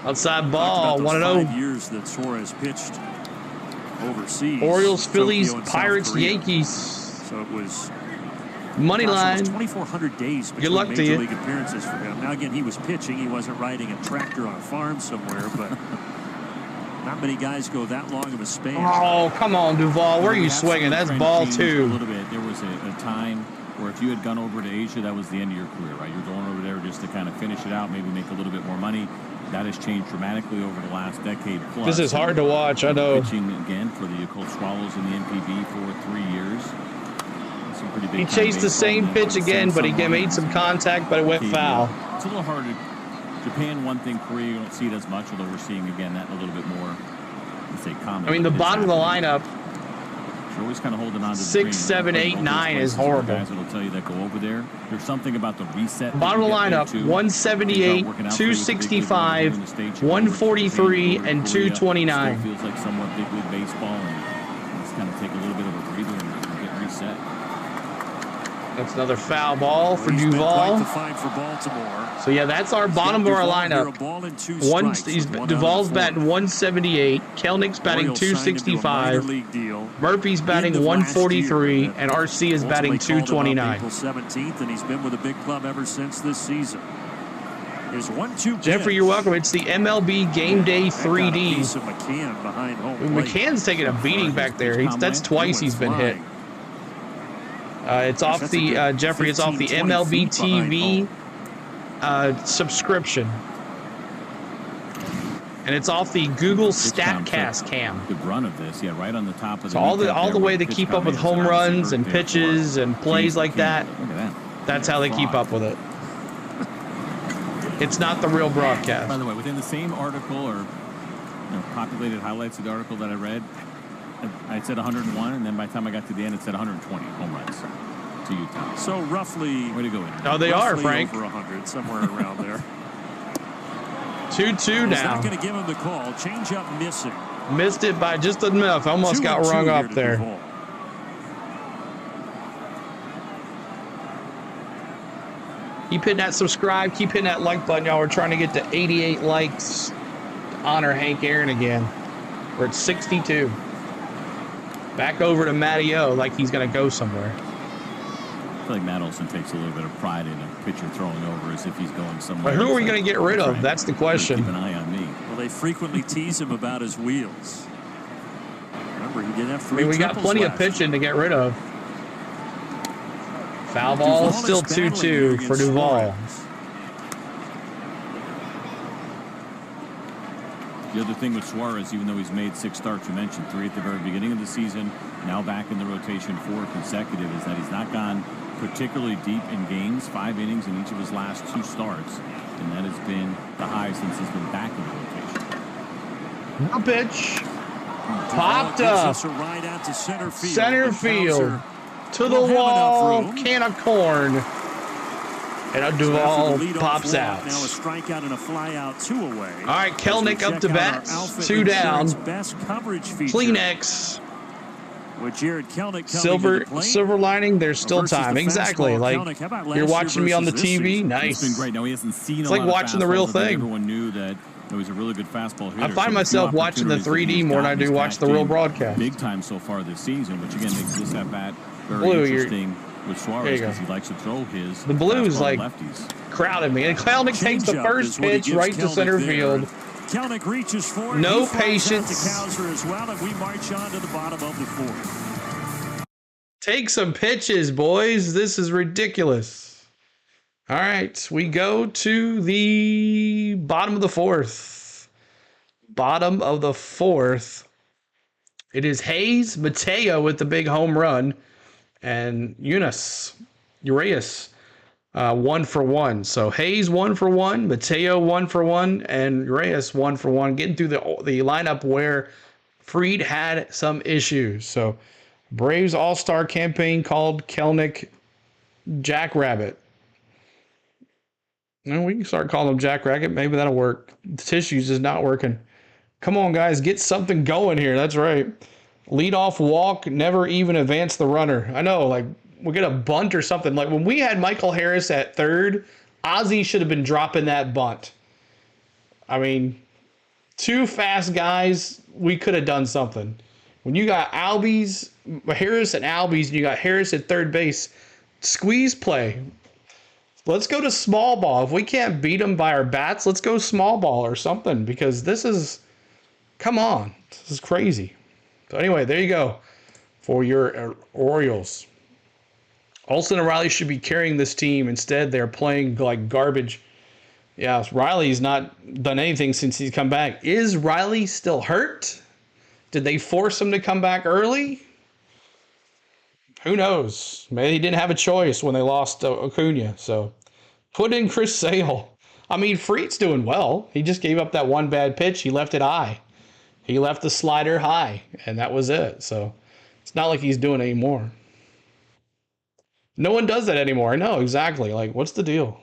Speaker 5: Outside ball, 1-0.
Speaker 2: 5 years that Suarez pitched overseas.
Speaker 5: Orioles, Phillies, Pirates, Yankees.
Speaker 2: So it was
Speaker 5: money line.
Speaker 2: 2,400 days between major league appearances for him. Now again, he was pitching. He wasn't riding a tractor on a farm somewhere, but not many guys go that long of a span.
Speaker 5: Oh, come on, Duvall. Where are you swinging? That's ball 2.
Speaker 8: A little bit. There was a time where if you had gone over to Asia, that was the end of your career, right? You're going over there just to kind of finish it out, maybe make a little bit more money. That has changed dramatically over the last decade plus.
Speaker 5: This is hard to watch, I know.
Speaker 8: Pitching again for the Cold Swallows in the NPB for 3 years. Some pretty big
Speaker 5: he chased the same pitch again, but he made some contact, but it went foul.
Speaker 8: It's a little harder. Japan, one thing. Korea, you don't see it as much, although we're seeing, again, that a little bit more, let's say, common.
Speaker 5: I mean, the bottom of the lineup,
Speaker 8: you're always kind of holding on to
Speaker 5: 6, 7, 8, 9 is horrible.
Speaker 8: Guys that'll tell you that go over there. There's something about the reset.
Speaker 5: Bottom of the lineup, 178, 265, 143, and 229.
Speaker 8: Still feels like somewhat big league baseball, and just kind of take a little bit of a breather and get reset.
Speaker 5: That's another foul ball for Duvall. So yeah, that's our bottom of our lineup. Duvall's batting 178, Kelnick's batting 265, Murphy's batting 143, and RC is batting 229.
Speaker 2: 17th, and he's been with a big club ever since this season.
Speaker 5: Jeffrey, you're welcome. It's the MLB Game Day 3D. McCann's taking a beating back there. That's twice he's been hit. It's off the Jeffrey. It's off the MLB TV subscription, and it's off the Google Statcast cam.
Speaker 8: Good run of this, yeah, right on the top of the.
Speaker 5: So all the way to keep up with home runs and pitches and plays like that.
Speaker 8: Look at that.
Speaker 5: That's how they keep up with it. It's not the real broadcast.
Speaker 8: By the way, within the same article or populated highlights of the article that I read, I said 101, and then by the time I got to the end, it said 120 home runs to Utah.
Speaker 2: So roughly,
Speaker 8: way to go.
Speaker 5: Oh, they are, Frank.
Speaker 2: Over 100, somewhere around there.
Speaker 5: 2-2 now.
Speaker 2: He's not going to give him the call. Change up missing.
Speaker 5: Missed it by just enough. Almost got rung up there. Keep hitting that subscribe. Keep hitting that like button, y'all. We're trying to get to 88 likes to honor Hank Aaron again. We're at 62. Back over to Matty O like he's going to go somewhere.
Speaker 8: I feel like Matt Olson takes a little bit of pride in a pitcher throwing over as if he's going somewhere.
Speaker 5: But who are we going to get rid of? That's the question.
Speaker 8: Keep an eye on me.
Speaker 2: Well, they frequently tease him about his wheels. Remember, he did have 3
Speaker 5: we got plenty of pitching to get rid of. Foul ball, still 2-2 for Duvall.
Speaker 8: The other thing with Suarez, even though he's made 6 starts, you mentioned 3 at the very beginning of the season, now back in the rotation 4 consecutive, is that he's not gone particularly deep in games, 5 innings in each of his last 2 starts, and that has been the high since he's been back in the rotation.
Speaker 5: Now pitch. Popped up.
Speaker 2: Right out to center
Speaker 5: field. To the wall. Can of corn. And a Duvall pops out.
Speaker 2: Now a strikeout and a fly out, 2 away.
Speaker 5: All right, Kelnick up to bat. 2 down.
Speaker 2: Best coverage feature.
Speaker 5: Kleenex.
Speaker 2: With Jared Kelnick
Speaker 5: silver lining, there's still time. Exactly. Like you're watching me on the TV. Nice.
Speaker 8: It's been great. Now he hasn't seen
Speaker 5: it's like watching the real thing.
Speaker 8: Everyone knew that it was a really good fastball hitter.
Speaker 5: I find myself watching the 3D more than I do watch the real broadcast.
Speaker 8: Big time so far this season, which again makes this at bat very interesting with Suarez because he likes to throw his.
Speaker 5: The Blues like crowded me, and Kelnick takes the first pitch right to center field.
Speaker 2: Kelnick reaches for
Speaker 5: no patience.
Speaker 2: As well, and we march on to the bottom of the 4th.
Speaker 5: Take some pitches, boys. This is ridiculous. All right, we go to the bottom of the 4th. Bottom of the 4th. It is Hayes, Mateo with the big home run, and Urias 1 for 1. So Hayes 1 for 1, Mateo 1 for 1, and Urias 1 for 1. Getting through the lineup where Fried had some issues. So Braves All-Star campaign called Kelnick Jackrabbit. And we can start calling him Jackrabbit. Maybe that'll work. The tissues is not working. Come on, guys. Get something going here. That's right. Leadoff walk, never even advance the runner. I know, like, we get a bunt or something. Like, when we had Michael Harris at third, Ozzie should have been dropping that bunt. I mean, 2 fast guys, we could have done something. When you got Harris and Albies, and you got Harris at third base, squeeze play. Let's go to small ball. If we can't beat them by our bats, let's go small ball or something, because this is, come on, this is crazy. So anyway, there you go for your Orioles. Olsen and Riley should be carrying this team. Instead, they're playing like garbage. Yeah, Riley's not done anything since he's come back. Is Riley still hurt? Did they force him to come back early? Who knows? Maybe he didn't have a choice when they lost Acuna. So put in Chris Sale. I mean, Fried's doing well. He just gave up that 1 bad pitch. He left it high. He left the slider high, and that was it. So it's not like he's doing it anymore. No one does that anymore. I know, exactly. Like, what's the deal?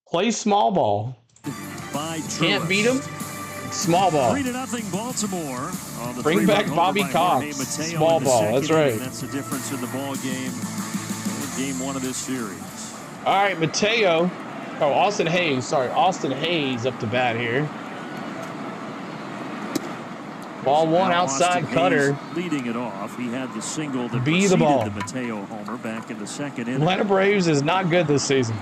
Speaker 5: Play small ball. Can't beat him? Small ball.
Speaker 2: 3-0 Baltimore.
Speaker 5: Bring back Bobby Cox. Small ball. That's right.
Speaker 2: That's the difference in the ball game. game 1 of this series.
Speaker 5: All right, Mateo. Oh, Austin Hayes. Sorry, Austin Hayes up to bat here. Ball one, outside cutter.
Speaker 2: Leading it off. He had the single that
Speaker 5: Be the ball.
Speaker 2: the Mateo homer back in the 2nd inning.
Speaker 5: Atlanta Braves is not good this season.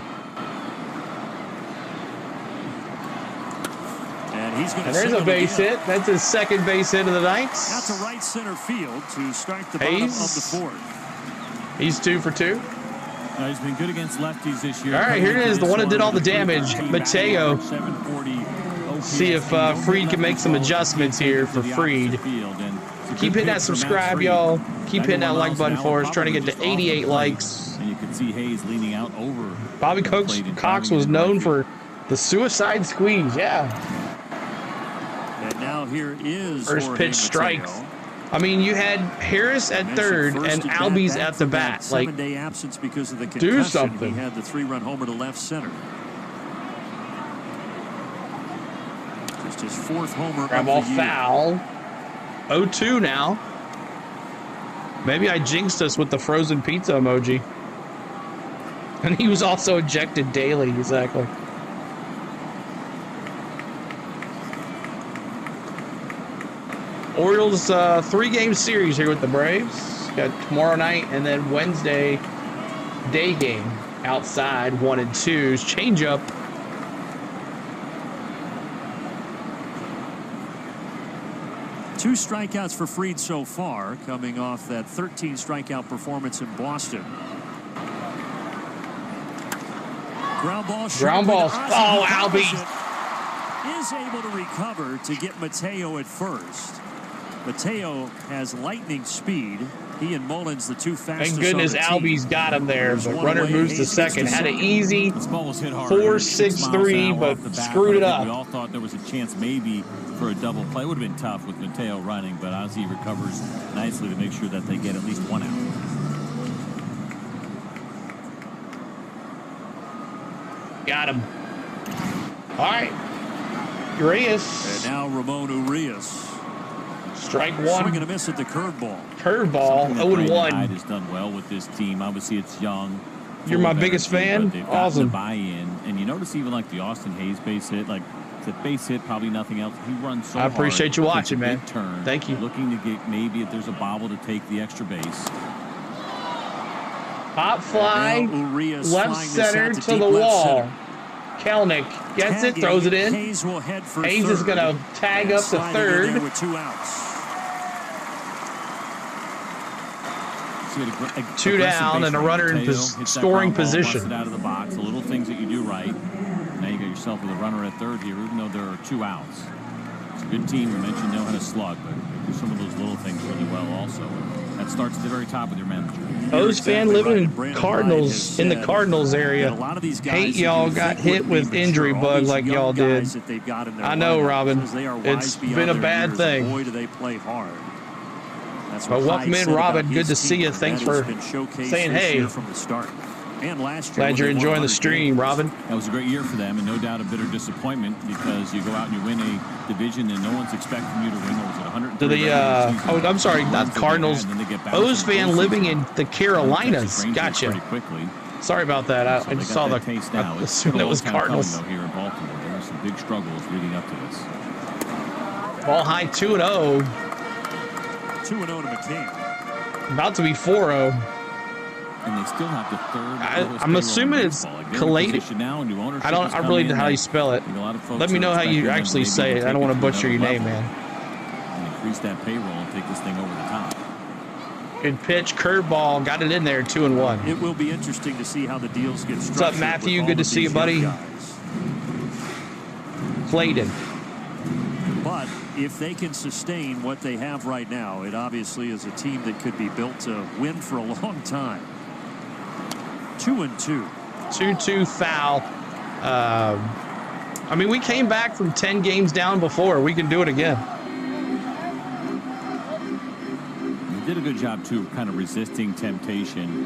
Speaker 2: And he's going to
Speaker 5: there's a base hit. That's his 2nd base hit of the night.
Speaker 2: Out to right center field to start the bottom of the 4th.
Speaker 5: He's 2 for 2.
Speaker 8: He's been good against lefties this year.
Speaker 5: All right, here it is. The one that did all the damage. Mateo. See if Freed can make some adjustments here for Freed. Keep hitting that subscribe, y'all. Keep hitting that like button for us. Trying to get to 88 likes.
Speaker 8: And you can see Hayes leaning out over.
Speaker 5: Bobby Cox was known for the suicide squeeze. Yeah.
Speaker 2: And now here is
Speaker 5: first pitch strike. I mean, you had Harris at 3rd and Albies at the bat. Like,
Speaker 2: 7-day absence because of the concussion.
Speaker 5: Do something.
Speaker 2: He had the 3-run homer to left center. Just his 4th homer.
Speaker 5: Grab ball foul. 0-2 now. Maybe I jinxed us with the frozen pizza emoji. And he was also ejected daily. Exactly. Orioles 3-game series here with the Braves. Got tomorrow night and then Wednesday day game outside 1 and 2's changeup.
Speaker 2: Two strikeouts for Freed so far, coming off that 13 strikeout performance in Boston. Ground ball.
Speaker 5: Oh, Albie
Speaker 2: is able to recover to get Mateo at first. Mateo has lightning speed. He and Mullins, the two fastest.
Speaker 5: Thank goodness Albie's got him there, but runner moves to second. Had an easy 4-6-3, but screwed it up.
Speaker 8: We all thought there was a chance maybe for a double play. It would have been tough with Mateo running, but Ozzie recovers nicely to make sure that they get at least 1 out.
Speaker 5: Got him. All right. Urias.
Speaker 2: And now Ramon Urias.
Speaker 5: Strike 1.
Speaker 2: Swing and a miss at the curveball.
Speaker 5: 0-1.
Speaker 8: Has done well with this team. Obviously, it's young.
Speaker 5: You're my biggest fan. Awesome.
Speaker 8: Buy-in, and you notice even like the Austin Hayes base hit, like it's a base hit, probably nothing else. He runs so hard.
Speaker 5: I appreciate you watching, man.
Speaker 8: Turn.
Speaker 5: Thank you.
Speaker 8: Looking to get maybe if there's a bobble to take the extra base.
Speaker 5: Pop fly, left center to the wall. Kelnick gets it, throws it in.
Speaker 2: Hayes will head for
Speaker 5: Hayes
Speaker 2: third.
Speaker 5: Is going to tag up to 3rd.
Speaker 2: With 2 outs.
Speaker 5: 2 down and a runner in scoring position.
Speaker 8: Out of the box, the little things that you do right. Now you got yourself with a runner at 3rd here, even though there are 2 outs. It's a good team. We mentioned know how to slug, but do some of those little things really well also. That starts at the very top with your manager.
Speaker 5: O's fan living in the Cardinals area. Hate y'all got hit with injury bug like y'all did. I know, Robin. It's been a bad thing.
Speaker 2: Boy, do they play hard.
Speaker 5: But welcome in, Robin. Good to see you. Thanks for saying hey.
Speaker 2: From the start. And last year,
Speaker 5: glad you're enjoying the stream, Robin.
Speaker 8: That was a great year for them, and no doubt a bitter disappointment because you go out and you win a division and no one's expecting you to win. What was it, 130?
Speaker 5: I'm sorry, not Cardinals. O's fan living in the Carolinas. Gotcha. Sorry about that. I just saw the taste now. I assumed it was Cardinals.
Speaker 8: Here in Baltimore, there were some big struggles leading up to this.
Speaker 5: Ball high 2-0.
Speaker 2: 2-0 to McCain.
Speaker 5: About to be 4-0.
Speaker 8: And they still have the 3rd.
Speaker 5: I'm assuming it's collated. I really know how you spell it. Let me know how you actually say it. I don't want to butcher your name, man.
Speaker 8: And increase that payroll and take this thing over the top.
Speaker 5: Good pitch, curveball, got it in there, 2-1.
Speaker 2: It will be interesting to see how the deals get structured.
Speaker 5: What's up, Matthew? Good to see you, buddy. Clayton.
Speaker 2: But if they can sustain what they have right now, it obviously is a team that could be built to win for a long time. 2-2.
Speaker 5: 2-2 foul. I mean, we came back from 10 games down before. We can do it again.
Speaker 8: They did a good job, too, kind of resisting temptation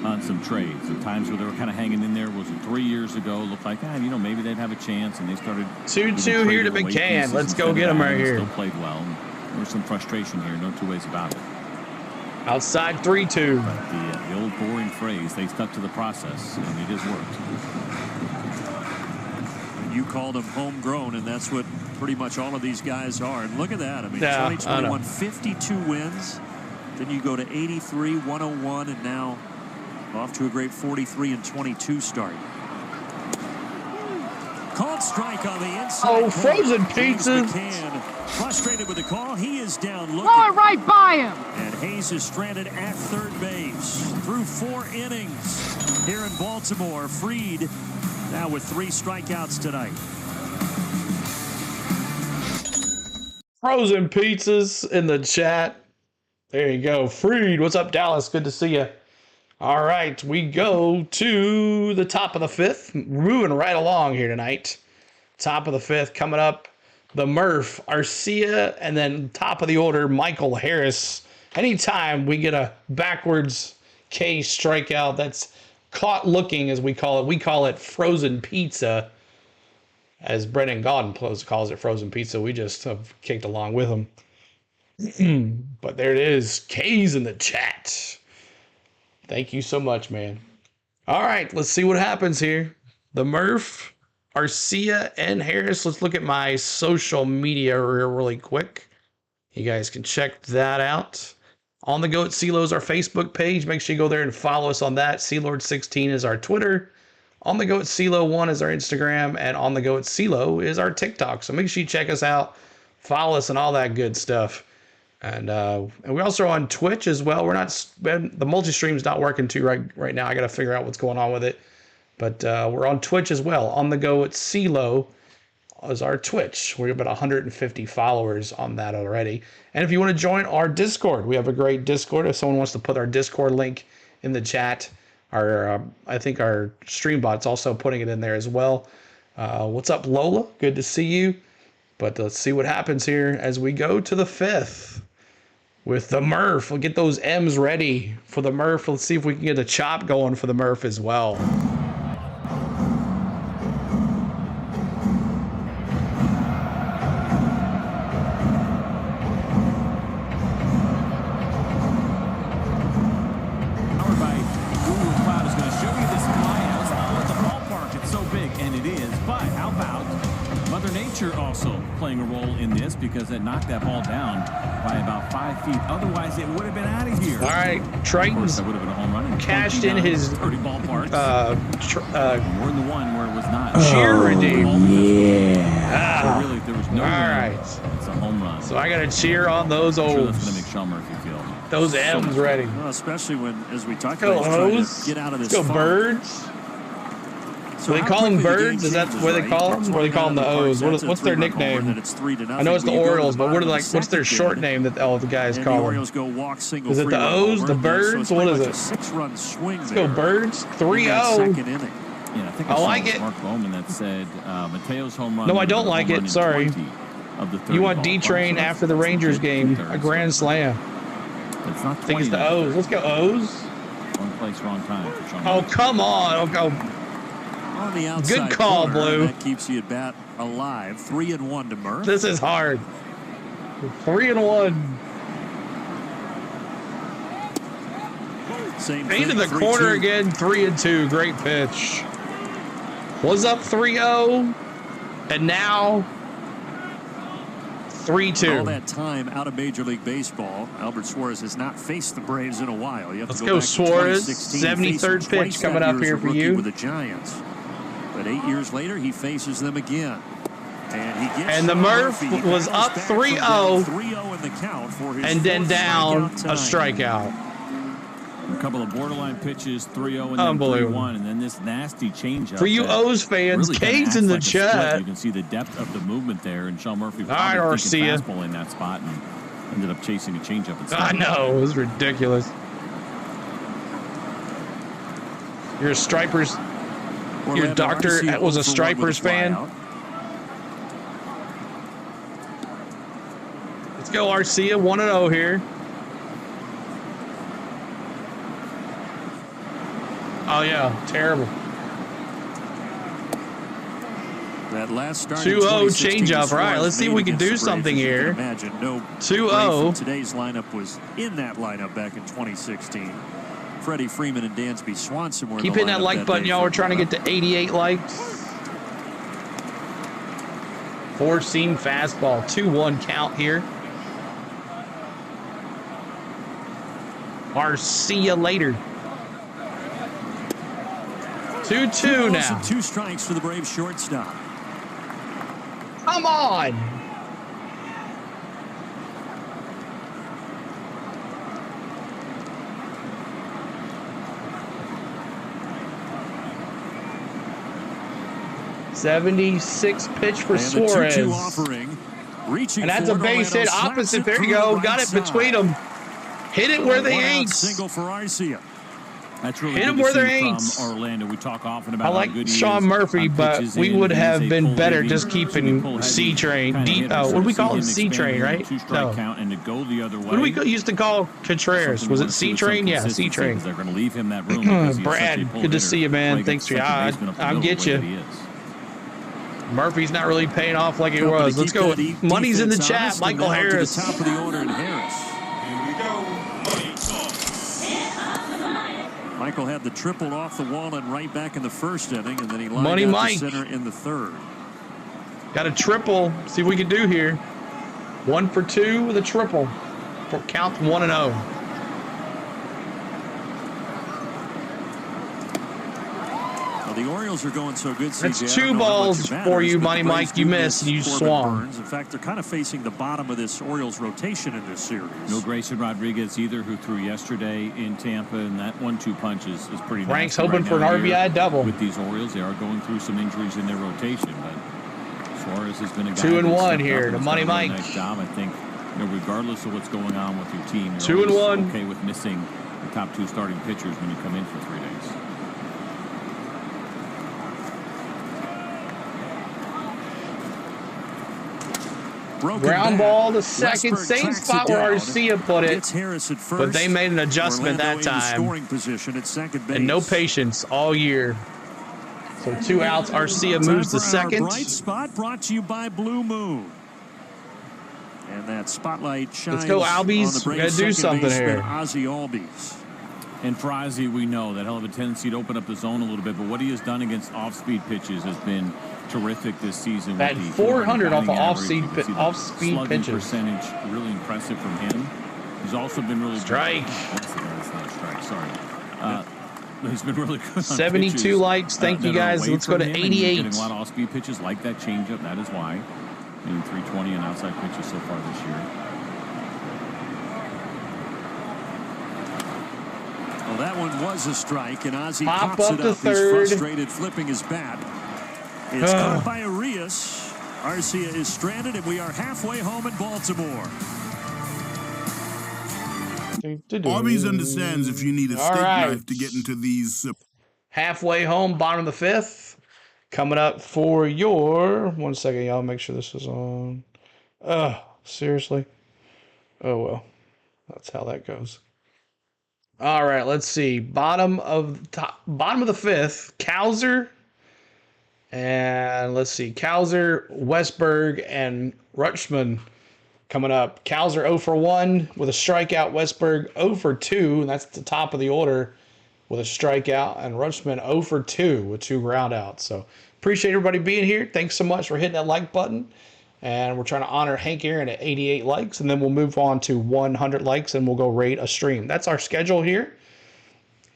Speaker 8: on some trades. At times where they were kind of hanging in there. Was it 3 years ago? Looked like, maybe they'd have a chance, and they started
Speaker 5: 2-2 here to McCann. Let's go get them right here.
Speaker 8: Still played well. There was some frustration here, no 2 ways about it.
Speaker 5: Outside 3-2.
Speaker 8: The old boring phrase, they stuck to the process, and it has worked.
Speaker 2: And you called them homegrown, and that's what pretty much all of these guys are. And look at that. I mean, 2021, 52 wins. Then you go to 83, 101, and now off to a great 43-22 start. Called strike on the inside.
Speaker 5: Oh, frozen pizzas.
Speaker 2: Frustrated with the call. He is down looking.
Speaker 9: Oh, right by him.
Speaker 2: And Hayes is stranded at third base through 4 innings here in Baltimore. Fried now with 3 strikeouts tonight.
Speaker 5: Frozen pizzas in the chat. There you go. Fried, what's up, Dallas? Good to see you. All right, we go to the top of the 5th. Moving right along here tonight. Top of the 5th coming up. The Murph, Arcia, and then top of the order, Michael Harris. Anytime we get a backwards K strikeout that's caught looking, as we call it frozen pizza. As Brennan Gaudin calls it frozen pizza. We just have kicked along with him. But there it is. K's in the chat. Thank you so much, man. All right, let's see what happens here. The Murph, Arcia, and Harris. Let's look at my social media really quick. You guys can check that out. On the Go at CeeLo is our Facebook page. Make sure you go there and follow us on that. CeeLord16 is our Twitter. On the Go at CeeLo1 is our Instagram. And on the Go at CeeLo is our TikTok. So make sure you check us out. Follow us and all that good stuff. And we're also on Twitch as well. The multi-stream's not working too right now. I got to figure out what's going on with it. But we're on Twitch as well. On the Go at CeeLo is our Twitch. We're about 150 followers on that already. And if you want to join our Discord, we have a great Discord. If someone wants to put our Discord link in the chat, I think our stream bot's also putting it in there as well. What's up, Lola? Good to see you. But let's see what happens here as we go to the 5th. With the Murph, we'll get those M's ready for the Murph. Let's see if we can get a chop going for the Murph as well.
Speaker 8: Powered by Google Cloud is going to show you this lighthouse at the ballpark. It's so big, and it is. But how about Mother Nature also playing a role in this, because it knocked that ball down by about 5 feet. Otherwise, it would have been out of here.
Speaker 5: All right, Triton's
Speaker 8: that would have been a home run.
Speaker 5: cashed in his
Speaker 8: 30 ballparks. More than the one where it was not.
Speaker 5: Cheer redeem.
Speaker 8: Yeah. So really, there was no.
Speaker 5: All right.
Speaker 8: It's a home run.
Speaker 5: So I got to cheer on those
Speaker 8: Sure,
Speaker 5: O's.
Speaker 8: that's going to make Sean Murphy feel.
Speaker 5: Those M's ready.
Speaker 2: Well, especially when, as we talked
Speaker 5: Go
Speaker 2: about, trying
Speaker 5: O's.
Speaker 2: to get out of this.
Speaker 5: Let's go
Speaker 2: funk.
Speaker 5: Birds.
Speaker 2: So
Speaker 5: Do they call them Birds? Is that what they call them? Or they call them the O's? What's their nickname? I know it's the Orioles, but what's their short name that all the guys call them?
Speaker 2: Orioles go walk, single,
Speaker 5: Is it the O's, the Birds? What is it?
Speaker 2: 6-run swing.
Speaker 5: Let's go Birds. 3-0.
Speaker 2: Second inning.
Speaker 8: Yeah, I think
Speaker 5: I like it.
Speaker 8: Mark Bowman that said Mateo's home run.
Speaker 5: No, I don't like it. Sorry. You want D-Train after the Rangers game, a grand slam.
Speaker 8: It's not
Speaker 5: I think it's the O's. Let's go O's.
Speaker 8: Wrong place, wrong time.
Speaker 5: Oh, come on. I'll go.
Speaker 2: On the outside
Speaker 5: Good call,
Speaker 2: corner,
Speaker 5: Blue.
Speaker 2: That keeps you at bat alive. 3-1 to Murph.
Speaker 5: This is hard. 3-1.
Speaker 2: Same
Speaker 5: Into the
Speaker 2: 3-2.
Speaker 5: corner again. 3-2. Great pitch. Was up 3-0. And now 3-2.
Speaker 2: All that time out of Major League Baseball, Albert Suarez has not faced the Braves in a while. You have
Speaker 5: Let's
Speaker 2: to
Speaker 5: go,
Speaker 2: back to
Speaker 5: Suarez.
Speaker 2: 2016.
Speaker 5: 73rd pitch coming up here for you.
Speaker 2: With the Giants. But 8 years later, he faces them again.
Speaker 5: And the Murph was up 3-0.
Speaker 2: 3-0 in the count for his
Speaker 5: and then down a
Speaker 2: strikeout.
Speaker 5: strikeout.
Speaker 8: A couple of borderline pitches, 3-0 and then 3-1, and then this nasty changeup.
Speaker 5: For you O's fans,
Speaker 8: really
Speaker 5: Kane's in the
Speaker 8: like
Speaker 5: chat.
Speaker 8: You can see the depth of the movement there, and Sean Murphy
Speaker 5: All right, Arcia.
Speaker 8: fastball in that spot and ended up chasing a changeup instead.
Speaker 5: I know, it was ridiculous. You're a Stripers. Your doctor was a Stripers fan. Let's go, Arcia. 1-0 here. Oh, yeah. Terrible.
Speaker 9: That last start
Speaker 5: 2-0 changeup. Right, let's see if we can do something here.
Speaker 9: Imagine no
Speaker 5: 2-0.
Speaker 9: Today's lineup was in that lineup back in 2016. Freddie Freeman and Dansby Swanson were
Speaker 5: Keep hitting that like button, y'all. We're trying to get to 88 likes. Four-seam fastball. 2-1 count here. Or see you later. 2-2 now.
Speaker 9: 2 strikes for the Braves shortstop.
Speaker 5: Come on. '76 pitch for Suarez.
Speaker 9: The 2-2 offering.
Speaker 5: And that's a base hit opposite. There you go. Got it between them. Hit it where they ain't.
Speaker 9: Single for Arcia.
Speaker 8: That's really
Speaker 5: hit
Speaker 8: good
Speaker 5: them where
Speaker 8: to
Speaker 5: they
Speaker 8: see
Speaker 5: ain't.
Speaker 8: from Orlando. We talk often about
Speaker 5: I like
Speaker 8: how good he
Speaker 5: Sean
Speaker 8: is
Speaker 5: Murphy,
Speaker 8: on
Speaker 5: but
Speaker 8: pitches
Speaker 5: we
Speaker 8: in.
Speaker 5: would
Speaker 8: He is
Speaker 5: have
Speaker 8: a
Speaker 5: been
Speaker 8: pull
Speaker 5: better
Speaker 8: heavy,
Speaker 5: just keeping
Speaker 8: pull heavy
Speaker 5: C-Train.
Speaker 8: kind of hitter.
Speaker 5: What
Speaker 8: So
Speaker 5: do we
Speaker 8: to
Speaker 5: call
Speaker 8: see
Speaker 5: him?
Speaker 8: him
Speaker 5: C-Train,
Speaker 8: expand
Speaker 5: right?
Speaker 8: Two-strike
Speaker 5: No.
Speaker 8: count and to go the other way.
Speaker 5: What do we used to call Contreras? Was it C-Train? Yeah, C-Train.
Speaker 8: They're going to leave him that room because he's
Speaker 5: Brad,
Speaker 8: such a pull
Speaker 5: good to
Speaker 8: hitter.
Speaker 5: see you, man.
Speaker 8: Play
Speaker 5: Thanks for your
Speaker 8: second
Speaker 5: eye.
Speaker 8: baseman up the
Speaker 5: I'll
Speaker 8: middle
Speaker 5: get
Speaker 8: the way
Speaker 5: you.
Speaker 8: that he is.
Speaker 5: Murphy's not really paying off like it was. Let's go. Money's in the chat. Michael Harris.
Speaker 9: To the top of the order in Harris. Michael had the triple off the wall and right back in the first inning, and then he lined out
Speaker 5: Mike.
Speaker 9: to center in the third.
Speaker 5: Got a triple. See what we can do here. 1 for 2 with a triple. For count 1-0.
Speaker 9: The Orioles are going so good.
Speaker 5: That's
Speaker 9: CJ,
Speaker 5: 2 balls for you, Money Mike. You missed and you swung.
Speaker 9: In fact, they're kind of facing the bottom of this Orioles rotation in this series.
Speaker 8: No Grayson Rodriguez either, who threw yesterday in Tampa, and that 1-2 punch is pretty nice.
Speaker 5: Frank's hoping for an RBI double.
Speaker 8: With these Orioles, they are going through some injuries in their rotation, but Suarez has been a guy
Speaker 5: 2-1 here to Money Mike.
Speaker 8: Nice job, I think. Regardless of what's going on with your team,
Speaker 5: you're 2-1.
Speaker 8: Okay with missing the top 2 starting pitchers when you come in for 3 days.
Speaker 5: Ground ball to second, same spot where Arcia put it, but they made an adjustment that time. And no patience all year. So 2 outs, Arcia moves to second.
Speaker 9: Bright spot brought to you by Blue Moon. And that spotlight shines.
Speaker 5: Let's go, Albies. We gotta do something here.
Speaker 9: Ozzie Albies.
Speaker 8: And for Ozzie, we know that he'll have a tendency to open up the zone a little bit, but what he has done against off-speed pitches has been terrific this season.
Speaker 5: That 400 off of off-speed pitches.
Speaker 8: Percentage really impressive from him. He's also been really
Speaker 5: strike.
Speaker 8: That's not a strike. Sorry. He's been really good. On
Speaker 5: 72
Speaker 8: pitches,
Speaker 5: likes. Thank you guys. Let's go to 88.
Speaker 8: Getting a lot of off-speed pitches like that changeup. That is why. In 320 and outside pitches so far this year.
Speaker 9: Well, that one was a strike, and Ozzie
Speaker 5: Pop
Speaker 9: pops
Speaker 5: up
Speaker 9: it
Speaker 5: to
Speaker 9: up.
Speaker 5: third.
Speaker 9: He's frustrated, flipping his bat. It's caught by Arias. Arcia is stranded, and we are halfway home in Baltimore.
Speaker 10: Arby's understands if you need a steak knife to get into these.
Speaker 5: Halfway home, bottom of the 5th. Coming up for your... 1 second, y'all. Make sure this is on. Seriously? Oh, well. That's how that goes. All right, let's see. Bottom of the 5th, Cowser. And let's see. Cowser, Westberg, and Rutschman coming up. Cowser 0 for 1 with a strikeout. Westberg 0 for 2, and that's the top of the order with a strikeout. And Rutschman 0 for 2 with 2 groundouts. So appreciate everybody being here. Thanks so much for hitting that like button. And we're trying to honor Hank Aaron at 88 likes. And then we'll move on to 100 likes and we'll go rate a stream. That's our schedule here.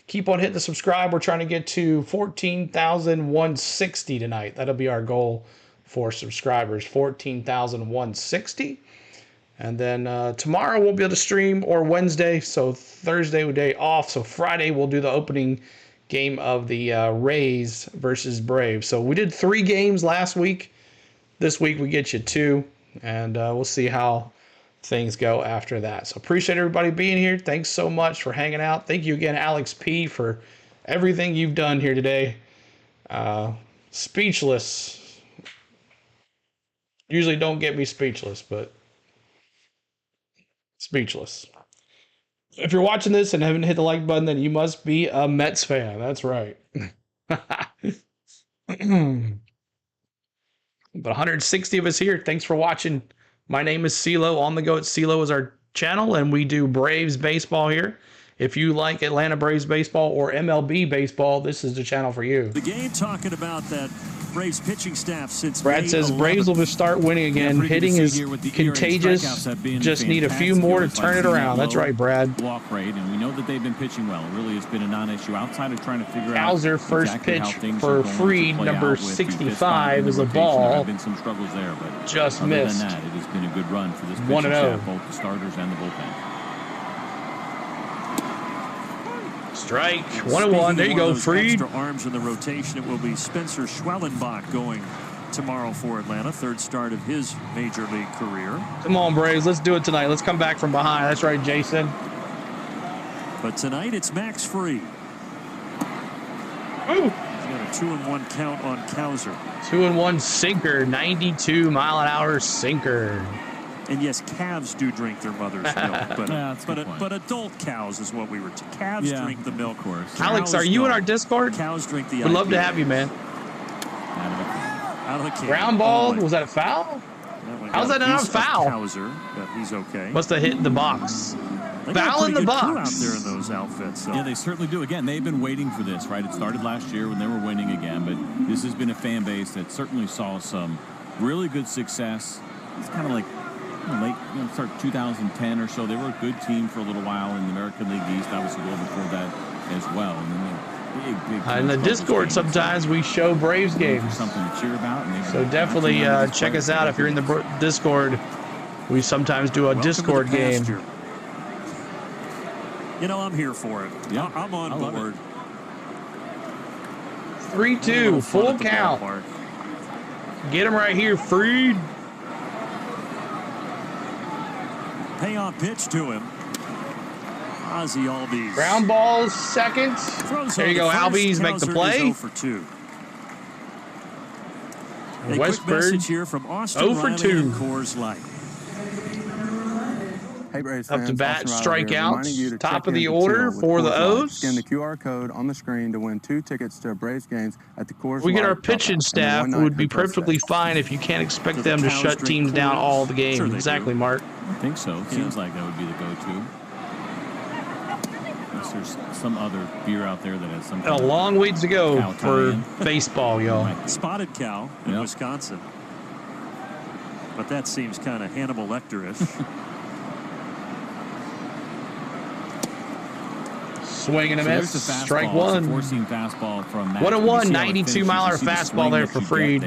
Speaker 5: Keep on hitting the subscribe. We're trying to get to 14,160 tonight. That'll be our goal for subscribers. 14,160. And then tomorrow we'll be able to stream, or Wednesday. So Thursday we day off. So Friday we'll do the opening game of the Rays versus Braves. So we did 3 games last week. This week we get you 2. And we'll see how things go after that. So appreciate everybody being here. Thanks so much for hanging out. Thank you again, Alex P., for everything you've done here today. Speechless. Usually don't get me speechless, but speechless. If you're watching this and haven't hit the like button, then you must be a Mets fan. That's right. But 160 of us here. Thanks for watching. My name is CeeLo. On the Go at CeeLo is our channel, and we do Braves baseball here. If you like Atlanta Braves baseball or MLB baseball, this is the channel for you.
Speaker 9: The game talking about that Braves pitching staff since
Speaker 5: Brad says Braves will start winning again. Hitting is contagious. Just need a few more to turn it around. That's right, Brad.
Speaker 8: Walk rate, and we know that they've been pitching well. It really has been a non-issue outside of trying to figure out.
Speaker 5: Hauser first pitch for Freed, number 65, is a ball.
Speaker 8: Been some struggles there, but
Speaker 5: just missed.
Speaker 8: Other than that, it has been a good run for this pitching staff, both the starters and the bullpen.
Speaker 5: Strike. 1-1. There you go, Freed.
Speaker 9: Extra arms in the rotation. It will be Spencer Schwellenbach going tomorrow for Atlanta. Third start of his major league career.
Speaker 5: Come on, Braves. Let's do it tonight. Let's come back from behind. That's right, Jason.
Speaker 9: But tonight it's Max Fried.
Speaker 5: Ooh.
Speaker 9: He's got a 2-1 count on Cowser.
Speaker 5: 2-1 sinker. 92-mile-an-hour sinker.
Speaker 9: And yes, calves do drink their mother's milk, but adult cows is what we were. Calves drink the milk.
Speaker 8: Of course.
Speaker 5: Alex, are you in our Discord?
Speaker 9: Cows drink the.
Speaker 5: We'd love to have you, man.
Speaker 9: Out of the can.
Speaker 5: Ground ball. Was that a foul? How's that not a foul?
Speaker 9: Cowser, but he's okay.
Speaker 5: Must have hit in the box. Foul in the box.
Speaker 9: Out there in those outfits. So.
Speaker 8: Yeah, they certainly do. Again, they've been waiting for this, right? It started last year when they were winning again, but this has been a fan base that certainly saw some really good success. It's kind of like late, start 2010 or so. They were a good team for a little while in the American League East. Obviously, a little before that as well. And then big
Speaker 5: in the Discord, sometimes we show Braves games.
Speaker 8: Something to cheer about. And
Speaker 5: so definitely check us out if you're in the Discord. We sometimes do a Discord game.
Speaker 9: You know, I'm here for it. Yeah, I'm on board.
Speaker 5: 3-2, full count. Get him right here, Freed.
Speaker 9: Payoff pitch to him. Ozzie Albies.
Speaker 5: Ground ball, second. There you go, Albies make the play.
Speaker 9: 0 for 2.
Speaker 5: Westburg,
Speaker 9: here from Austin
Speaker 5: 0 for 2.
Speaker 9: Coors Light.
Speaker 11: Hey, Braves
Speaker 5: up to bat, strikeouts. Top of the order for the O's.
Speaker 11: Scan the QR code on the screen to win 2 tickets to a Braves games at the Coors Light.
Speaker 5: We get our pitching staff would be perfectly fine if you can't expect them to shut teams down all the game. Exactly, Mark.
Speaker 8: I think so. Seems like that would be the go-to. Unless there's some other beer out there that has some.
Speaker 5: A long ways to go for baseball, y'all.
Speaker 9: Spotted cow in Wisconsin. But that seems kind of Hannibal Lecter-ish.
Speaker 5: Swing and a miss. Strike one.
Speaker 8: Four-seam fastball from Max.
Speaker 5: 1-1, 92-miler fastball there for Freed.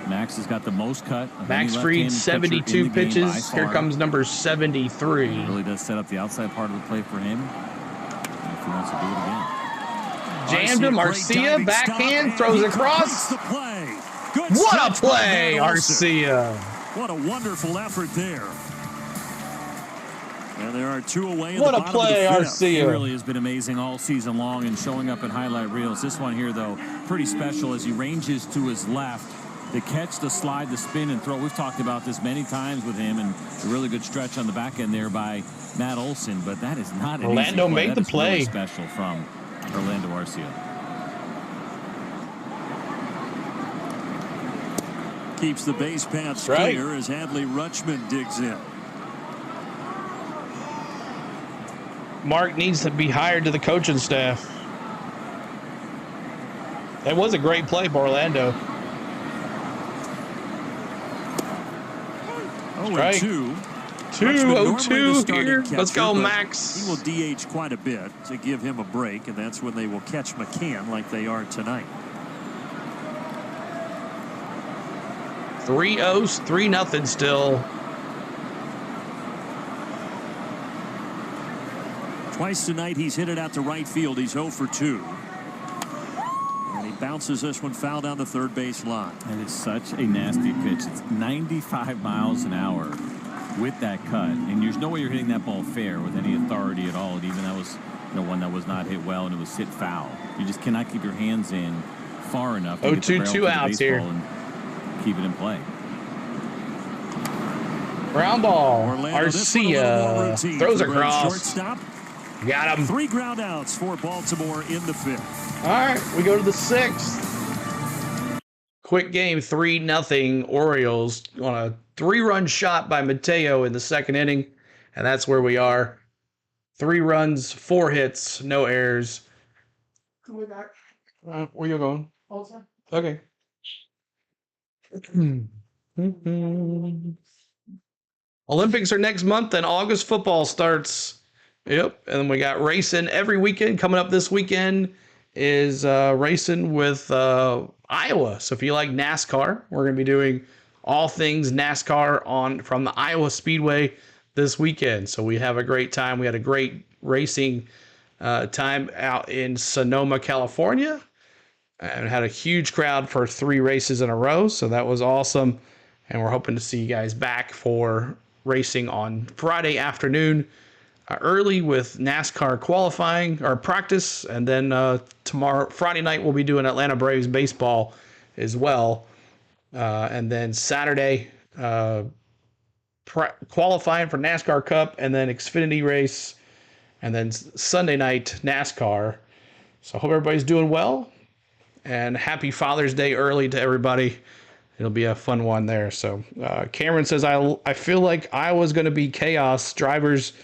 Speaker 8: Max has got the most cut.
Speaker 5: Max Fried, 72 pitches. Here comes number 73.
Speaker 8: It really does set up the outside part of the play for him. If he wants to do it again.
Speaker 5: Jammed him. Arcia, backhand, throws across. What a play, Arcia.
Speaker 9: What a wonderful effort there. And there are 2 away.
Speaker 5: What a play, Arcia.
Speaker 8: He really has been amazing all season long and showing up in highlight reels. This one here, though, pretty special as he ranges to his left. The catch, the slide, the spin, and throw. We've talked about this many times with him, and a really good stretch on the back end there by Matt Olson. But that is not an
Speaker 5: Orlando
Speaker 8: easy play.
Speaker 5: made the play.
Speaker 8: Really special from Orlando Arcia.
Speaker 9: Keeps the base paths clear as Adley Rutschman digs in.
Speaker 5: Mark needs to be hired to the coaching staff. That was a great play for Orlando.
Speaker 9: 0-2.
Speaker 5: 2-0-2 here. Let's go, Max.
Speaker 9: He will DH quite a bit to give him a break, and that's when they will catch McCann like they are tonight.
Speaker 5: 3-0, 3-0 still.
Speaker 9: Twice tonight he's hit it out to right field. He's 0 for 2. And he bounces this one foul down the third base line.
Speaker 8: And it's such a nasty pitch. It's 95 miles an hour with that cut. And there's no way you're hitting that ball fair with any authority at all. And even that was one that was not hit well and it was hit foul. You just cannot keep your hands in far enough to get the barrel
Speaker 5: 2 outs here.
Speaker 8: And keep it in play.
Speaker 5: Ground ball.
Speaker 9: Orlando,
Speaker 5: Arcia throws across.
Speaker 9: Shortstop.
Speaker 5: Got him.
Speaker 9: 3 ground outs for Baltimore in the 5th.
Speaker 5: All right, we go to the 6th. quick game, 3-0 Orioles on a 3-run shot by Mateo in the second inning, and that's where we are. 3 runs, 4 hits, no errors. Where you going? Okay. Olympics are next month, and August football starts. Yep, and then we got racing every weekend. Coming up this weekend is racing with Iowa. So if you like NASCAR, we're going to be doing all things NASCAR from the Iowa Speedway this weekend. So we have a great time. We had a great racing time out in Sonoma, California, and had a huge crowd for 3 races in a row. So that was awesome. And we're hoping to see you guys back for racing on Friday afternoon early with NASCAR qualifying or practice. And then Friday night, we'll be doing Atlanta Braves baseball as well. And then Saturday, qualifying for NASCAR Cup, and then Xfinity race, and then Sunday night NASCAR. So I hope everybody's doing well, and happy Father's Day early to everybody. It'll be a fun one there. So Cameron says, I feel like Iowa's going to be chaos. Drivers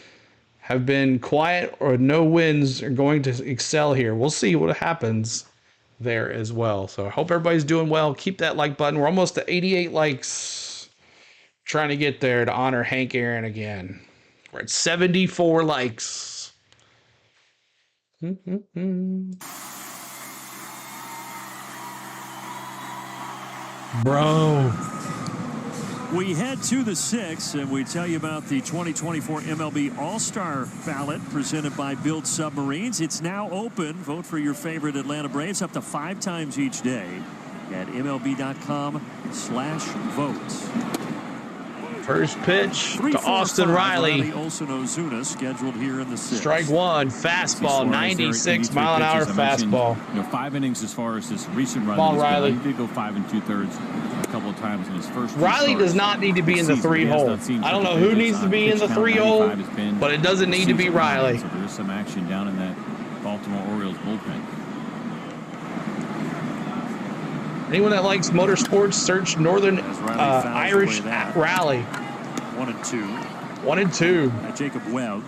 Speaker 5: have been quiet or no wins are going to excel here. We'll see what happens there as well. So I hope everybody's doing well. Keep that like button. We're almost to 88 likes. Trying to get there to honor Hank Aaron again. We're at 74 likes. Bro.
Speaker 9: We head to the 6th, and we tell you about the 2024 MLB All-Star Ballot presented by Build Submarines. It's now open. Vote for your favorite Atlanta Braves up to 5 times each day at MLB.com/vote.
Speaker 5: First pitch to Austin Riley.
Speaker 9: Olson Ozuna scheduled here in the 6th.
Speaker 5: Strike 1, fastball, 96 mile an hour fastball.
Speaker 8: 5 innings as far as this recent run.
Speaker 5: Come on, Riley.
Speaker 8: He did go 5 2/3 a couple of times in his first.
Speaker 5: Riley does not need to be in the 3-hole. I don't know who needs to be in the 3-hole, but it doesn't need to be Riley.
Speaker 8: So there's some action down in that Baltimore Orioles bullpen.
Speaker 5: Anyone that likes motorsports, search Northern Irish Rally.
Speaker 9: 1 and 2.
Speaker 5: 1 and 2.
Speaker 9: Jacob Webb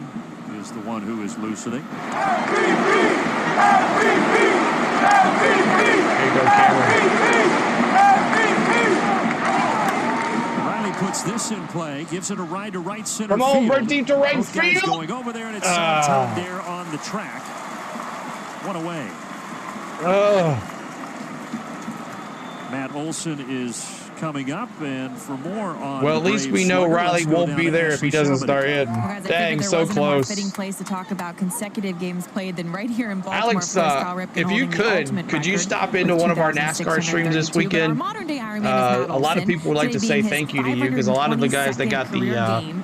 Speaker 9: is the one who is loosening.
Speaker 5: There you go, Cameron.
Speaker 9: Riley puts this in play, gives it a ride to right center
Speaker 5: field. Come on,
Speaker 9: field.
Speaker 5: Bertie, to right
Speaker 9: Both guys
Speaker 5: field.
Speaker 9: going over there, and it's time there on the track. 1 away. Matt Olson is coming up, and for more on.
Speaker 5: Well, at least we know Riley won't be there if he doesn't start hitting. Dang, so close.
Speaker 7: More fitting place to talk about consecutive games played than right here in Baltimore.
Speaker 5: Alex, if you could you stop into one of our NASCAR streams this weekend? A lot of people would like to say thank you to you because a lot of the guys that got the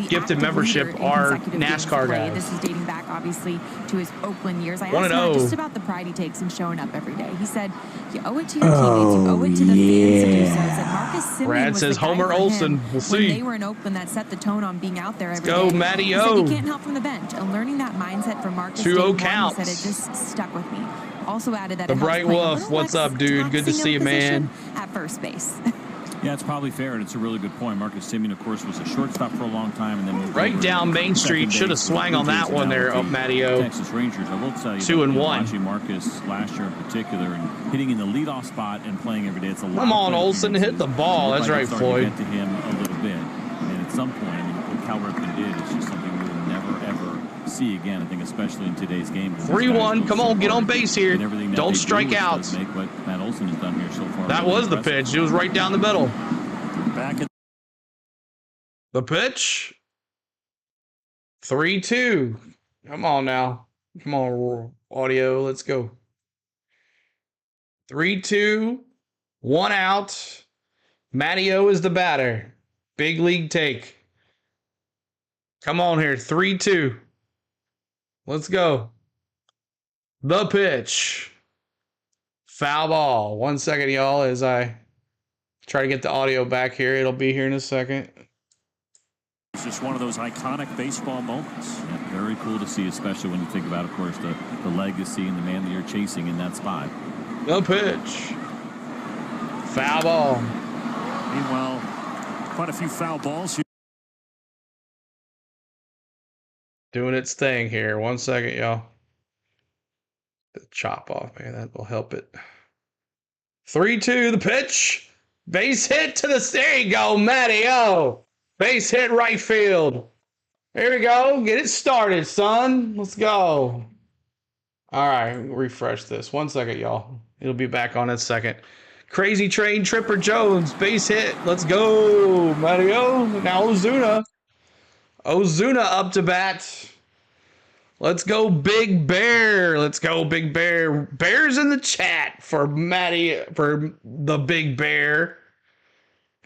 Speaker 5: gifted membership are NASCAR guys.
Speaker 7: This is dating back, obviously, to his Oakland years. I asked him just about the pride he takes in showing up every day. He said, you owe it to your teammates, you owe it to the fans to do so. Said Marcus Semien
Speaker 5: Brad
Speaker 7: was
Speaker 5: says
Speaker 7: the guy
Speaker 5: Homer
Speaker 7: for
Speaker 5: Olson.
Speaker 7: him
Speaker 5: We'll
Speaker 7: when
Speaker 5: see.
Speaker 7: they were in Oakland that set the tone on being out there every day.
Speaker 5: Go, Matty O.
Speaker 7: He said you can't help from the bench. And learning that mindset from Marcus
Speaker 5: 2-0 counts.
Speaker 7: He said it just stuck with me. Also added that
Speaker 5: the Bright Wolf, what's up, dude? Good to see you, man.
Speaker 7: At first base.
Speaker 8: Yeah, it's probably fair, and it's a really good point. Marcus Semien, of course, was a shortstop for a long time, and then moved
Speaker 5: right down Main Street. Should have swung on that one there, Matty-O.
Speaker 8: Texas Rangers. I will tell you,
Speaker 5: 2-1.
Speaker 8: Watching Marcus last year in particular, and hitting in the leadoff spot and playing every day, it's a lot.
Speaker 5: Come on, Olson, hit the ball. That's right, Floyd.
Speaker 8: Get to him a little bit, and at some point, I mean, what Cal Ripken did is just something we will never ever see again. I think, especially in today's game.
Speaker 5: 3-1. Come on, get on base here. Don't strike out.
Speaker 8: Make what Matt Olson has done here so far.
Speaker 5: That was the pitch. It was right down the middle.
Speaker 9: Back in
Speaker 5: the pitch. 3-2. Come on now. Come on, audio. Let's go. 3-2. 1 out. Matty-O is the batter. Big league take. Come on here. 3-2. Let's go. The pitch. Foul ball. 1 second, y'all, as I try to get the audio back here. It'll be here in a second.
Speaker 9: It's just one of those iconic baseball moments.
Speaker 8: Yeah, very cool to see, especially when you think about, of course, the legacy and the man that you're chasing in that spot.
Speaker 5: The pitch. Foul ball.
Speaker 9: Meanwhile, quite a few foul balls here.
Speaker 5: Doing its thing here. 1 second, y'all. The chop off, man. That will help it. 3-2, the pitch. Base hit to the... There you go, Matty-O. Base hit right field. Here we go. Get it started, son. Let's go. All right, refresh this. 1 second, y'all. It'll be back on in a second. Crazy Train, Tripper Jones, base hit. Let's go, Matty-O. Now Ozuna. Ozuna up to bat. Let's go, Big Bear. Let's go, Big Bear. Bears in the chat for Matty, for the Big Bear.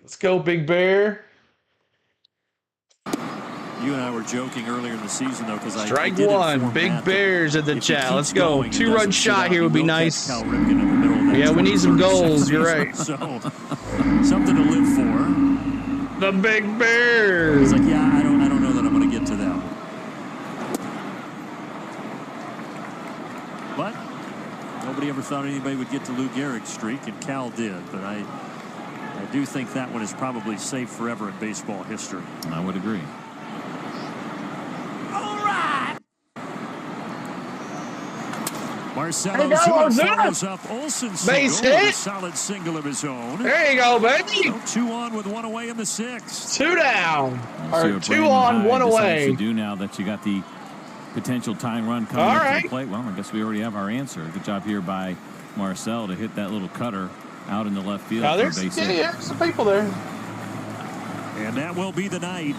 Speaker 5: Let's go, Big Bear.
Speaker 9: You and I were joking earlier in the season, though, because
Speaker 5: Strike one. Big Bears at the chat. Let's go. 2-run shot here would be nice. Yeah, we need some goals. You're right.
Speaker 9: So, something to live for.
Speaker 5: The Big Bears.
Speaker 9: It's like, yeah, I don't know that I'm going to get to that. But nobody ever thought anybody would get to Lou Gehrig's streak, and Cal did. But I do think that one is probably safe forever in baseball history.
Speaker 8: I would agree.
Speaker 9: Marcell Ozuna throws up Olsen's
Speaker 5: base hit.
Speaker 9: A solid single of his own.
Speaker 5: There you go, baby.
Speaker 9: So 2 on with 1 away in the 6th.
Speaker 5: 2 down. Or 2 on, 1 away.
Speaker 8: You do now that you got the potential tying run coming up to the plate. Well, I guess we already have our answer. Good job here by Marcell to hit that little cutter out in the left field.
Speaker 5: Now there's some people there.
Speaker 9: And that will be the night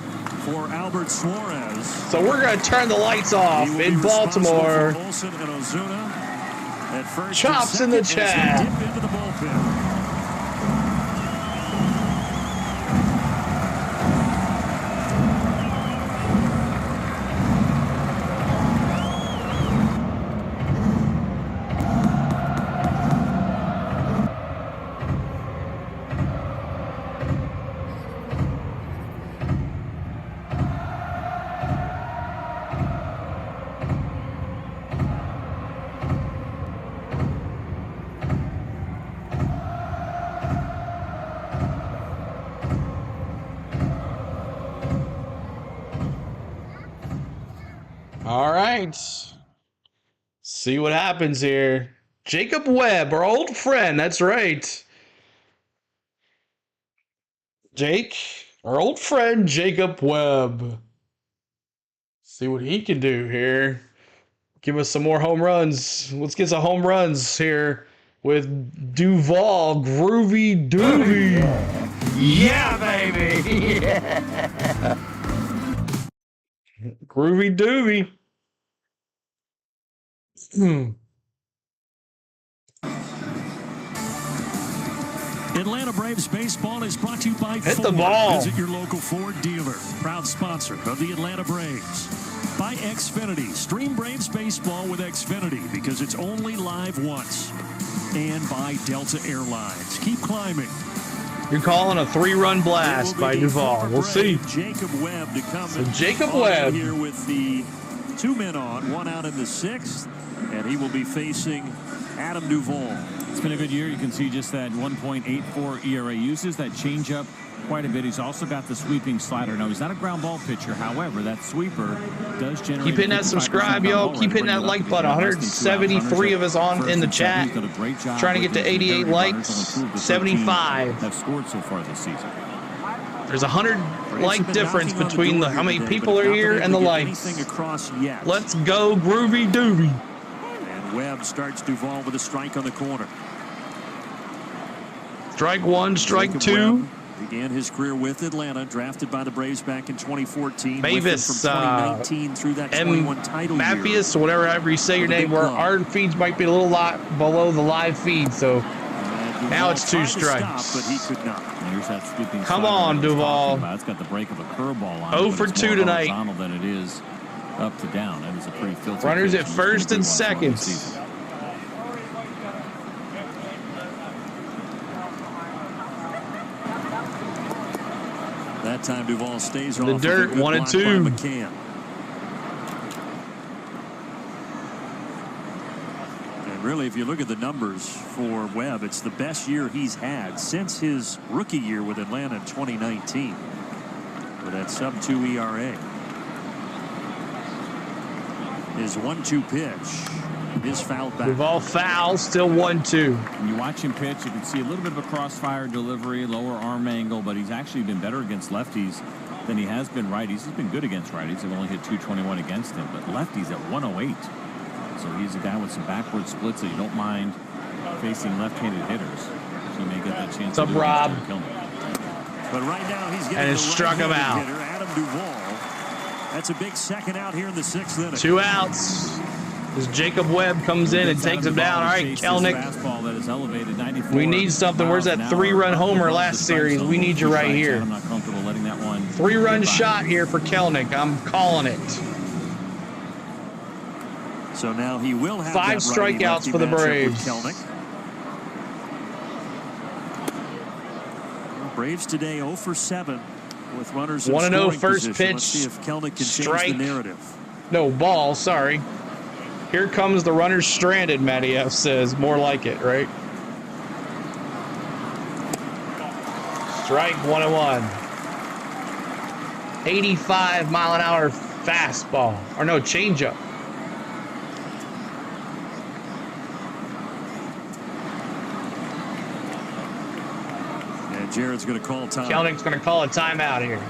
Speaker 9: for Albert Suarez.
Speaker 5: So we're going to turn the lights off in Baltimore.
Speaker 9: Olsen and Ozuna at first.
Speaker 5: Chops in the chat.
Speaker 9: Dip into the bullpen.
Speaker 5: All right. See what happens here. Jacob Webb, our old friend. That's right. Jake, our old friend, Jacob Webb. See what he can do here. Give us some more home runs. Let's get some home runs here with Duval, Groovy Doovy. Yeah, baby. Yeah. Groovy Doovy.
Speaker 9: Atlanta Braves baseball is brought to you by
Speaker 5: Hit
Speaker 9: Ford.
Speaker 5: the ball.
Speaker 9: Visit your local Ford dealer. Proud sponsor of the Atlanta Braves. By Xfinity. Stream Braves baseball with Xfinity because it's only live once. And by Delta Airlines. Keep climbing.
Speaker 5: You're calling a 3-run blast by Duval. We'll see.
Speaker 9: Jacob Webb to come.
Speaker 5: So Jacob Webb
Speaker 9: here with the 2 men on, 1 out in the 6th, and he will be facing Adam Duvall.
Speaker 8: It's been a good year. You can see just that 1.84 ERA. Uses that changeup quite a bit. He's also got the sweeping slider. Now, he's not a ground ball pitcher. However, that sweeper does generate...
Speaker 5: Keep hitting that subscribe, yo. Keep hitting that like button. 173 of us on in the chat. Trying to get to 88 likes. 75.
Speaker 8: Have scored so far this season.
Speaker 5: There's a 100 like difference between how many people are here and the likes. Let's go, Groovy Doovy.
Speaker 9: And Webb starts Duvall with a strike on the corner.
Speaker 5: Strike 1, strike 2.
Speaker 9: Began his career with Atlanta, drafted by the Braves back in 2014.
Speaker 5: Mavis,
Speaker 9: from 2019 through that 21 title
Speaker 5: Matthias, whatever you say your name, where our feeds might be a little lot below the live feed, so now it's 2 strikes.
Speaker 9: But he could not.
Speaker 8: Here's that scooping
Speaker 5: Come on, Duval.
Speaker 8: It's got the break of a curveball on
Speaker 5: 0 for 2 tonight.
Speaker 8: Than it is up to down. That is a pretty filthy.
Speaker 5: Runners at first and second.
Speaker 9: That time Duvall stays
Speaker 5: the
Speaker 9: off
Speaker 5: dirt, 1 and 2.
Speaker 9: really, if you look at the numbers for Webb, it's the best year he's had since his rookie year with Atlanta in 2019 with that sub-2 ERA. His 1-2 pitch is fouled back.
Speaker 5: We've all fouled, still 1-2.
Speaker 8: When you watch him pitch, you can see a little bit of a crossfire delivery, lower arm angle, but he's actually been better against lefties than he has been righties. He's been good against righties. They've only hit .221 against him, but lefties at 108. So he's a guy with some backward splits that you don't mind facing left-handed hitters. So you may get that chance.
Speaker 5: What's up, Rob?
Speaker 9: But right now he's getting
Speaker 5: and it struck him out.
Speaker 9: Hitter, Adam Duvall. That's a big second out here in the 6th inning.
Speaker 5: 2 outs. As Jacob Webb comes in and takes him down. All right, Kelnick. We need something. Where's that 3-run homer last series? We need you right here. 3-run shot here for Kelnick. I'm calling it.
Speaker 9: So now he will have
Speaker 5: 5 strikeouts for the Braves.
Speaker 9: Braves today 0 for 7 with runners in
Speaker 5: 1-0 first
Speaker 9: position.
Speaker 5: pitch.
Speaker 9: Let's see if Kelnick can
Speaker 5: Strike.
Speaker 9: change the narrative.
Speaker 5: No, ball, sorry. Here comes the runner stranded, Matty F says. More like it, right? Strike 1-1. 85-mile-an-hour fastball. Or no, changeup.
Speaker 9: Jared's going to call time.
Speaker 5: Kelnick's going to call a timeout here.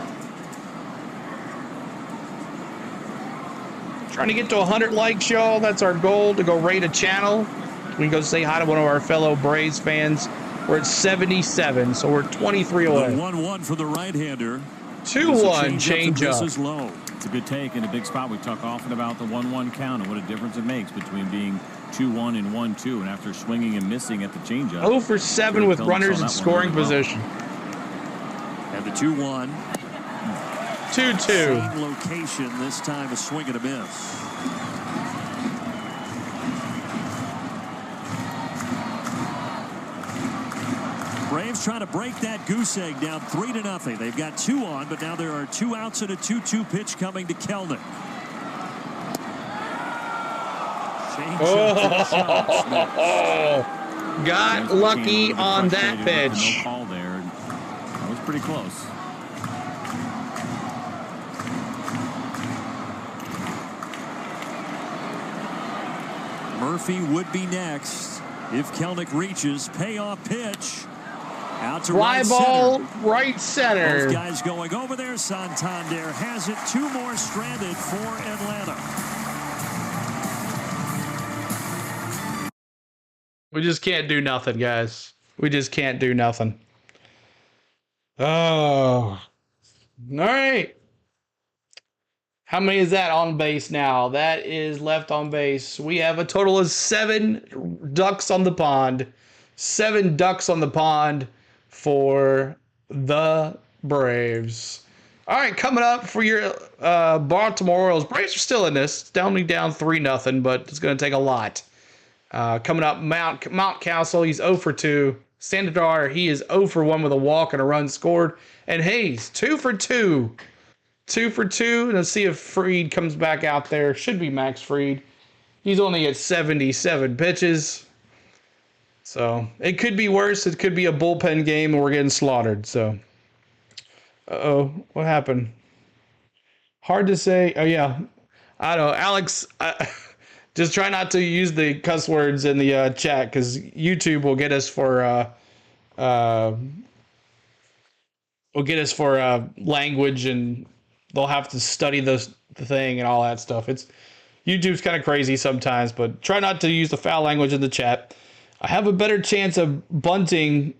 Speaker 5: Trying to get to 100 likes, y'all. That's our goal, to go rate a channel. We can go say hi to one of our fellow Braves fans. We're at 77, so we're 23 away.
Speaker 9: 1-1 for the right-hander.
Speaker 5: 2-1 changeup.
Speaker 9: Is low.
Speaker 8: It's a good take in a big spot. We talk often about the 1-1 count and what a difference it makes between being 2-1 and 1-2, and after swinging and missing at the changeup.
Speaker 5: 0 for 7 with runners in scoring position.
Speaker 9: And the 2-1.
Speaker 5: 2-2.
Speaker 9: Same location, this time a swing and a miss. Braves trying to break that goose egg down 3-0. They've got 2 on, but now there are 2 outs and a 2-2 pitch coming to Kelnick.
Speaker 5: Got lucky on that pitch.
Speaker 8: No call there. That was pretty close.
Speaker 9: Murphy would be next if Kelnick reaches. Payoff pitch. Out to
Speaker 5: Fly
Speaker 9: right
Speaker 5: ball,
Speaker 9: center.
Speaker 5: right center.
Speaker 9: Both guys going over there. Santander has it. 2 more stranded for Atlanta.
Speaker 5: We just can't do nothing, guys. We just can't do nothing. Oh. All right. How many is that on base now? That is left on base. We have a total of 7 ducks on the pond. 7 ducks on the pond for the Braves. All right, coming up for your Baltimore Orioles. Braves are still in this. It's only down 3-0, but it's going to take a lot. Coming up, Mount Castle, he's 0 for 2. Santander, he is 0 for 1 with a walk and a run scored. And Hayes, 2 for 2. 2 for 2. Let's see if Fried comes back out there. Should be Max Fried. He's only at 77 pitches. So it could be worse. It could be a bullpen game and we're getting slaughtered. So, what happened? Hard to say. Oh, yeah. I don't know. Alex, just try not to use the cuss words in the chat because YouTube will get us for language, and they'll have to study the thing and all that stuff. YouTube's kind of crazy sometimes, but try not to use the foul language in the chat. I have a better chance of bunting.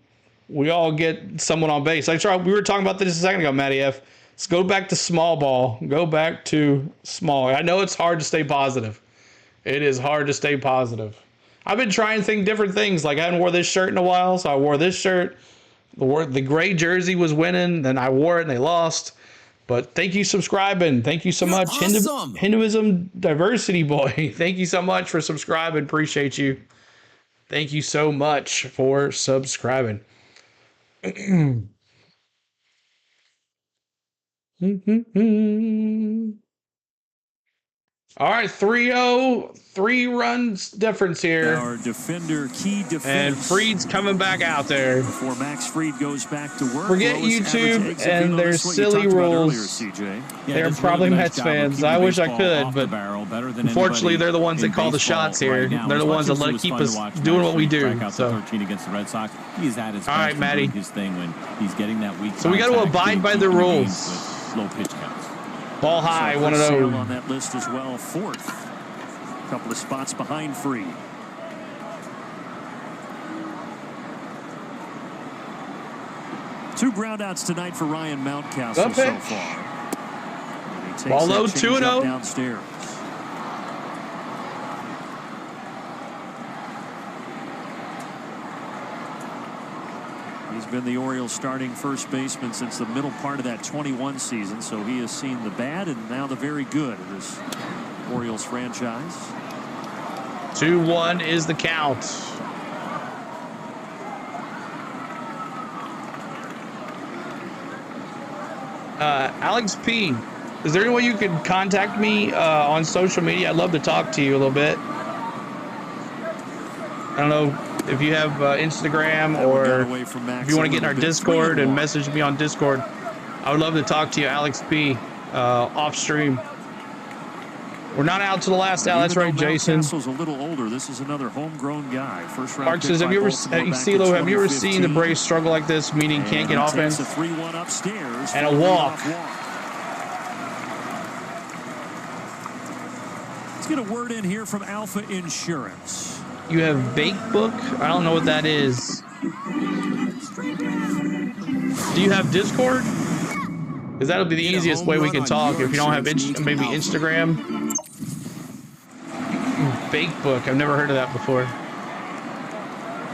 Speaker 5: We all get someone on base. We were talking about this a second ago, Matty F. Let's go back to small ball. Go back to small. I know it's hard to stay positive. It is hard to stay positive. I've been trying to think different things. Like I hadn't wore this shirt in a while, so I wore this shirt. The gray jersey was winning, then I wore it and they lost. But thank you subscribing. Thank you so much. Awesome. Hinduism Diversity Boy. Thank you so much for subscribing. Appreciate you. Thank you so much for subscribing. All right, 3-0, 3 runs difference here.
Speaker 9: Our defender, key defense.
Speaker 5: And Fried's coming back out there.
Speaker 9: Before Max Fried goes back to work.
Speaker 5: Forget YouTube and their silly rules.
Speaker 9: Earlier,
Speaker 5: They're probably Mets fans. I wish I could, but unfortunately, they're the ones that call the shots here. They're the ones that let keep us doing what we do. So,
Speaker 8: 13 against the Red Sox. He's at his
Speaker 5: all right, Matty.
Speaker 8: His thing when he's getting that weak.
Speaker 5: So we got to abide by the rules.
Speaker 8: Low pitch counts.
Speaker 5: Ball high, 1-0.
Speaker 9: On that list as well, 4th. A couple of spots behind Fried. Two groundouts tonight for Ryan Mountcastle so far.
Speaker 5: Ball low, 2-0.
Speaker 9: Downstairs. He's been the Orioles starting first baseman since the middle part of that 21 season, so he has seen the bad and now the very good of this Orioles franchise.
Speaker 5: 2-1 is the count. Alex P, is there any way you could contact me on social media? I'd love to talk to you a little bit. I don't know if you have Instagram, or if you want to get in our Discord and message me on Discord. I would love to talk to you, Alex P, off stream. We're not out to the last out. That's right, Jason.
Speaker 9: Mountcastle's a little older. This is another homegrown guy. First round.
Speaker 5: Mark says, have you ever seen the Braves struggle like this, meaning can't get offense?
Speaker 9: A 3-1 upstairs
Speaker 5: and a walk.
Speaker 9: Let's get a word in here from Alpha Insurance.
Speaker 5: You have Bake Book? I don't know what that is. Do you have Discord? Because that'll be the easiest way we can talk. If you don't have maybe Instagram. Bake Book. I've never heard of that before.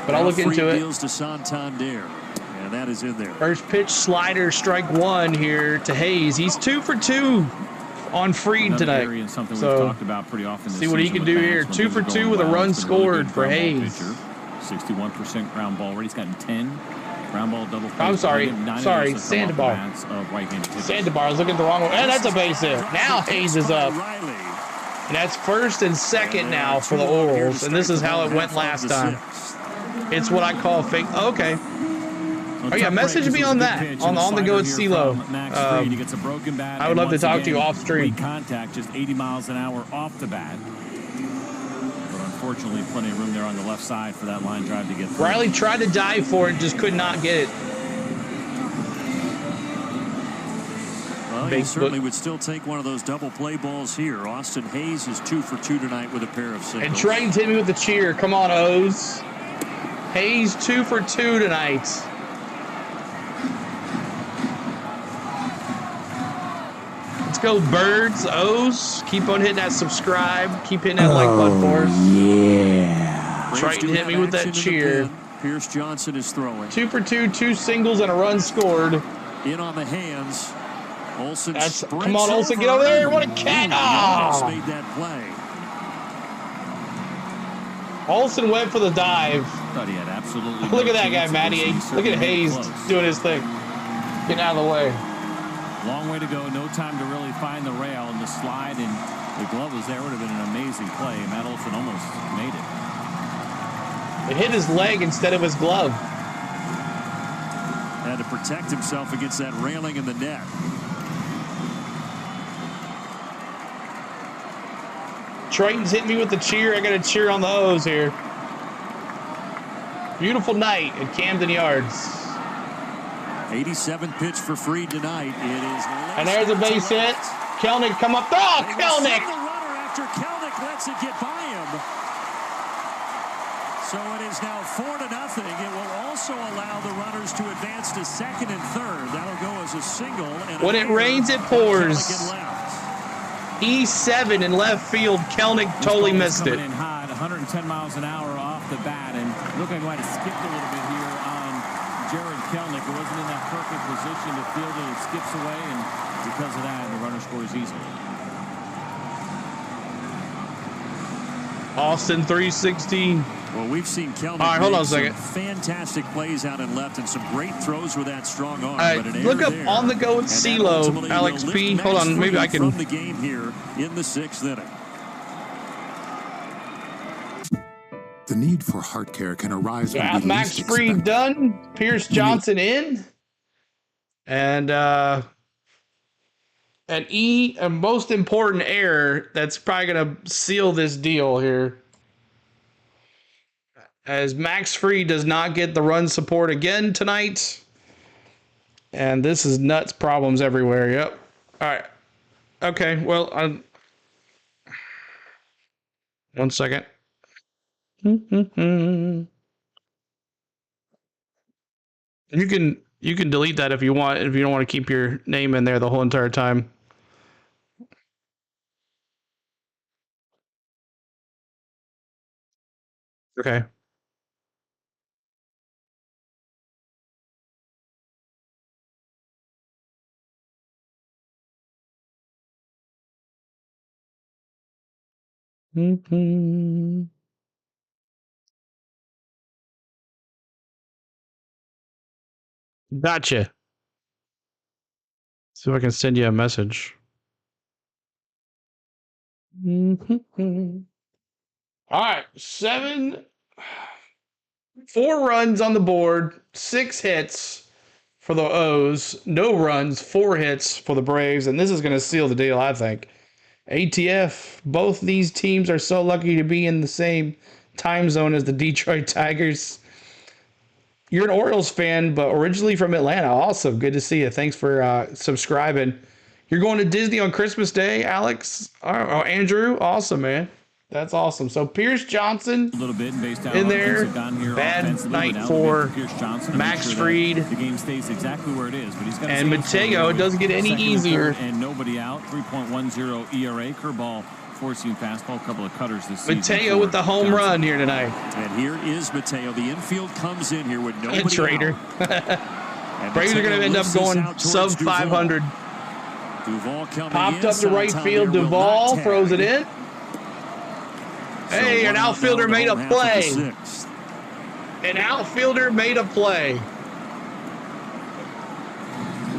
Speaker 5: But I'll look into it.
Speaker 9: Deals to Santander, and that is in there.
Speaker 5: First pitch slider, strike 1 here to Hayes. He's 2 for 2 on Fried tonight.
Speaker 8: So we've talked about pretty often
Speaker 5: see what he can do here. 2 for 2 with a run scored for Hayes.
Speaker 8: 61% ground ball rate. He's gotten 10 ground ball double play.
Speaker 5: I'm sorry, Sandoval. Sandoval, I was looking at the wrong one. And that's a base hit. Now Hayes is up. And that's first and second now for the Orioles. And this is how it went last time. It's what I call fake. Okay. Oh yeah, message me on that. On the go at CeeLo. I would love to talk to you off stream.
Speaker 8: Contact just 80 miles an hour off the bat. But unfortunately, plenty of room there on the left side for that line drive to get through.
Speaker 5: Riley tried to dive for it, just could not get it.
Speaker 9: Well, he certainly would still take one of those double play balls here. Austin Hayes is 2 for 2 tonight with a pair of singles.
Speaker 5: And Trey's hit me with the cheer. Come on, O's. Hayes 2 for 2 tonight. Let's go, Birds, O's. Keep on hitting that subscribe. Keep hitting that like button for us.
Speaker 9: Yeah.
Speaker 5: Triton hit me with that cheer.
Speaker 9: Pierce Johnson is throwing.
Speaker 5: 2 for 2, 2 singles and a run scored.
Speaker 9: In on the hands. Olsen
Speaker 5: come on, Olsen, get over there. What a cat.
Speaker 9: Made that play.
Speaker 5: Olsen went for the dive.
Speaker 8: Thought he had absolutely
Speaker 5: Look at that guy, Matty. Look at Hayes doing his thing. Getting out of the way.
Speaker 8: Long way to go. No time to really find the rail, and the slide and the glove was there. Would have been an amazing play. Matt Olson almost made it.
Speaker 5: It hit his leg instead of his glove.
Speaker 9: Had to protect himself against that railing in the net.
Speaker 5: Triton's hitting me with the cheer. I got to cheer on the O's here. Beautiful night at Camden Yards.
Speaker 9: 87 pitch for Fried tonight. It is.
Speaker 5: And there's a base hit. Kelnick come up. Oh, Kelnick!
Speaker 9: The runner after Kelnick lets it get by him. So it is now 4-0. It will also allow the runners to advance to second and third. That'll go as a single. And
Speaker 5: when it rains, it pours. E7 in left field. Kelnick totally missed it.
Speaker 8: In high, 110 miles an hour off the bat, and looked like he might have skipped a little bit here on Jared Kelnick. It wasn't in that perfect position to field it. It skips away, and because of that, the runner scores easily.
Speaker 5: Austin 316.
Speaker 9: Well, we've seen Kelnick
Speaker 5: hold on a second.
Speaker 9: Fantastic plays out and left and some great throws with that strong arm.
Speaker 5: But look up on the go with CeeLo, Alex P. Hold on, maybe I can.
Speaker 9: From the game here in the 6th inning.
Speaker 10: The need for heart care can arise when we
Speaker 5: Max
Speaker 10: least
Speaker 5: Fried
Speaker 10: expect it.
Speaker 5: done. Pierce Johnson in. And a most important error that's probably going to seal this deal here. As Max Fried does not get the run support again tonight. And this is nuts problems everywhere. Yep. All right. Okay. Well, 1 second. You can delete that if you want, if you don't want to keep your name in there the whole entire time. Okay. Gotcha. See if I can send you a message. All right, 4 runs on the board, 6 hits for the O's, no runs, 4 hits for the Braves, and this is going to seal the deal, I think. ATF, both these teams are so lucky to be in the same time zone as the Detroit Tigers. You're an Orioles fan, but originally from Atlanta. Awesome. Good to see you. Thanks for subscribing. You're going to Disney on Christmas Day, Alex? Oh, Andrew? Awesome, man. That's awesome. So Pierce Johnson
Speaker 6: a little bit based
Speaker 5: in there. Bad night for Max Fried.
Speaker 6: The game stays exactly where it is, but he's got
Speaker 5: and Mateo. It doesn't get any easier.
Speaker 6: And nobody out. 3.10 ERA. Curveball, four-seam fastball, a couple of cutters this season.
Speaker 5: Mateo with the home run here tonight.
Speaker 9: And here is Mateo. The infield comes in here with nobody out.
Speaker 5: Trader. Braves are going to end up going sub 500.
Speaker 9: Duval coming
Speaker 5: popped up to right field. Duval throws it in. Hey, an outfielder made a play. An outfielder made a play.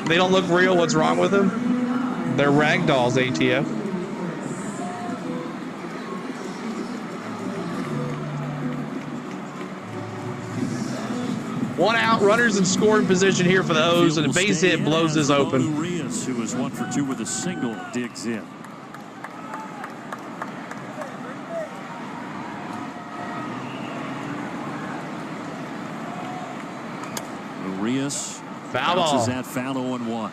Speaker 5: They don't look real. What's wrong with them? They're ragdolls, ATF. One out, runners in scoring position here for the O's, and a base hit blows this open.
Speaker 9: Urias, who was 1 for 2 with a single, digs in. Urias bounces that foul 0-1.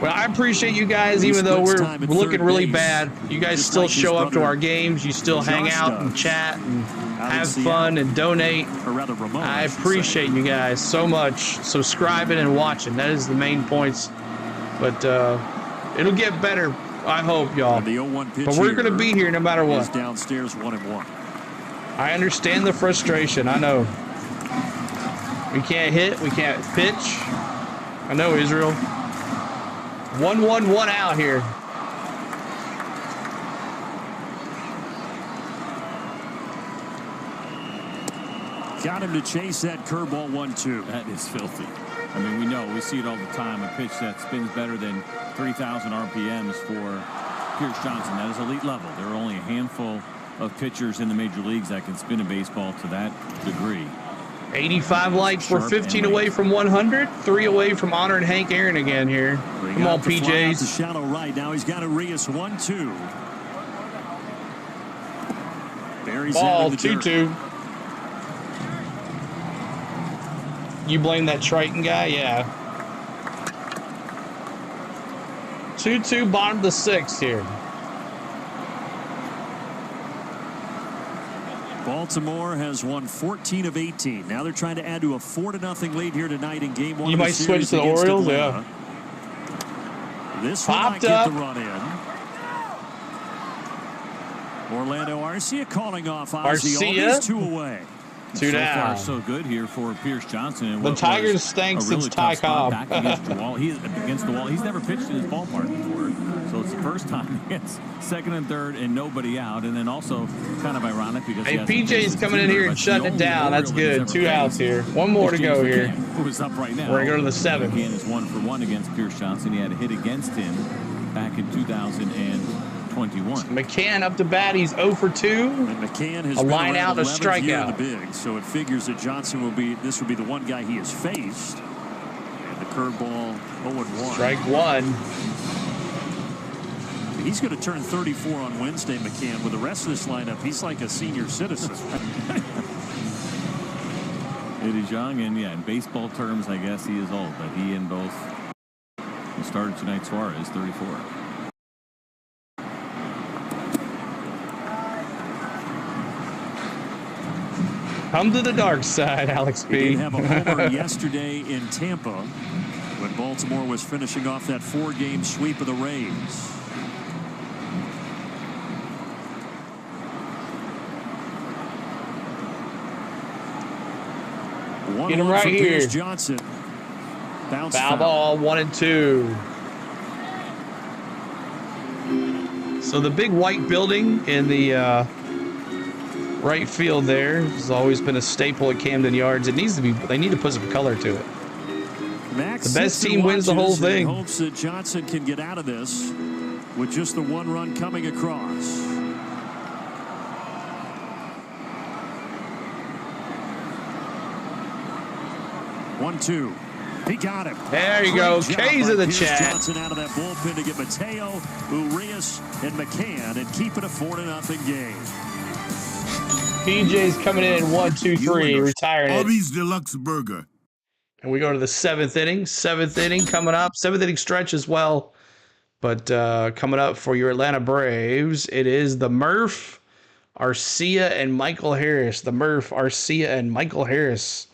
Speaker 5: Well, I appreciate you guys, even though we're looking really bad. You guys still show up to our games. You still hang out and chat and have fun and donate. I appreciate you guys so much subscribing and watching. That is the main points. But it'll get better, I hope, y'all. But we're going to be here no matter what.
Speaker 9: Downstairs 1-1.
Speaker 5: I understand the frustration. I know. We can't hit. We can't pitch. I know, Israel. 1-1, 1 out here.
Speaker 9: Got him to chase that curveball 1-2.
Speaker 6: That is filthy. I mean, we see it all the time. A pitch that spins better than 3,000 RPMs for Pierce Johnson. That is elite level. There are only a handful of pitchers in the major leagues that can spin a baseball to that degree.
Speaker 5: 85 likes. We're 15 away from 100. 3 away from Honor and Hank Aaron again here. Come on, PJs.
Speaker 9: The shallow right. Now he's got Urias 1-2.
Speaker 5: Ball 2-2. You blame that Triton guy? Yeah. 2-2, bottom of the 6th here.
Speaker 9: Baltimore has won 14 of 18. Now they're trying to add to a 4-0 lead here tonight in game 1.
Speaker 5: You might switch to the Orioles,
Speaker 9: Atlanta. This
Speaker 5: popped
Speaker 9: will
Speaker 5: up.
Speaker 9: Get the run in. Orlando Arcia calling off Ozzie. 2 away.
Speaker 5: 2 down.
Speaker 6: So far, so good here for Pierce Johnson. And
Speaker 5: the Tigers stank since Ty Cobb.
Speaker 6: Back against the wall. He's against the wall. He's never pitched in his ballpark before. So it's the first time he gets second and third and nobody out. And then also kind of ironic because
Speaker 5: PJ's coming in here and shutting it down. That's good. 2 outs here. 1 more to go here.
Speaker 6: Who is up right now?
Speaker 5: We're going to go to the 7th.
Speaker 6: McCann is 1 for 1 against Pierce Johnson. He had a hit against him back in 2021.
Speaker 8: 21.
Speaker 5: McCann up to bat. He's 0 for 2.
Speaker 9: And McCann has
Speaker 5: a
Speaker 9: been
Speaker 5: line out, a
Speaker 9: 11th
Speaker 5: strikeout.
Speaker 9: here in the big, so it figures that Johnson will be. This will be the one guy he has faced. And the curveball 0-1.
Speaker 5: Strike 1.
Speaker 9: He's going to turn 34 on Wednesday, McCann. With the rest of this lineup, he's like a senior citizen.
Speaker 8: It is young, and yeah, in baseball terms, I guess he is old, but he and both. He started tonight. Suarez, 34.
Speaker 5: Come to the dark side, Alex B.
Speaker 9: He did have a homer yesterday in Tampa when Baltimore was finishing off that 4-game sweep of the Rays.
Speaker 5: Get him right here.
Speaker 9: Johnson. Bounce
Speaker 5: foul ball, 1-2. So the big white building in the right field there has always been a staple at Camden Yards. It needs to be. They need to put some color to it.
Speaker 9: Max
Speaker 5: the best team wins the whole thing.
Speaker 9: Hopes that Johnson can get out of this with just the 1 run coming across. One-two. He got him.
Speaker 5: There you go. K's in the chat.
Speaker 9: Johnson out of that bullpen to get Mateo, Urias, and McCann and keep it a 4-0 game.
Speaker 5: PJ's coming in 1, 2, 3, retiring it.
Speaker 10: Arby's Deluxe Burger.
Speaker 5: And we go to the 7th inning. 7th inning coming up. 7th inning stretch as well. But coming up for your Atlanta Braves, it is the Murph, Arcia, and Michael Harris. The Murph, Arcia, and Michael Harris.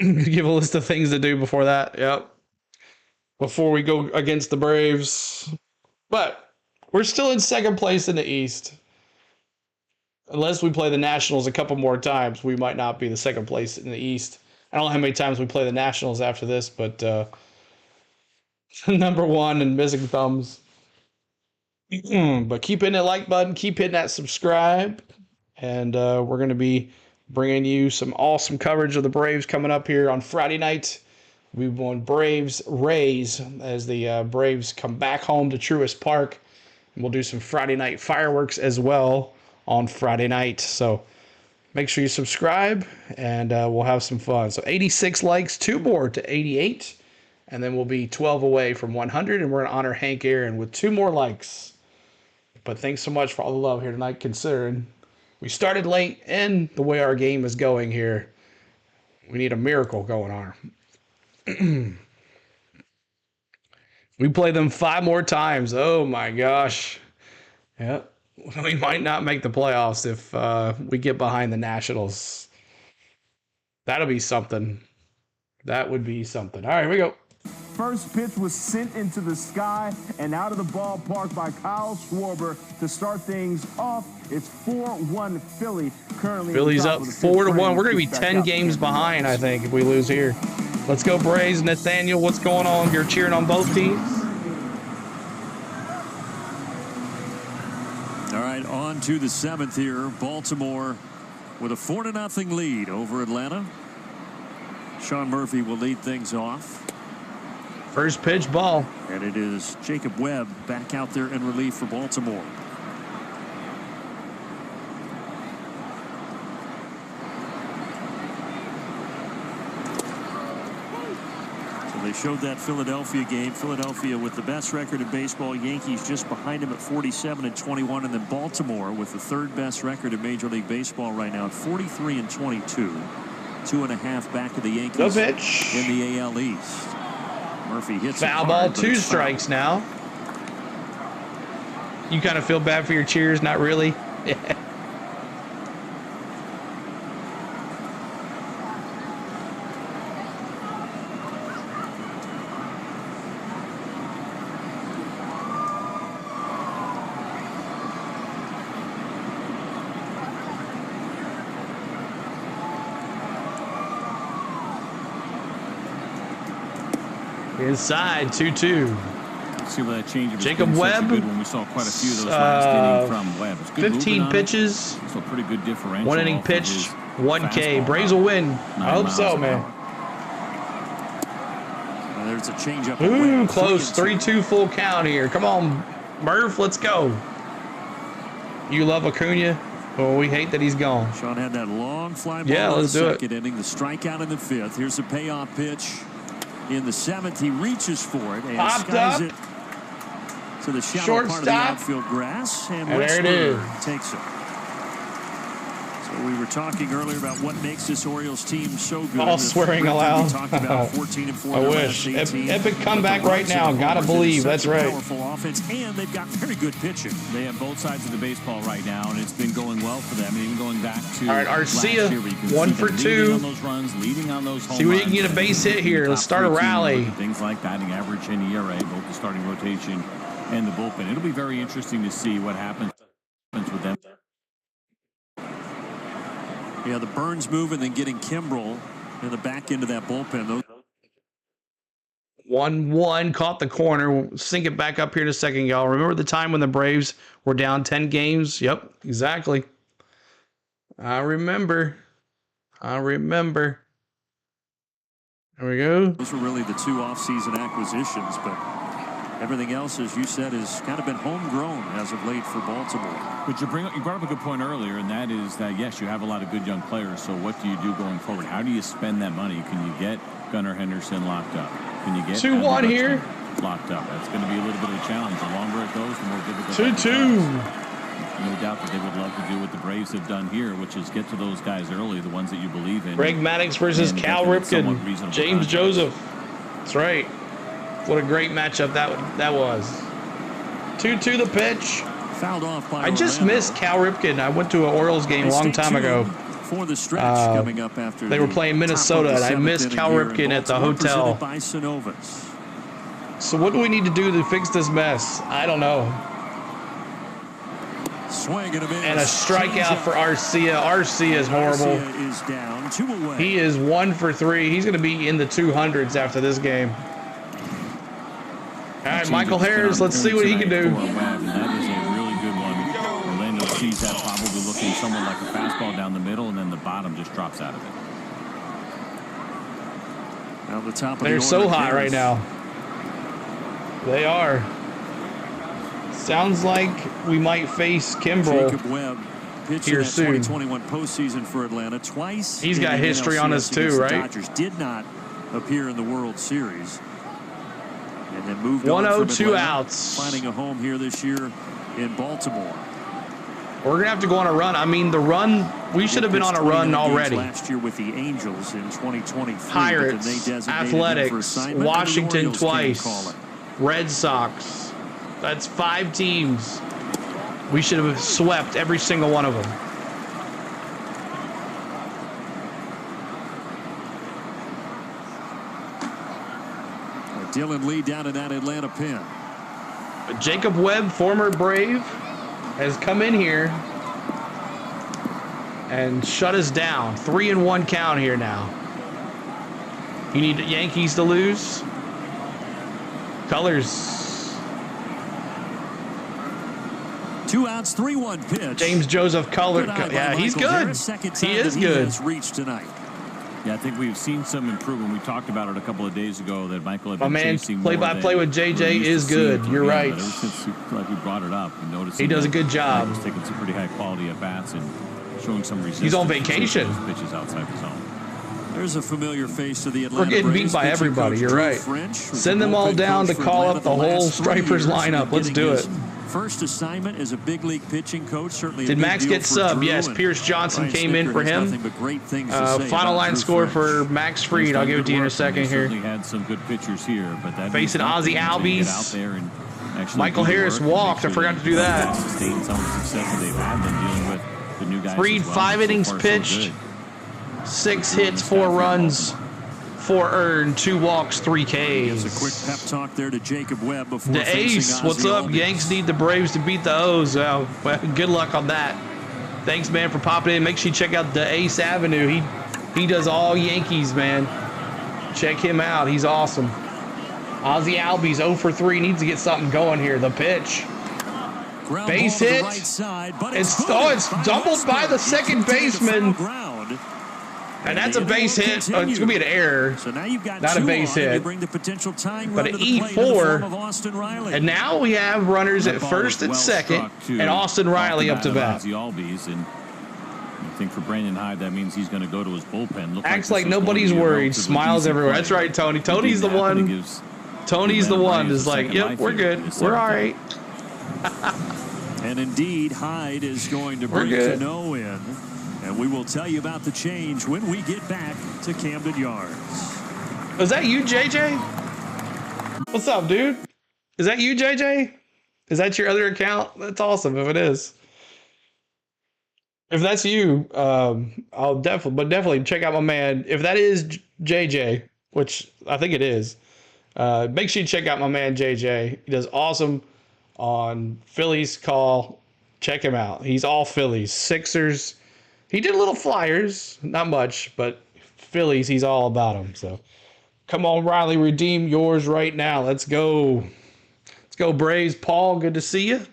Speaker 5: Give a list of things to do before that. Yep. Before we go against the Braves. But we're still in 2nd place in the East. Unless we play the Nationals a couple more times, we might not be the 2nd place in the East. I don't know how many times we play the Nationals after this, but number 1 and missing thumbs. But keep hitting that like button. Keep hitting that subscribe. And we're going to be bringing you some awesome coverage of the Braves coming up here on Friday night. We've won Braves-Rays as the Braves come back home to Truist Park. And we'll do some Friday night fireworks as well on Friday night. So make sure you subscribe and we'll have some fun. So 86 likes, 2 more to 88. And then we'll be 12 away from 100. And we're going to honor Hank Aaron with 2 more likes. But thanks so much for all the love here tonight, considering we started late, and the way our game is going here, we need a miracle going on. We play them 5 more times. Oh, my gosh. Yep. We might not make the playoffs if we get behind the Nationals. That'll be something. That would be something. All right, here we go.
Speaker 12: First pitch was sent into the sky and out of the ballpark by Kyle Schwarber to start things off. It's 4-1 Philly currently.
Speaker 5: Philly's up 4-1. We're going to be 10 games behind, I think, if we lose here. Let's go Braves. Nathaniel, what's going on? You're cheering on both teams?
Speaker 9: All right, on to the 7th here. Baltimore with a 4-0 lead over Atlanta. Sean Murphy will lead things off.
Speaker 5: First pitch, ball.
Speaker 9: And it is Jacob Webb back out there in relief for Baltimore. So they showed that Philadelphia game. Philadelphia with the best record in baseball. Yankees just behind them at 47-21. And then Baltimore with the 3rd best record in Major League Baseball right now at 43-22. 2.5 back of the Yankees.
Speaker 5: Go pitch.
Speaker 9: In the AL East. Murphy hits
Speaker 5: foul ball, 2 strikes now. You kind of feel bad for your cheers, not really. Inside, 2-2.
Speaker 8: See where that change of
Speaker 5: Jacob Webb.
Speaker 8: Good when we saw quite a few of those last inning from Webb.
Speaker 5: 15 pitches.
Speaker 8: So pretty good differential.
Speaker 5: 1 inning pitched, 1K. Braves will win. I hope so, man.
Speaker 9: There's a changeup.
Speaker 5: Ooh, close. 3-2 full count here. Come on, Murph, let's go. You love Acuna? Oh, we hate that he's gone.
Speaker 9: Sean had that long fly ball in the second inning. The strikeout in the fifth. Here's a payoff pitch in the seventh. He reaches for it and skies it to the shallow part of the outfield grass. And
Speaker 5: there it is.
Speaker 9: Takes it. We were talking earlier about what makes this Orioles team so good.
Speaker 5: All swearing allowed.
Speaker 9: We talked about 14-4.
Speaker 5: I wish. Epic comeback right now. Gotta believe. That's right.
Speaker 9: Powerful offense, and they've got very good pitching.
Speaker 8: They have both sides of the baseball right now, and it's been going well for them. Even going back to
Speaker 5: all right, Arcia, 1 for 2.
Speaker 8: On those runs, leading on those home
Speaker 5: see what you can get a base hit here. Let's start a rally.
Speaker 8: Things like batting average and ERA, both the starting rotation and the bullpen. It'll be very interesting to see what happens with them.
Speaker 9: Yeah, the Burns move and then getting Kimbrel in the back end of that bullpen.
Speaker 5: 1-1, caught the corner. We'll sync it back up here in a second, y'all. Remember the time when the Braves were down 10 games? Yep, exactly. I remember. There we go.
Speaker 9: Those were really the two off-season acquisitions, but everything else, as you said, has kind of been homegrown as of late for Baltimore.
Speaker 8: But you brought up a good point earlier, and that is that, yes, you have a lot of good young players, so what do you do going forward? How do you spend that money? Can you get Gunnar Henderson locked up? Can you get
Speaker 5: 2-1 here?
Speaker 8: Locked up? That's going to be a little bit of a challenge. The longer it goes, the more difficult.
Speaker 5: 2-2.
Speaker 8: No doubt that they would love to do what the Braves have done here, which is get to those guys early, the ones that you believe in.
Speaker 5: Greg Maddux versus Cal Ripken. James Joseph. That's right. What a great matchup that was. 2-2 the pitch.
Speaker 9: Fouled off by
Speaker 5: I just missed Cal Ripken. I went to an Orioles game a long time ago.
Speaker 9: For the stretch coming up after
Speaker 5: they were playing Minnesota, and I missed Cal Ripken at the hotel.
Speaker 9: By
Speaker 5: so what do we need to do to fix this mess? I don't know.
Speaker 9: Swing
Speaker 5: and a strikeout for Arcia. Arcia is horrible.
Speaker 9: Arcia is down, 2 away.
Speaker 5: He is 1 for 3. He's going to be in the 200s after this game. All right, Michael Harris, let's see what he can do.
Speaker 8: That is a really good one. Orlando sees that probably looking somewhat like a fastball down the middle, and then the bottom just drops out of it.
Speaker 9: Now the top of
Speaker 5: They're so high right now. They are. Sounds like we might face Kimbrel
Speaker 9: Jacob Webb pitching
Speaker 5: here
Speaker 9: that
Speaker 5: soon.
Speaker 9: 2021 postseason for Atlanta twice.
Speaker 5: He's got history on us too, right?
Speaker 9: The Dodgers did not appear in the World Series. And then moved
Speaker 5: 1-0,
Speaker 9: on from
Speaker 5: 2 outs.
Speaker 9: Finding a home here this year in Baltimore.
Speaker 5: We're going to have to go on a run. I mean, the run, we should have been on a run already.
Speaker 9: Last year with the Angels in 2023.
Speaker 5: Pirates, Athletics, Washington twice, Red Sox. That's 5 teams. We should have swept every single one of them.
Speaker 9: Dylan Lee down in that Atlanta pen.
Speaker 5: Jacob Webb, former Brave, has come in here and shut us down. 3-1 count here now. You need the Yankees to lose. Colors.
Speaker 9: 2 outs, 3-1 pitch.
Speaker 5: James Joseph Color. Yeah, he's good. He is good.
Speaker 9: Reached tonight.
Speaker 8: Yeah, I think we've seen some improvement. We talked about it a couple of days ago that Michael had
Speaker 5: been chasing more. Play-by-play with JJ is good. You're right.
Speaker 8: Ever since we brought it up, we noticed
Speaker 5: he does a good job.
Speaker 8: He's taking some pretty high quality at bats and showing some resistance.
Speaker 5: He's on vacation.
Speaker 8: Pitches outside the zone.
Speaker 9: There's a familiar face to the Atlanta
Speaker 5: Braves. We're getting beat by everybody. You're right. Send them all down to call up the whole Stripers lineup. Let's do it.
Speaker 9: First assignment as a big league pitching coach. Certainly.
Speaker 5: Did Max get subbed? Yes. Pierce Johnson came in for him. Final line score for Max Fried. I'll give it to you in a second here.
Speaker 8: Had some good pitchers here, but that
Speaker 5: facing Ozzie Albies. Michael Harris walked. I forgot to do that. Fried 5 innings pitched, 6 hits, 4 runs. 4 earned, 2 walks, 3 Ks.
Speaker 9: There's a quick pep talk there to Jacob Webb before
Speaker 5: the Ace. What's up? Yanks need the Braves to beat the O's. Well, good luck on that. Thanks, man, for popping in. Make sure you check out the Ace Avenue. He does all Yankees, man. Check him out. He's awesome. Ozzie Albies 0 for 3. Needs to get something going here. The pitch. Base hit.
Speaker 9: Right side, but
Speaker 5: it's doubled by the second baseman. And that's a base hit. It's going to be an error.
Speaker 9: So now you've got
Speaker 5: not a base hit.
Speaker 9: You bring the potential tying
Speaker 5: but
Speaker 9: run
Speaker 5: an
Speaker 9: to the plate
Speaker 5: E4.
Speaker 9: of Austin Riley.
Speaker 5: And now we have runners at first and second, and Austin Riley up to bat.
Speaker 8: And I think for Brandon Hyde, that means he's going to go to his bullpen.
Speaker 5: Acts like nobody's worried. Smiles everywhere. That's right, Tony. Tony's the one. Tony's the one is like, yep, we're good. We're all right.
Speaker 9: And indeed, Hyde is going to bring Cano in. And we will tell you about the change when we get back to Camden Yards.
Speaker 5: Is that you, JJ? What's up, dude? Is that you, JJ? Is that your other account? That's awesome if it is. If that's you, I'll definitely check out my man. If that is JJ, which I think it is, make sure you check out my man JJ. He does awesome on Phillies call. Check him out. He's all Phillies, Sixers. He did a little Flyers, not much, but Phillies, he's all about them. So come on, Riley, redeem yours right now. Let's go. Let's go, Braves. Paul, good to see you.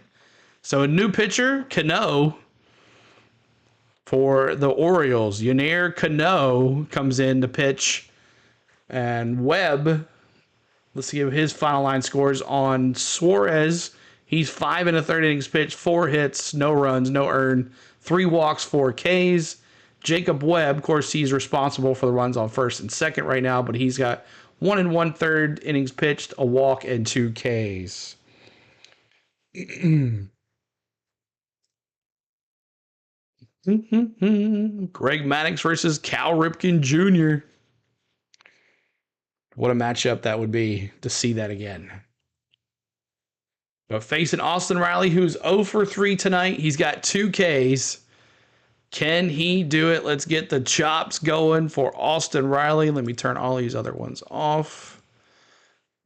Speaker 5: So a new pitcher, Cano, for the Orioles. Yennier Cano comes in to pitch. And Webb, let's see if his final line scores on Suarez. He's 5 1/3 innings pitched, 4 hits, no runs, no earned, 3 walks, 4 Ks. Jacob Webb, of course, he's responsible for the runs on first and second right now, but he's got 1 1/3 innings pitched, a walk, and 2 Ks. Greg Maddux versus Cal Ripken Jr. What a matchup that would be to see that again. But facing Austin Riley, who's 0 for 3 tonight. He's got 2 Ks. Can he do it? Let's get the chops going for Austin Riley. Let me turn all these other ones off.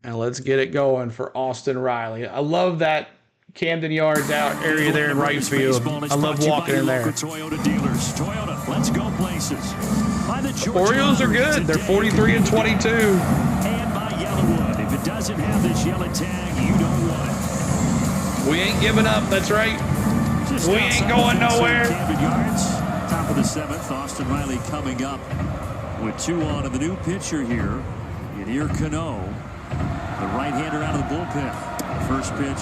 Speaker 5: And let's get it going for Austin Riley. I love that Camden Yards out area there in right field. I love walking in there.
Speaker 9: Toyota dealers. Toyota, let's go places. By the
Speaker 5: Orioles are good. They're 43 and 22.
Speaker 9: And by Yellowwood. If it doesn't have this yellow tag, you don't want it.
Speaker 5: We ain't giving up. That's right. We ain't going nowhere.
Speaker 9: Camden Yards, top of the 7th. Austin Riley coming up with 2 on, and the new pitcher here, Yennier Cano, the right-hander out of the bullpen. First pitch,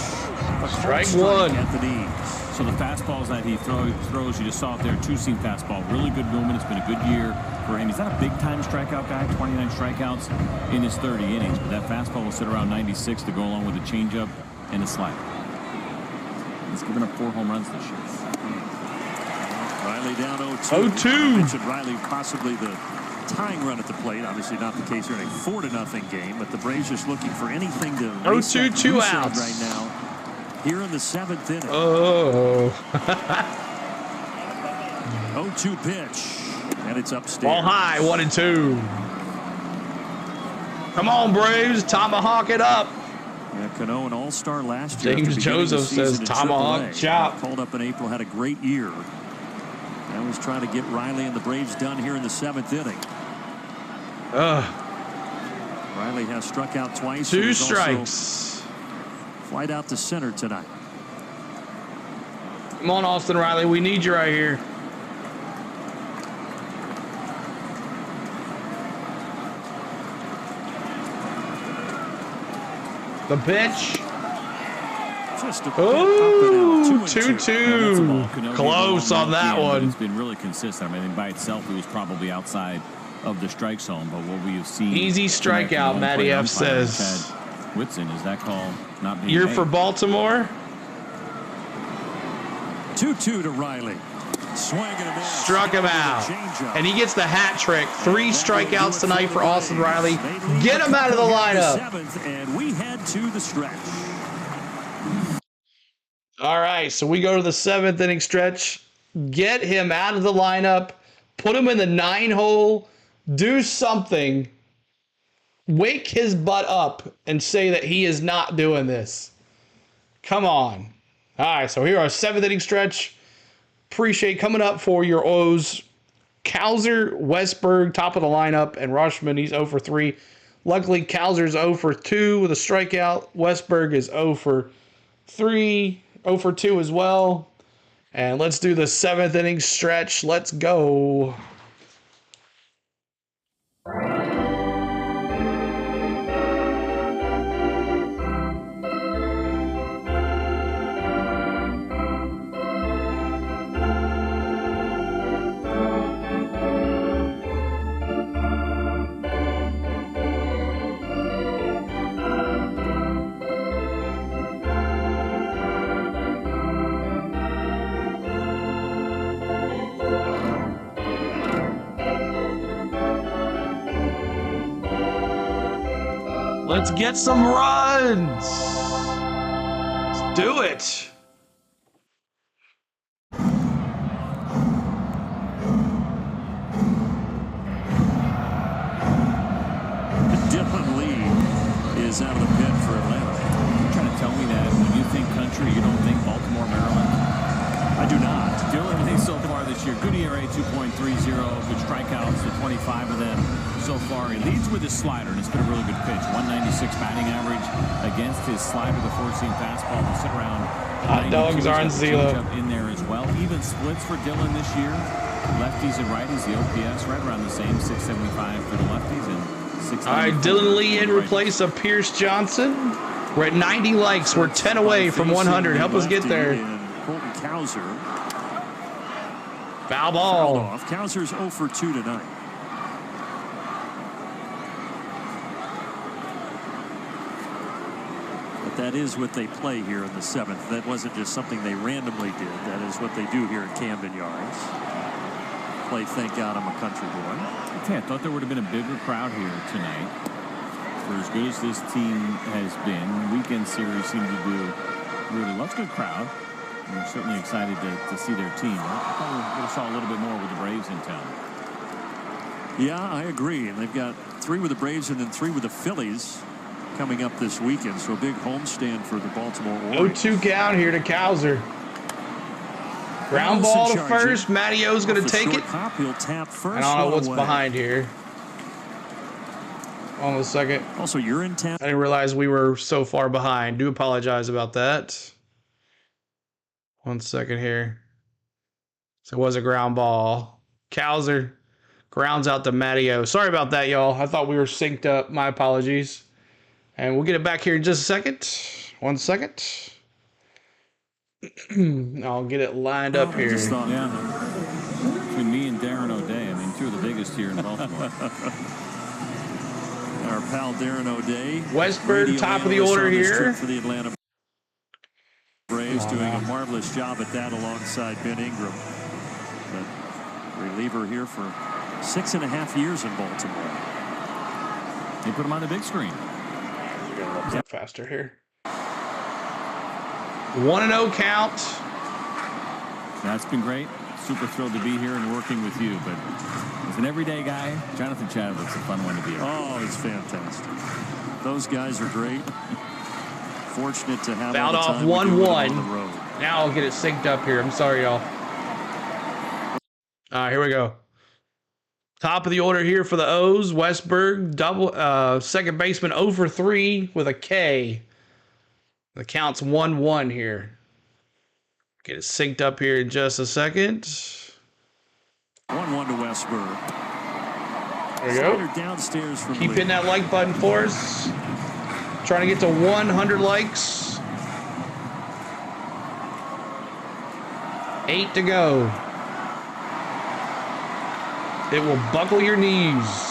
Speaker 5: strike 1
Speaker 9: at the knees.
Speaker 8: So the fastballs that he throws, you just saw it there, 2-seam fastball, really good movement. It's been a good year for him. He's not a big-time strikeout guy, 29 strikeouts in his 30 innings, but that fastball will sit around 96 to go along with a changeup and a slider. He's given up 4 home runs this year.
Speaker 9: Riley down 0-2.
Speaker 5: 0-2.
Speaker 9: I mentioned Riley possibly the tying run at the plate. Obviously not the case here in a 4-0 game, but the Braves just looking for anything to
Speaker 5: 0-2, 2 outs
Speaker 9: right now. Here in the 7th inning.
Speaker 5: Oh.
Speaker 9: 0-2 pitch, and it's upstairs.
Speaker 5: Ball high, 1-2. Come on, Braves, tomahawk it up.
Speaker 9: Yeah, Cano, an all-star last year.
Speaker 5: James Joseph says tomahawk chop.
Speaker 9: Called up in April, had a great year. Now he's trying to get Riley and the Braves done here in the 7th inning. Riley has struck out twice.
Speaker 5: 2 strikes.
Speaker 9: Flight out to center tonight.
Speaker 5: Come on, Austin Riley. We need you right here. The pitch. Oh, 2-2. Close on that one.
Speaker 8: It's been really consistent. I mean, by itself, it was probably outside of the strike zone, but what we have seen.
Speaker 5: Easy strikeout, Matty F says.
Speaker 8: Whitson, is that call not being
Speaker 5: You're
Speaker 8: made?
Speaker 5: for Baltimore.
Speaker 9: 2-2 to Riley.
Speaker 5: Struck him out. And he gets the hat trick. 3 strikeouts tonight for Austin Riley. Get him out of the lineup.
Speaker 9: And we head to the stretch.
Speaker 5: All right, so we go to the 7th inning stretch. Get him out of the lineup. Put him in the 9-hole. Do something. Wake his butt up and say that he is not doing this. Come on. All right, so here our 7th inning stretch. Appreciate coming up for your O's. Kowser, Westberg, top of the lineup, and Rushman, he's 0 for 3. Luckily, Kowser's 0 for 2 with a strikeout. Westberg is 0 for 3, 0 for 2 as well. And let's do the 7th inning stretch. Let's go. Let's get some runs. Let's do it.
Speaker 9: Dylan Lee is out of the pit for Atlanta.
Speaker 8: You're trying to tell me that when you think country, you don't think Baltimore, Maryland?
Speaker 9: I do not.
Speaker 8: Dylan Lee so far this year, good ERA 2.30, good strikeouts to 25 of them so far. He leads with his slider, and it's been a really good pitch. 196 batting average against his slider, the four-seam fastball. To sit around.
Speaker 5: Hot dogs are on Zelo.
Speaker 8: In there as well. Even splits for Dylan this year. Lefties and righties, the OPS right around the same, 675 for the lefties and 690.
Speaker 5: All right, Dylan Lee in place of Pierce Johnson. We're at 90 likes. We're 10 away from 100. Help us get there.
Speaker 9: Colton Cowser.
Speaker 5: Foul ball.
Speaker 9: Off. Cowser's 0 for 2 tonight. But that is what they play here in the 7th. That wasn't just something they randomly did. That is what they do here at Camden Yards. Play, thank God I'm a country boy.
Speaker 8: Okay, I thought there would have been a bigger crowd here tonight. For as good as this team has been, weekend series seemed to do really well. It's a good crowd. And we're certainly excited to see their team. I thought we would have saw a little bit more with the Braves in town.
Speaker 9: Yeah, I agree. And they've got 3 with the Braves and then 3 with the Phillies coming up this weekend. So a big homestand for the Baltimore Orioles.
Speaker 5: 0-2 count here to Cowser. Ground ball to first. Mattio's going to take it.
Speaker 9: He'll tap first.
Speaker 5: I don't know what's behind here. Hold on a second.
Speaker 9: Also, you're in town.
Speaker 5: I didn't realize we were so far behind. Do apologize about that. 1 second here. So it was a ground ball. Cowser grounds out to Mattio. Sorry about that, y'all. I thought we were synced up. My apologies. And we'll get it back here in just a second. 1 second. I'll get it lined up here.
Speaker 8: Yeah. Between me and Darren O'Day, I mean, 2 of the biggest here in Baltimore.
Speaker 9: Our pal Darren O'Day.
Speaker 5: Westburg, top of the order here.
Speaker 9: For the Atlanta Braves, doing a marvelous job at that alongside Ben Ingram. But reliever here for 6.5 years in Baltimore.
Speaker 8: They put him on the big screen.
Speaker 5: Get a little bit faster here. 1-0 count.
Speaker 8: That's been great. Super thrilled to be here and working with you. But as an everyday guy, Jonathan Chadwick's a fun one to be around.
Speaker 9: Oh, it's fantastic. Those guys are great. Fortunate to have
Speaker 5: fouled off 1-1. Now I'll get it synced up here. I'm sorry, y'all. All right, here we go. Top of the order here for the O's. Westburg, second baseman 0 for 3 with a K. The count's 1-1 here. Get it synced up here in just a second.
Speaker 9: 1-1 to Westburg.
Speaker 5: There you go.
Speaker 9: Downstairs from
Speaker 5: Keep hitting that like button for us. Trying to get to 100 likes. 8 to go. It will buckle your knees.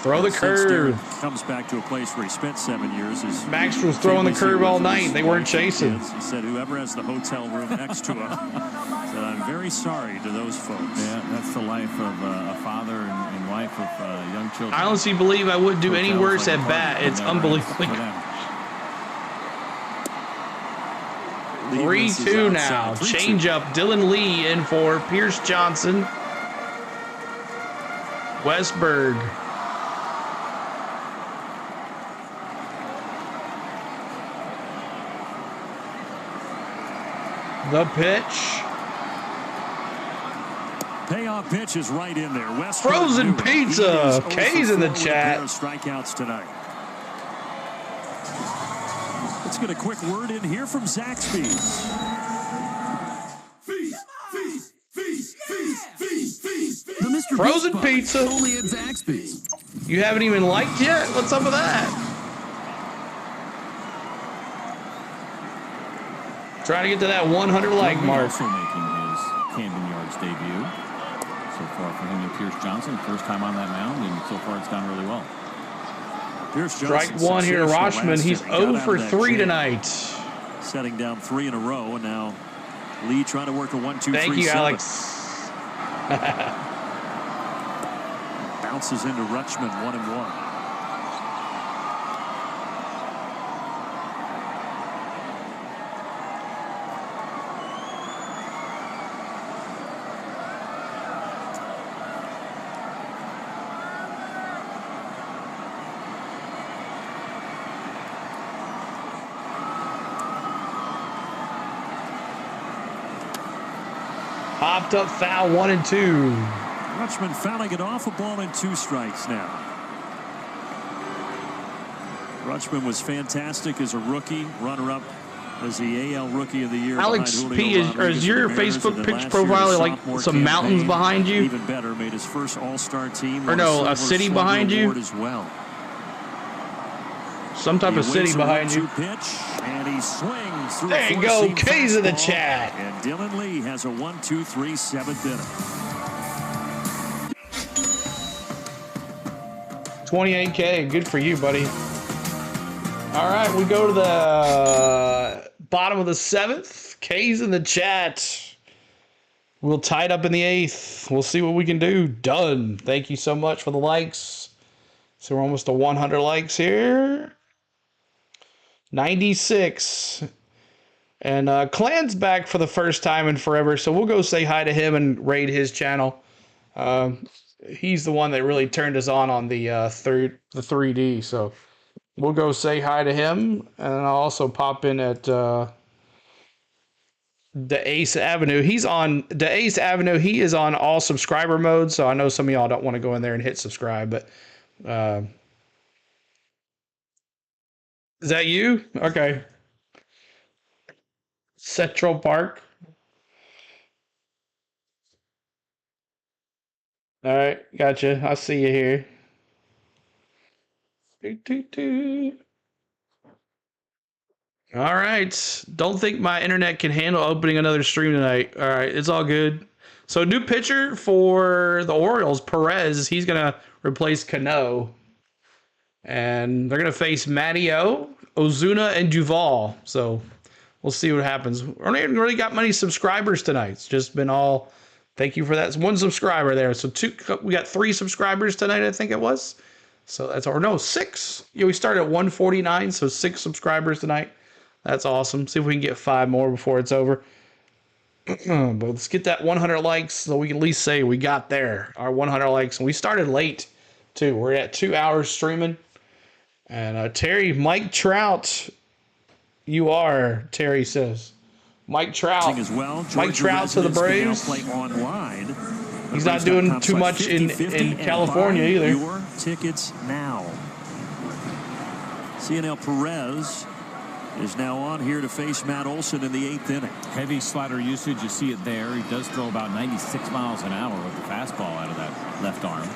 Speaker 5: Throw the curve.
Speaker 9: Comes back to a place where he spent 7 years.
Speaker 5: Max was throwing the curve all night. They weren't chasing.
Speaker 9: He said whoever has the hotel room next to him. Said, I'm very sorry to those folks.
Speaker 8: Yeah, that's the life of a father and wife of young children.
Speaker 5: I honestly believe I wouldn't do any worse at bat. It's unbelievable. 3-2 now. Change up. Dylan Lee in for Pierce Johnson. Westburg. The pitch.
Speaker 9: Payoff pitch is right in there. Westburg
Speaker 5: Frozen pizza. K's in the chat.
Speaker 9: Strikeouts tonight. Let's get a quick word in here from Zaxby's.
Speaker 5: Frozen pizza.
Speaker 13: Only at Zaxby's.
Speaker 5: You haven't even liked yet? What's up with that? Trying to get to that 100 like mark.
Speaker 8: Also making his Camden Yards debut. So far for him and Pierce Johnson. First time on that mound, and so far it's gone really well.
Speaker 9: Pierce
Speaker 5: Strike one here to Roshman. He's 0 for 3 tonight.
Speaker 9: Setting down 3 in a row, and now Lee trying to work a 1-2-3.
Speaker 5: Thank you, Alex.
Speaker 9: Bounces into Rutschman, 1-1.
Speaker 5: Popped up foul, 1-2.
Speaker 9: Rutschman fouling it off, a ball and 2 strikes now. Rutschman was fantastic as a rookie, runner-up as the AL Rookie of the Year.
Speaker 5: Alex P, is your Facebook picture profile like some mountains behind you?
Speaker 9: Even better, made his first All-Star team.
Speaker 5: Or no, a city behind you?
Speaker 9: As well.
Speaker 5: Some type of city behind you.
Speaker 9: Pitch, and he swings through.
Speaker 5: There you go, K's in the chat.
Speaker 9: And Dylan Lee has a 1-2-3 7th inning.
Speaker 5: 28K, good for you, buddy. All right, we go to the bottom of the 7th. K's in the chat. We'll tie it up in the 8th. We'll see what we can do. Done. Thank you so much for the likes. So we're almost to 100 likes here. 96. And Clan's back for the first time in forever, so we'll go say hi to him and raid his channel. He's the one that really turned us on the 3D, so we'll go say hi to him, and I'll also pop in at the Ace Avenue. He's on the Ace Avenue. He is on all subscriber mode, so I know some of y'all don't want to go in there and hit subscribe, but is that you? Okay. Central Park. All right, gotcha. I see you here. All right. Don't think my internet can handle opening another stream tonight. All right, it's all good. So new pitcher for the Orioles, Perez. He's going to replace Cano. And they're going to face Matteo, Ozuna, and Duvall. So we'll see what happens. We haven't really got many subscribers tonight. It's just been all... Thank you for that. It's 1 subscriber there. So we got 3 subscribers tonight, I think it was. So that's, or no, 6. Yeah, we started at 149, so 6 subscribers tonight. That's awesome. See if we can get 5 more before it's over. But let's get that 100 likes so we can at least say we got there. Our 100 likes. And we started late, too. We're at 2 hours streaming. And Terry, Mike Trout, you are, Terry says. Mike Trout.
Speaker 9: As well.
Speaker 5: Mike Trout to the Braves.
Speaker 9: Play online.
Speaker 5: He's not doing too much in California either.
Speaker 9: Your tickets now. CNL Perez is now on here to face Matt Olson in the 8th inning.
Speaker 8: Heavy slider usage. You see it there. He does throw about 96 miles an hour with the fastball out of that left arm.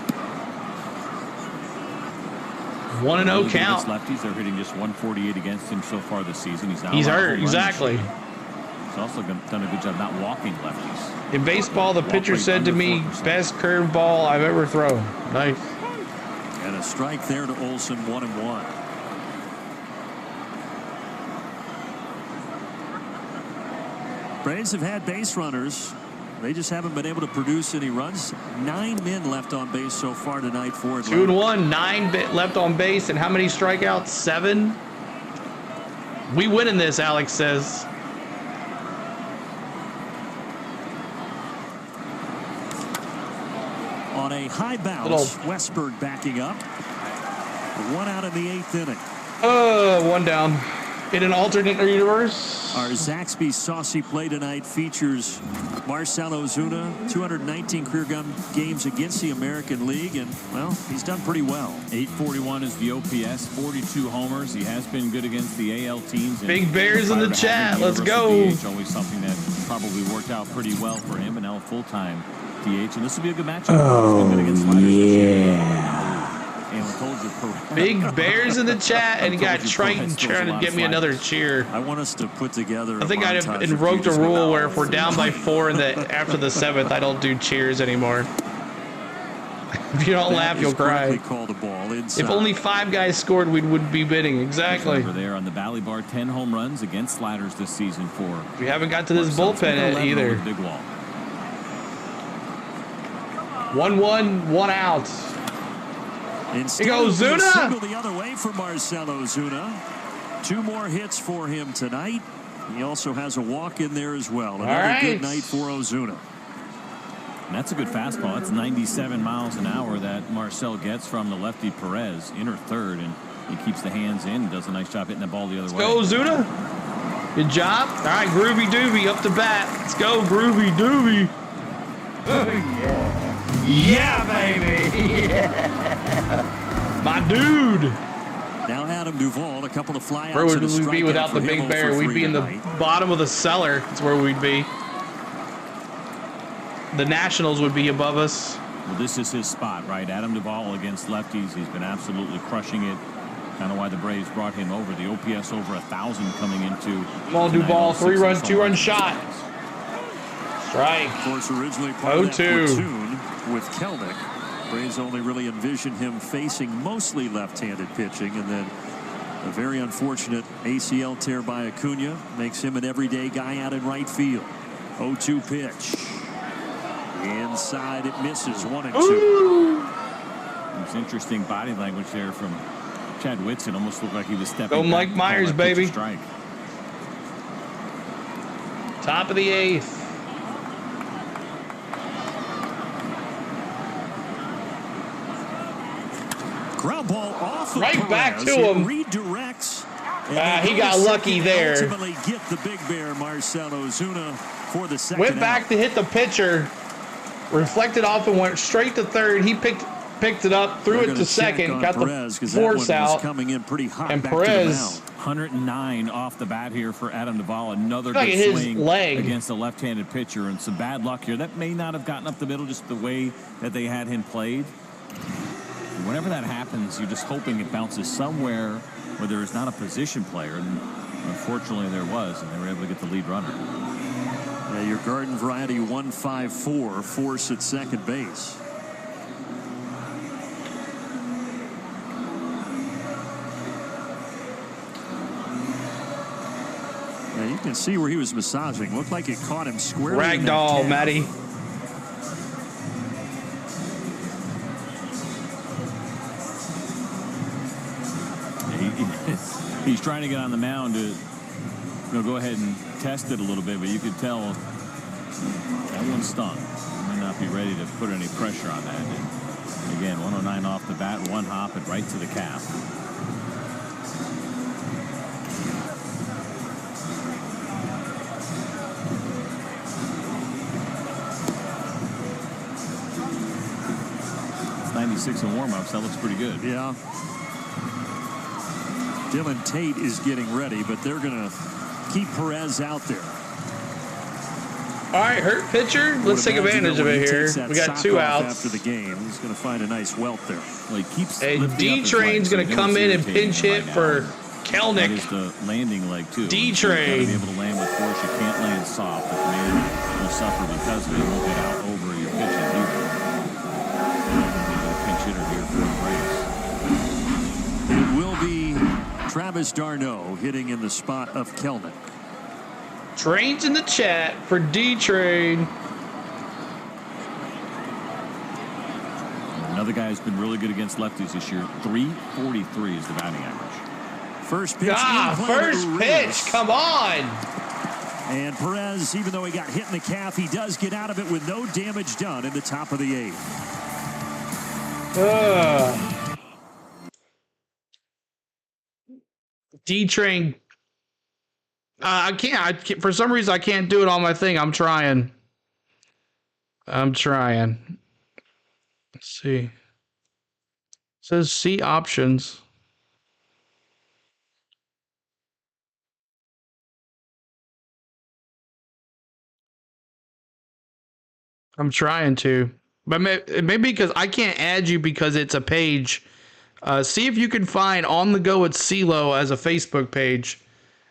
Speaker 5: 1-0 count.
Speaker 8: Lefties, they're hitting just 148 against him so far this season.
Speaker 5: He's hurt, exactly.
Speaker 8: He's also done a good job not walking lefties.
Speaker 5: In baseball, the pitcher said to me, best curveball I've ever thrown. Nice.
Speaker 9: And a strike there to Olson, 1-1. Braves have had base runners. They just haven't been able to produce any runs. 9 men left on base so far tonight for Atlanta.
Speaker 5: 2-1, 9 left on base, and how many strikeouts? 7. We win in this, Alex says.
Speaker 9: On a high bounce, Westberg backing up. 1 out in the 8th inning.
Speaker 5: 1 down. In an alternate universe.
Speaker 9: Our Zaxby saucy play tonight features Marcell Ozuna, 219 career games against the American League, and, well, he's done pretty well.
Speaker 8: 841 is the OPS, 42 homers. He has been good against the AL teams.
Speaker 5: Big Bears in the chat. Let's go.
Speaker 8: DH, always something that probably worked out pretty well for him, and now full-time DH, and this will be a good matchup.
Speaker 13: Oh, yeah.
Speaker 5: Big Bears in the chat, and you got Triton trying to get me another cheer.
Speaker 9: I want us to put together.
Speaker 5: I think I've invoked a rule where if we're down by 4 after the 7th, I don't do cheers anymore. If you don't laugh, you'll cry. If only 5 guys scored, we would be bidding. Exactly.
Speaker 8: Over there on the Valley Bar, 10 home runs against sliders this season for.
Speaker 5: We haven't got to this bullpen either. 1-1, 1 out.
Speaker 9: Instead,
Speaker 5: here goes Ozuna.
Speaker 9: The other way for Marcell Ozuna. 2 more hits for him tonight. He also has a walk in there as well. Another good night for Ozuna.
Speaker 8: And that's a good fastball. That's 97 miles an hour that Marcell gets from the lefty Perez, inner third, and he keeps the hands in and does a nice job hitting the ball the other way.
Speaker 5: Let's go, Ozuna. Good job. All right, Groovy Doobie up to bat. Let's go, Groovy Doobie. Yeah, baby. Yeah. My dude.
Speaker 9: Now Adam Duvall, a couple of flyouts.
Speaker 5: Where would we be without the Big Bear? We'd be in the bottom of the cellar. That's where we'd be. The Nationals would be above us.
Speaker 8: Well, this is his spot, right? Adam Duvall against lefties. He's been absolutely crushing it. Kind of why the Braves brought him over. The OPS over 1,000 coming into.
Speaker 5: Ball Duvall, 3-run, 2-run shot. Strike.
Speaker 9: Of course, originally part of that platoon with Kelnick. Braves only really envisioned him facing mostly left-handed pitching, and then a very unfortunate ACL tear by Acuna makes him an everyday guy out in right field. 0-2 pitch. Inside, it misses. 1-2.
Speaker 8: It's interesting body language there from Chad Whitson. Almost looked like he was stepping.
Speaker 5: Go Mike Myers, baby.
Speaker 8: Strike.
Speaker 5: Top of the 8th.
Speaker 9: Ground ball off of
Speaker 5: right
Speaker 9: Perez.
Speaker 5: back to him.
Speaker 9: Redirects.
Speaker 5: He got lucky there.
Speaker 9: Ultimately get the Big Bear, Marcell Ozuna, for the second.
Speaker 5: Went back to hit the pitcher, reflected off and went straight to third. He picked it up, threw it to second, got
Speaker 9: Perez,
Speaker 5: the force out.
Speaker 9: Coming in pretty hot.
Speaker 5: And
Speaker 9: back
Speaker 5: Perez,
Speaker 8: 109 off the bat here for Adam Duvall. Another
Speaker 5: like
Speaker 8: good
Speaker 5: his
Speaker 8: swing
Speaker 5: leg
Speaker 8: against a left-handed pitcher, and some bad luck here. That may not have gotten up the middle, just the way that they had him played. Whenever that happens, you're just hoping it bounces somewhere where there is not a position player, and unfortunately there was, and they were able to get the lead runner.
Speaker 9: Yeah, your garden variety 1-5-4 force at second base. Yeah, you can see where he was massaging. Looked like it caught him squarely.
Speaker 5: Ragdoll, Matty.
Speaker 8: He's trying to get on the mound to go ahead and test it a little bit, but you could tell that one stung. He may not be ready to put any pressure on that. And again, 109 off the bat, one hop and right to the calf. It's 96 in warm-ups. That looks pretty good.
Speaker 9: Yeah. Dylan Tate is getting ready, but they're going to keep Perez out there.
Speaker 5: All right, hurt pitcher. Let's take advantage of it here. We got 2 outs.
Speaker 9: After the game, he's going to find a nice welt there.
Speaker 8: Well, he keeps
Speaker 5: D-Train's going to come in and pinch hit for Kelnick.
Speaker 8: That is the landing leg, too.
Speaker 5: D-Train.
Speaker 8: You got to be able to land with force. You can't land soft. The command will suffer because of it. You won't get out over your pitches either. Pinch hitter here for the Braves.
Speaker 9: It will be Travis d'Arnaud hitting in the spot of Kelnick.
Speaker 5: Train's in the chat for D-Train.
Speaker 8: Another guy who's been really good against lefties this year. 343 is the batting average.
Speaker 9: First pitch.
Speaker 5: First pitch. Come on.
Speaker 9: And Perez, even though he got hit in the calf, he does get out of it with no damage done in the top of the 8th.
Speaker 5: D-Train. I can't. For some reason, I can't do it on my thing. I'm trying. Let's see. It says see options. I'm trying to. But maybe because I can't add you because it's a page. See if you can find On the Go with CeeLo as a Facebook page.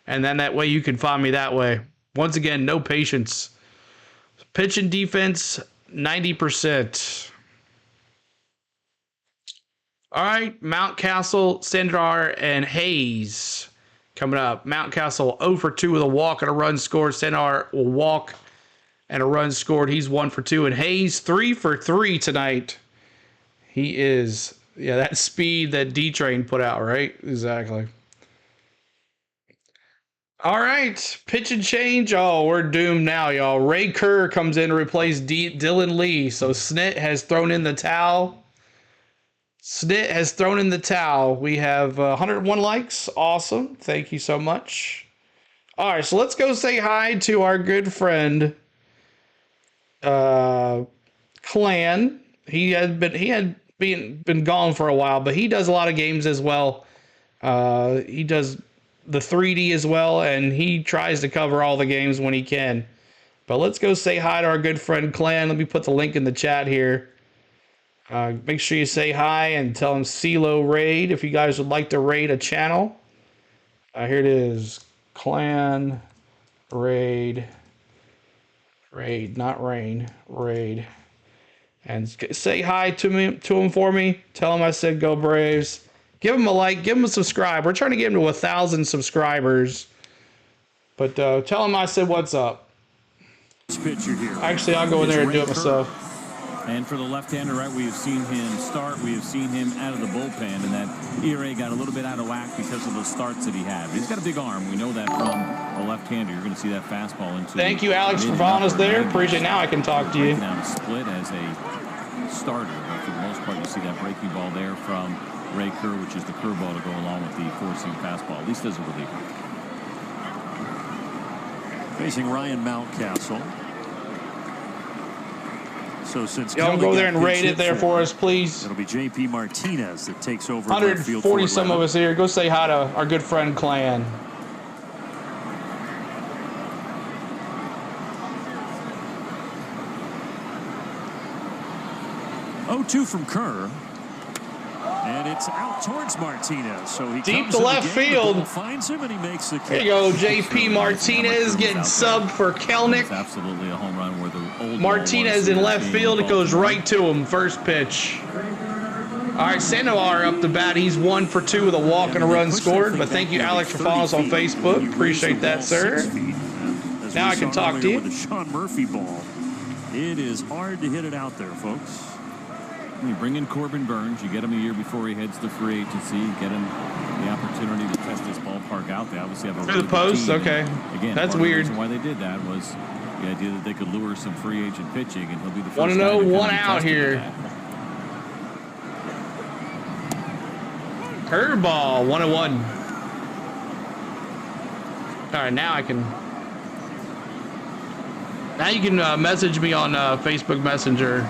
Speaker 5: And then that way you can find me that way. Once again, no patience. Pitch and defense, 90%. All right, Mountcastle, Sandar, and Hayes coming up. Mountcastle 0 for 2 with a walk and a run scored. Sandar will walk and a run scored. He's 1 for 2. And Hayes 3 for 3 tonight. He is, yeah, that speed that D-Train put out, right? Exactly. All right, pitch and change. Oh, we're doomed now, y'all. Ray Kerr comes in to replace Dylan Lee. So Snit has thrown in the towel. We have 101 likes. Awesome. Thank you so much. All right, so let's go say hi to our good friend Clan. He had been gone for a while, but he does a lot of games as well. He does the 3D as well, and he tries to cover all the games when he can. But let's go say hi to our good friend Clan. Let me put the link in the chat here. Make sure you say hi and tell him CeeLo raid if you guys would like to raid a channel. Here it is. Clan raid. Raid, not rain. Raid. And say hi to him for me. Tell him I said go Braves. Give him a like. Give him a subscribe. We're trying to get him to 1,000 subscribers. But tell him I said what's up. Actually, I'll go in there and do it myself.
Speaker 8: And for the left-hander, right, we have seen him start. We have seen him out of the bullpen, and that ERA got a little bit out of whack because of the starts that he had. He's got a big arm. We know that from a left-hander. You're going to see that fastball into.
Speaker 5: Thank you, Alex, for following us there. Appreciate it. Now I can talk to you.
Speaker 8: Down a split as a starter, but for the most part, you see that breaking ball there from Ray Kerr, which is the curveball to go along with the four-seam fastball, at least as a reliever.
Speaker 9: Facing Ryan Mountcastle. So since
Speaker 5: y'all go there and rate it there for us, please.
Speaker 9: It'll be JP Martinez that takes over.
Speaker 5: 140 some of us here. Go say hi to our good friend Clan.
Speaker 9: Oh, 2 from Kerr. And it's out towards Martinez. So he
Speaker 5: deep
Speaker 9: comes
Speaker 5: to left field.
Speaker 9: Finds him and he makes the catch.
Speaker 5: There you go, JP Martinez getting subbed for Kelnick.
Speaker 8: It's absolutely a home run where the old
Speaker 5: Martinez in left field. It goes right to him. First pitch. All right, Sandoval up the bat. He's 1 for 2 with a walk and a run scored. But thank you, Alex, for following us on Facebook. Appreciate that, sir. Now I can talk to you.
Speaker 9: With the Sean Murphy ball. It is hard to hit it out there, folks.
Speaker 8: You bring in Corbin Burns. You get him a year before he heads to free agency. Get him the opportunity to test this ballpark out. They obviously have a
Speaker 5: through the post. Okay,
Speaker 8: again,
Speaker 5: that's weird.
Speaker 8: The reason why they did that was the idea that they could lure some free agent pitching, and he'll be the first.
Speaker 5: 1-0, 1 out here. Curveball, 1-1. All right, now I can. Now you can message me on Facebook Messenger.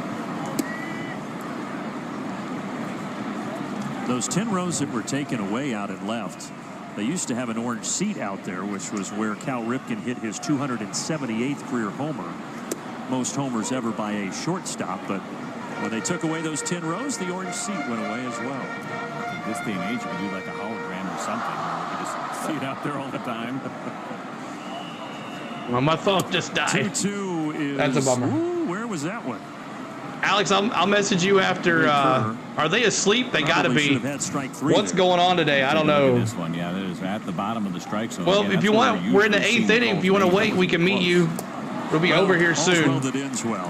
Speaker 9: Those 10 rows that were taken away out and left, they used to have an orange seat out there, which was where Cal Ripken hit his 278th career homer. Most homers ever by a shortstop, but when they took away those 10 rows, the orange seat went away as well.
Speaker 8: In this day and age, you could do like a hologram or something. You could just see it out there all the time.
Speaker 5: Well, my phone just died.
Speaker 9: 2-2 is.
Speaker 5: That's a bummer.
Speaker 9: Ooh, where was that one?
Speaker 5: Alex, I'll message you after. Are they asleep? They got to be. What's going on today? I don't know.
Speaker 8: This one, yeah, it is at the bottom of the strike zone.
Speaker 5: Well, if you want, we're in the 8th inning. If you want to wait, we can meet you. We'll be over here soon.
Speaker 9: Well, that ends well.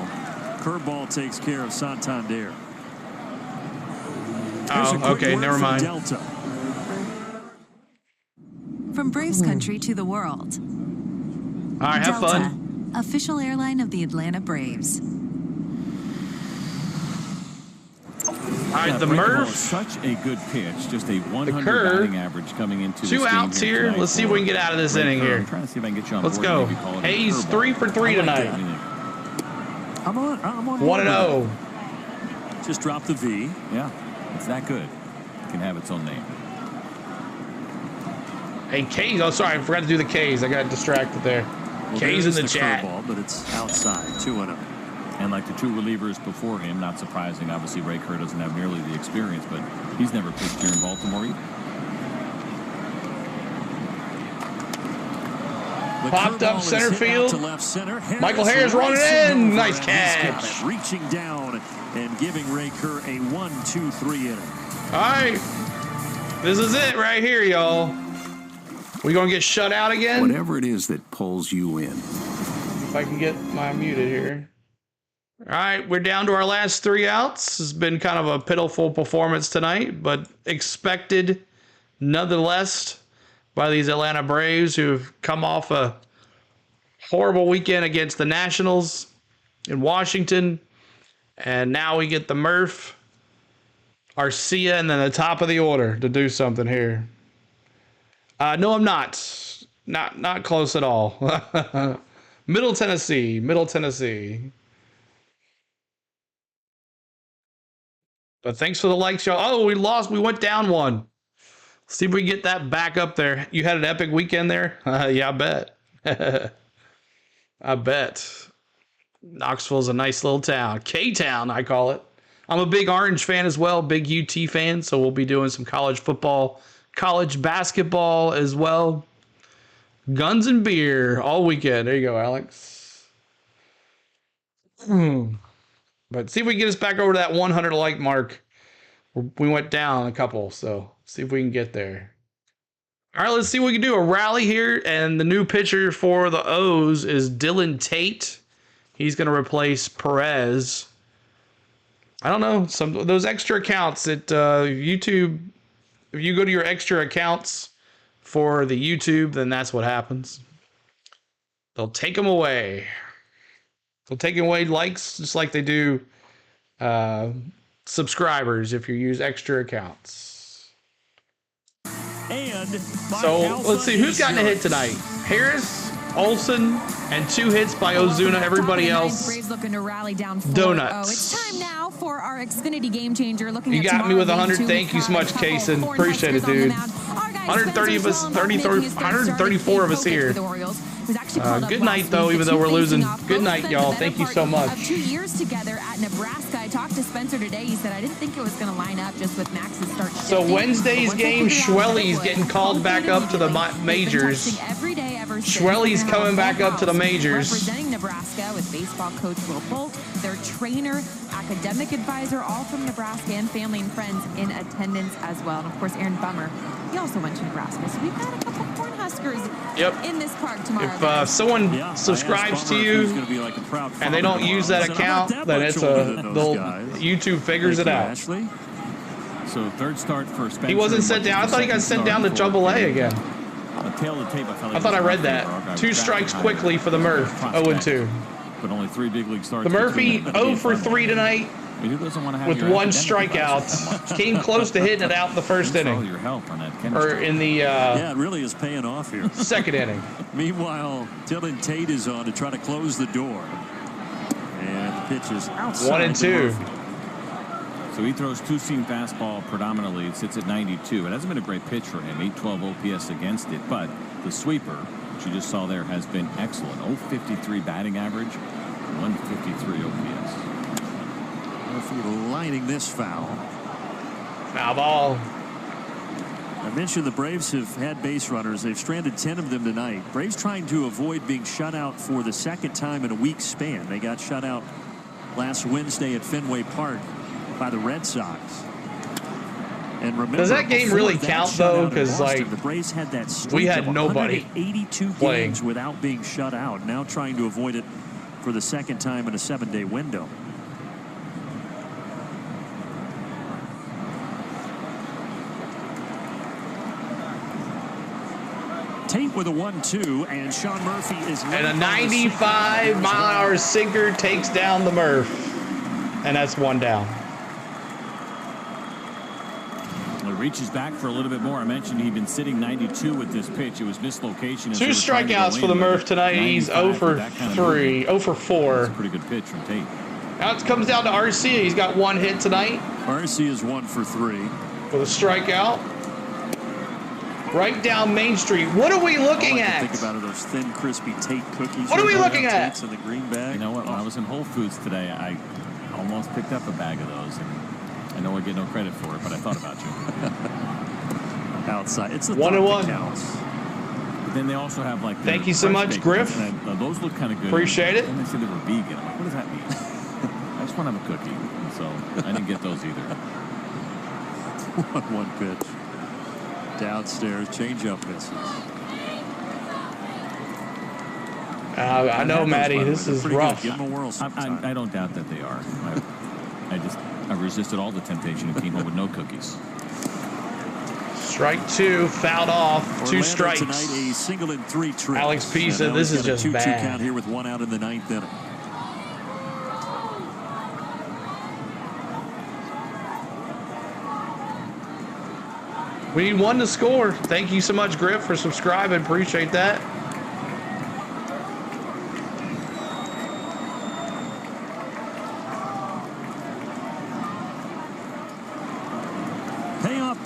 Speaker 9: Curveball takes care of Santander.
Speaker 5: Oh, okay, never mind.
Speaker 9: Delta.
Speaker 14: From Braves country to the world.
Speaker 5: All right, have
Speaker 14: Delta,
Speaker 5: fun.
Speaker 14: Official airline of the Atlanta Braves.
Speaker 5: All right, the Murph.
Speaker 8: Such a good pitch. Just a 100 batting average coming into
Speaker 5: 2 outs here. Let's see if we can get out of this inning here.
Speaker 8: I'm trying to see if I can get you on
Speaker 5: Let's
Speaker 8: board.
Speaker 5: go. Hayes 3 for 3 tonight.
Speaker 9: I'm on
Speaker 5: 1-0.
Speaker 9: Just drop the V.
Speaker 8: Yeah, it's that good. It can have its own name.
Speaker 5: Hey, K's. Oh, sorry, I forgot to do the K's. I got distracted there.
Speaker 9: Well,
Speaker 5: K's in the chat.
Speaker 9: Ball, but it's outside. 2-0.
Speaker 8: And like the 2 relievers before him, not surprising. Obviously, Ray Kerr doesn't have nearly the experience, but he's never pitched here in Baltimore either.
Speaker 5: Popped up center field.
Speaker 9: To left center.
Speaker 5: Michael Harris running in. Nice catch.
Speaker 9: Reaching down and giving Ray Kerr a 1-2-3 inning.
Speaker 5: All right. This is it right here, y'all. We going to get shut out again?
Speaker 15: Whatever it is that pulls you in.
Speaker 5: If I can get my muted here. All right, we're down to our last 3 outs. It's been kind of a pitiful performance tonight, but expected nonetheless by these Atlanta Braves who've come off a horrible weekend against the Nationals in Washington. And now we get the Murph, Arcia, and then the top of the order to do something here. No, I'm not. Not close at all. Middle Tennessee. But thanks for the likes, y'all. Oh, we lost. We went down one. See if we can get that back up there. You had an epic weekend there? Yeah, I bet. I bet. Knoxville's a nice little town. K-Town, I call it. I'm a big Orange fan as well, big UT fan, so we'll be doing some college football, college basketball as well. Guns and beer all weekend. There you go, Alex. But see if we can get us back over to that 100 like mark. We went down a couple, so see if we can get there. All right, let's see what we can do. A rally here, and the new pitcher for the O's is Dylan Tate. He's going to replace Perez. I don't know. Some of those extra accounts at YouTube, if you go to your extra accounts for the YouTube, then that's what happens. They'll take them away. They'll take away likes just like they do subscribers if you use extra accounts.
Speaker 9: And
Speaker 5: so let's see who's gotten a hit tonight. Harris, Olsen, and 2 hits by Ozuna. Everybody else,
Speaker 7: Braves looking to rally down 4-0.
Speaker 5: donuts.
Speaker 7: It's time now for our Xfinity game changer. Looking
Speaker 5: You
Speaker 7: at
Speaker 5: got me with 100.
Speaker 7: Marland,
Speaker 5: Thank you so much, Kaysen. Appreciate it, dude. 130 of us, 134 of us here. Good night, though, even though we're losing. Good night, y'all. Thank you so much.
Speaker 7: 2 years together at Nebraska. I talked to Spencer today. He said, I didn't think it was going to line up just with Max's start.
Speaker 5: So Wednesday's game, Schwelly's getting called back up to the majors. Schwelly's coming back up to the majors.
Speaker 7: Representing Nebraska with baseball coach Will Bolt, their trainer, academic advisor, all from Nebraska, and family and friends in attendance as well. And of course, Aaron Bummer, he also went to Nebraska. So we've got a couple Cornhuskers in this park tomorrow.
Speaker 5: If someone subscribes to you and they don't use that account, then it's YouTube figures it out.
Speaker 8: So third start for Spencer.
Speaker 5: He wasn't sent down. I thought he got sent down to Double-A again. I thought I read that. 2 strikes quickly for the Murph. 0-2.
Speaker 8: But only 3 big league starts.
Speaker 5: The Murphy 0 for 3 tonight with 1 strikeout. Came close to hitting it out in the first inning. Or in the
Speaker 9: yeah, it really is paying off here.
Speaker 5: Second inning.
Speaker 9: Meanwhile, Dylan Tate is on to try to close the door. And the pitch is outside.
Speaker 5: 1-2.
Speaker 8: So he throws 2-seam fastball predominantly. It sits at 92. It hasn't been a great pitch for him. 812 OPS against it. But the sweeper, which you just saw there, has been excellent. 053 batting average, 153 OPS.
Speaker 9: Murphy lining this foul.
Speaker 5: Foul ball.
Speaker 9: I mentioned the Braves have had base runners. They've stranded 10 of them tonight. Braves trying to avoid being shut out for the second time in a week span. They got shut out last Wednesday at Fenway Park by the Red Sox. And remember,
Speaker 5: does that game really count though? Because like
Speaker 9: the Braves had that
Speaker 5: we had nobody
Speaker 9: 82 games without being shut out. Now trying to avoid it for the second time in a 7-day window. Tate with a 1-2, and Sean Murphy is
Speaker 5: and a 95-mile-an-hour sinker takes down the Murph, and that's 1 down.
Speaker 8: Reaches back for a little bit more. I mentioned he'd been sitting 92 with this pitch. It was mislocation.
Speaker 5: 2 strikeouts for the Murph tonight. He's 0 for 3, 0 for 4.
Speaker 8: That's a pretty good pitch from Tate.
Speaker 5: Now it comes down to Arcia. He's got 1 hit tonight.
Speaker 9: Arcia is 1 for 3
Speaker 5: with a strikeout. Right down Main Street. What are we looking at?
Speaker 9: Think about it, those thin, crispy Tate cookies.
Speaker 5: What are we looking at?
Speaker 9: Tate's in the green bag.
Speaker 8: You know what? When I was in Whole Foods today, I almost picked up a bag of those. And I know I get no credit for it, but I thought about you.
Speaker 9: Outside. It's the
Speaker 5: 1-1.
Speaker 8: But then they also have like.
Speaker 5: Thank you so much, Griff.
Speaker 8: Those look kind of good.
Speaker 5: Appreciate it.
Speaker 8: And they said they were vegan. I'm like, what does that mean? I just want to have a cookie. So I didn't get those either.
Speaker 9: 1-1 pitch. Downstairs, changeup misses.
Speaker 5: I know, Matty. This is rough.
Speaker 8: I don't doubt that they are. I resisted all the temptation and came home with no cookies.
Speaker 5: Strike 2, fouled off. 2 strikes.
Speaker 9: Tonight, a single and 3 trips.
Speaker 5: Alex P said this is just
Speaker 9: 2-2
Speaker 5: bad.
Speaker 9: count here with 1 out in the 9th inning.
Speaker 5: We need 1 to score. Thank you so much, Griff, for subscribing. Appreciate that.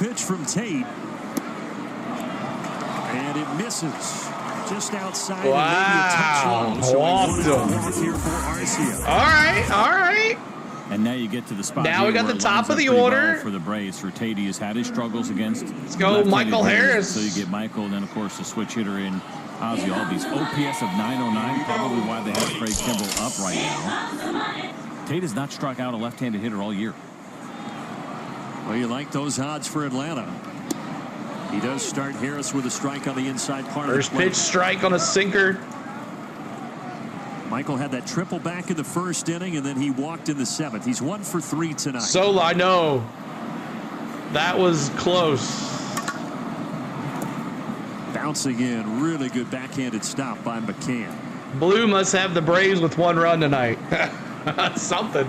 Speaker 9: pitch from Tate. And it misses. Just outside.
Speaker 5: Wow. Awesome. All right.
Speaker 8: And now you get to the spot.
Speaker 5: Now we got the top of the order.
Speaker 8: For the Braves, for Tate, has had his struggles against.
Speaker 5: Let's go, Michael Harris.
Speaker 8: So you get Michael, and then, of course, the switch hitter in Ozzie Albies. OPS of 909, probably why they have Craig Kimbrell up right now. Tate has not struck out a left-handed hitter all year.
Speaker 9: Well, you like those odds for Atlanta. He does start Harris with a strike on the inside part of the plate.
Speaker 5: First pitch strike on a sinker.
Speaker 9: Michael had that triple back in the first inning, and then he walked in the seventh. He's 1 for 3 tonight.
Speaker 5: So I know. That was close.
Speaker 9: Bouncing in. Really good backhanded stop by McCann.
Speaker 5: Blue must have the Braves with 1 run tonight. That's something.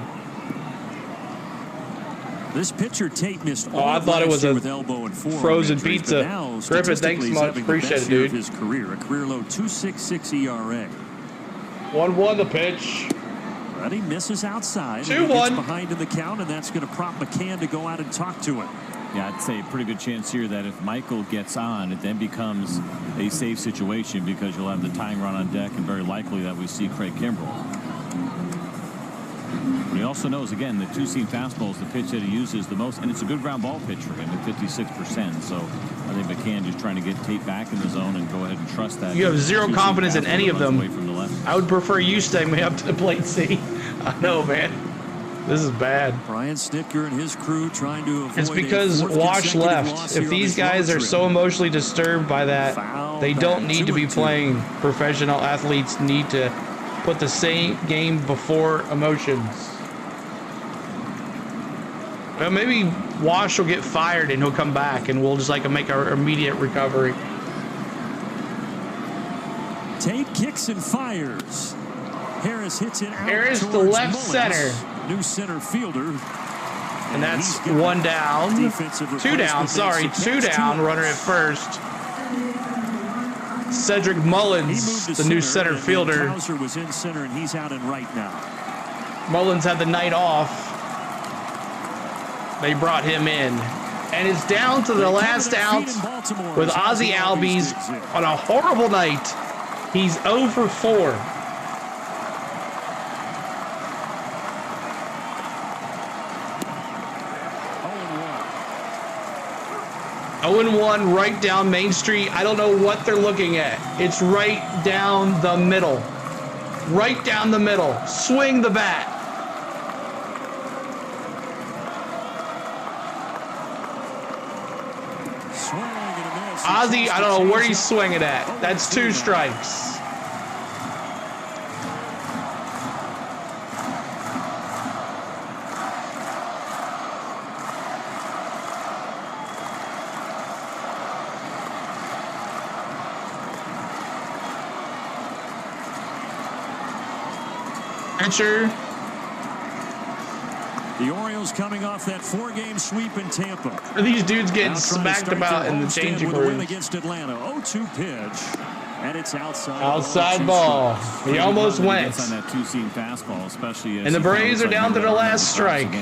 Speaker 9: This pitcher Tate missed all
Speaker 5: I thought it was a
Speaker 9: with elbow and forearm
Speaker 5: frozen
Speaker 9: injuries,
Speaker 5: pizza.
Speaker 9: Now,
Speaker 5: Griffin, thanks so much. Appreciate it, dude.
Speaker 9: Of his career, a career low 2.66 ERA.
Speaker 5: 1-1 the pitch.
Speaker 9: But he misses outside.
Speaker 5: 2-1.
Speaker 9: Gets behind in the count, and that's going to prompt McCann to go out and talk to him.
Speaker 8: Yeah, I'd say a pretty good chance here that if Michael gets on, it then becomes a safe situation because you'll have the tying run on deck, and very likely that we see Craig Kimbrell. But he also knows, again, the two-seam fastball is the pitch that he uses the most, and it's a good ground ball pitch for him at 56%. So I think McCann just trying to get Tate back in the zone and go ahead and trust that.
Speaker 5: You have zero confidence in any of them. I would prefer you staying way up to the plate, see? I know, man. This is bad.
Speaker 9: Brian Snitker and his crew trying to avoid.
Speaker 5: It's because Wash left. If these guys are so emotionally disturbed by that, they don't need to be playing. Professional athletes need to put the same game before emotions. Well, maybe Wash will get fired and he'll come back and we'll just like make our immediate recovery.
Speaker 9: Tate kicks and fires. Harris hits it out.
Speaker 5: Harris to left center.
Speaker 9: New center fielder.
Speaker 5: And that's 1 down. 2 down, sorry. 2 down. Runner at first. Cedric Mullins, the new center fielder.
Speaker 9: Hauser was in center and he's out in right now.
Speaker 5: Mullins had the night off. They brought him in. And it's down to the last out with Ozzie Albies on a horrible night. He's 0 for 4. Oh, 1 right down Main Street. I don't know what they're looking at. It's right down the middle. Right down the middle. Swing the bat. Ozzie, I don't know where he's swinging at. That's 2 strikes. Pitcher.
Speaker 9: The Orioles coming off that 4-game sweep in Tampa.
Speaker 5: Are these dudes getting smacked about in the changing room?
Speaker 9: Against Atlanta, 0-2 pitch, and it's outside.
Speaker 5: Outside ball. He almost went.
Speaker 8: On that two-seam fastball, especially.
Speaker 5: And the Braves are down to the last strike.
Speaker 8: The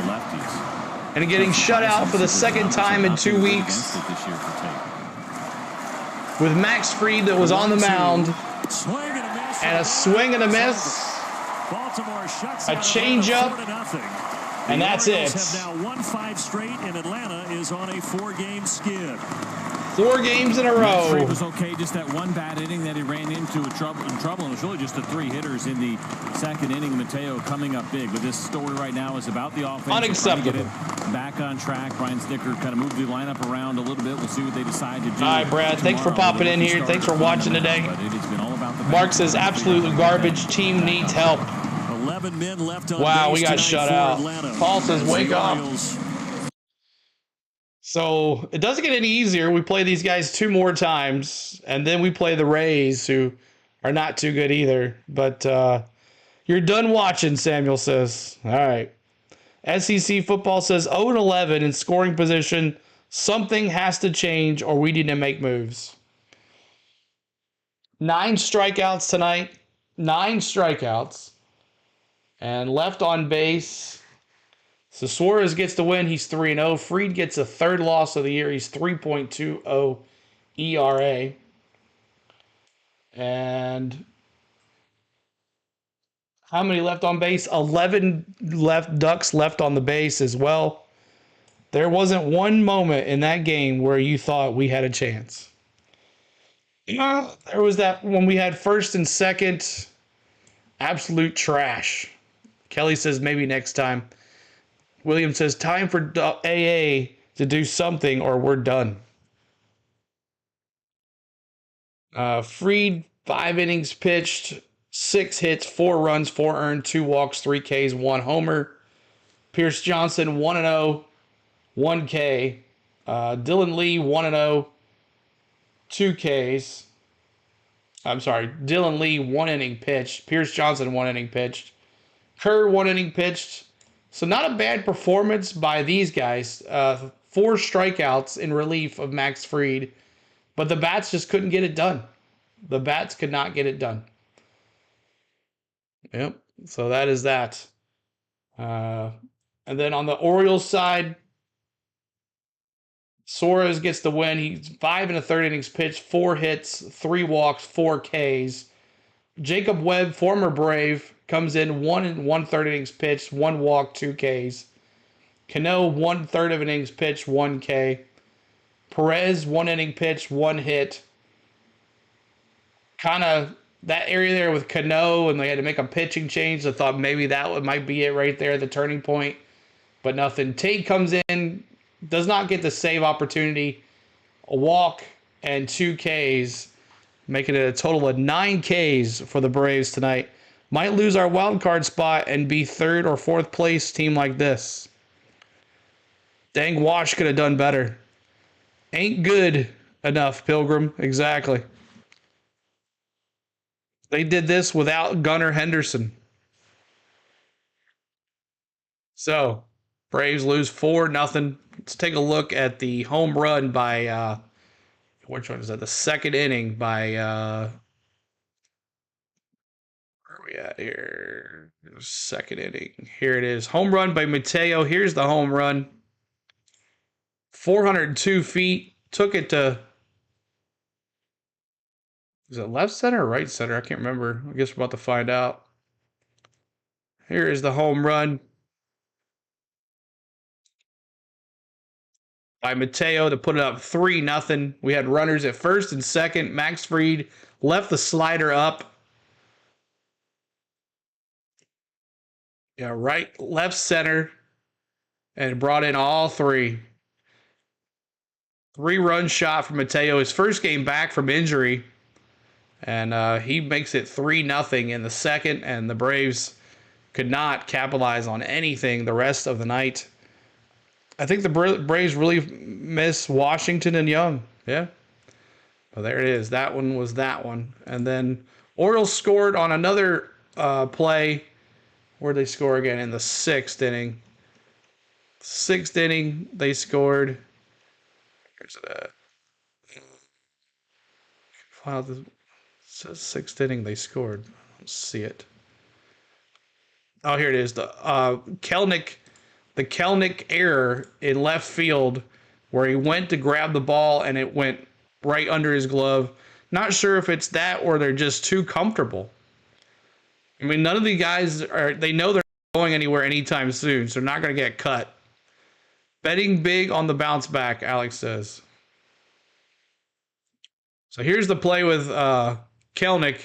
Speaker 8: lefties.
Speaker 5: And getting shut out for the 2nd time in 2 weeks. With Max Fried that was on the mound. And a swing and a miss.
Speaker 9: Baltimore shuts
Speaker 5: a changeup, and that's it.
Speaker 9: Have now won 5 straight, and Atlanta is on a 4-game skid.
Speaker 5: 4 games in a row.
Speaker 8: It was okay, just that one bad inning that he ran into trouble, and it was really just the 3 hitters in the 2nd inning. Mateo coming up big, but this story right now is about the offense.
Speaker 5: Unacceptable.
Speaker 8: Back on track. Brian Snitker kind of moved the lineup around a little bit. We'll see what they decide to do.
Speaker 5: All right, Brad, thanks for popping in here. Thanks for watching today. Mark says absolutely garbage. Team needs help.
Speaker 9: 11 men left on
Speaker 5: wow,
Speaker 9: base
Speaker 5: we got shut out.
Speaker 9: Atlanta.
Speaker 5: Paul says wake up. So it doesn't get any easier. We play these guys 2 more times, and then we play the Rays, who are not too good either. But you're done watching, Samuel says. All right. SEC football says 0-11 in scoring position. Something has to change, or we need to make moves. 9 strikeouts tonight. 9 strikeouts. And left on base, So Suarez gets the win. He's 3-0. Fried gets a third loss of the year. He's 3.20 ERA. And how many left on base? 11 Ducks left on the base as well. There wasn't one moment in that game where you thought we had a chance. There was that when we had first and second, absolute trash. Kelly says maybe next time. William says time for AA to do something or we're done. Fried, 5 innings pitched, 6 hits, 4 runs, 4 earned, 2 walks, 3 Ks, 1 homer. Pierce Johnson, 1-0, 1 K. Dylan Lee, 1-0, 2 Ks. I'm sorry, Dylan Lee, 1 inning pitched. Pierce Johnson, 1 inning pitched. Kerr, 1 inning pitched. So not a bad performance by these guys. 4 strikeouts in relief of Max Fried. But the bats just couldn't get it done. The bats could not get it done. Yep. So that is that. And then on the Orioles side, Suarez gets the win. He's 5 1/3 innings pitched, 4 hits, 3 walks, 4 Ks. Jacob Webb, former Brave, comes in 1 1/3 innings pitched, 1 walk, 2 Ks. Cano, 1/3 of innings pitched, 1 K. Perez, 1 inning pitched, 1 hit. Kind of that area there with Cano, and they had to make a pitching change. I thought maybe that might be it right there, the turning point. But nothing. Tate comes in, does not get the save opportunity. A walk and 2 Ks, making it a total of 9 Ks for the Braves tonight. Might lose our wild card spot and be 3rd or 4th place team like this. Dang, Wash could have done better. Ain't good enough, Pilgrim. Exactly. They did this without Gunnar Henderson. So, Braves lose 4-0. Let's take a look at the home run by, which one is that? The second inning by, where are we at here? Second inning. Here it is. Home run by Mateo. Here's the home run. 402 feet. Took it to, is it left center or right center? I can't remember. I guess we're about to find out. Here is the home run by Mateo to put it up 3-0. We had runners at first and second. Max Fried left the slider up. Yeah, right, left center, and brought in all 3. 3-run shot from Mateo. His first game back from injury. And he makes it 3-0 in the second. And the Braves could not capitalize on anything the rest of the night. I think the Braves really miss Washington and Young. Yeah. Well, there it is. That one was that one. And then Orioles scored on another play. Where'd they score again? In the 6th inning. 6th inning, they scored. Where's it at? Wow, it says 6th inning they scored. Let's see it. Oh, here it is. The Kelnick error in left field where he went to grab the ball and it went right under his glove. Not sure if it's that or they're just too comfortable. I mean, none of the guys they know they're not going anywhere anytime soon, so they're not going to get cut. Betting big on the bounce back, Alex says. So here's the play with Kelnick.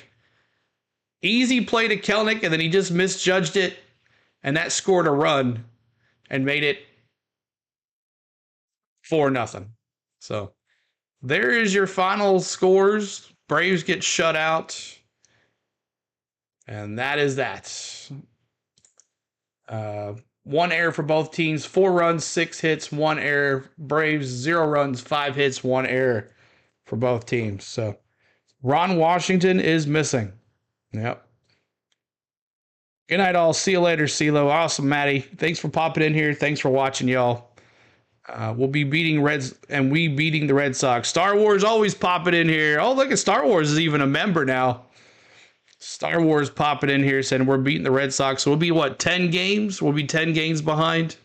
Speaker 5: Easy play to Kelnick, and then he just misjudged it, and that scored a run and made it 4-0. So there is your final scores. Braves get shut out, and that is that. 1 error for both teams, 4 runs, 6 hits, 1 error. Braves, 0 runs, 5 hits, 1 error for both teams. So Ron Washington is missing. Yep. Good night, all. See you later, CeeLo. Awesome, Maddie. Thanks for popping in here. Thanks for watching, y'all. We'll be beating the Red Sox. Star Wars always popping in here. Oh, look at Star Wars is even a member now. Star Wars popping in here saying we're beating the Red Sox. So we'll be, 10 games? We'll be 10 games behind.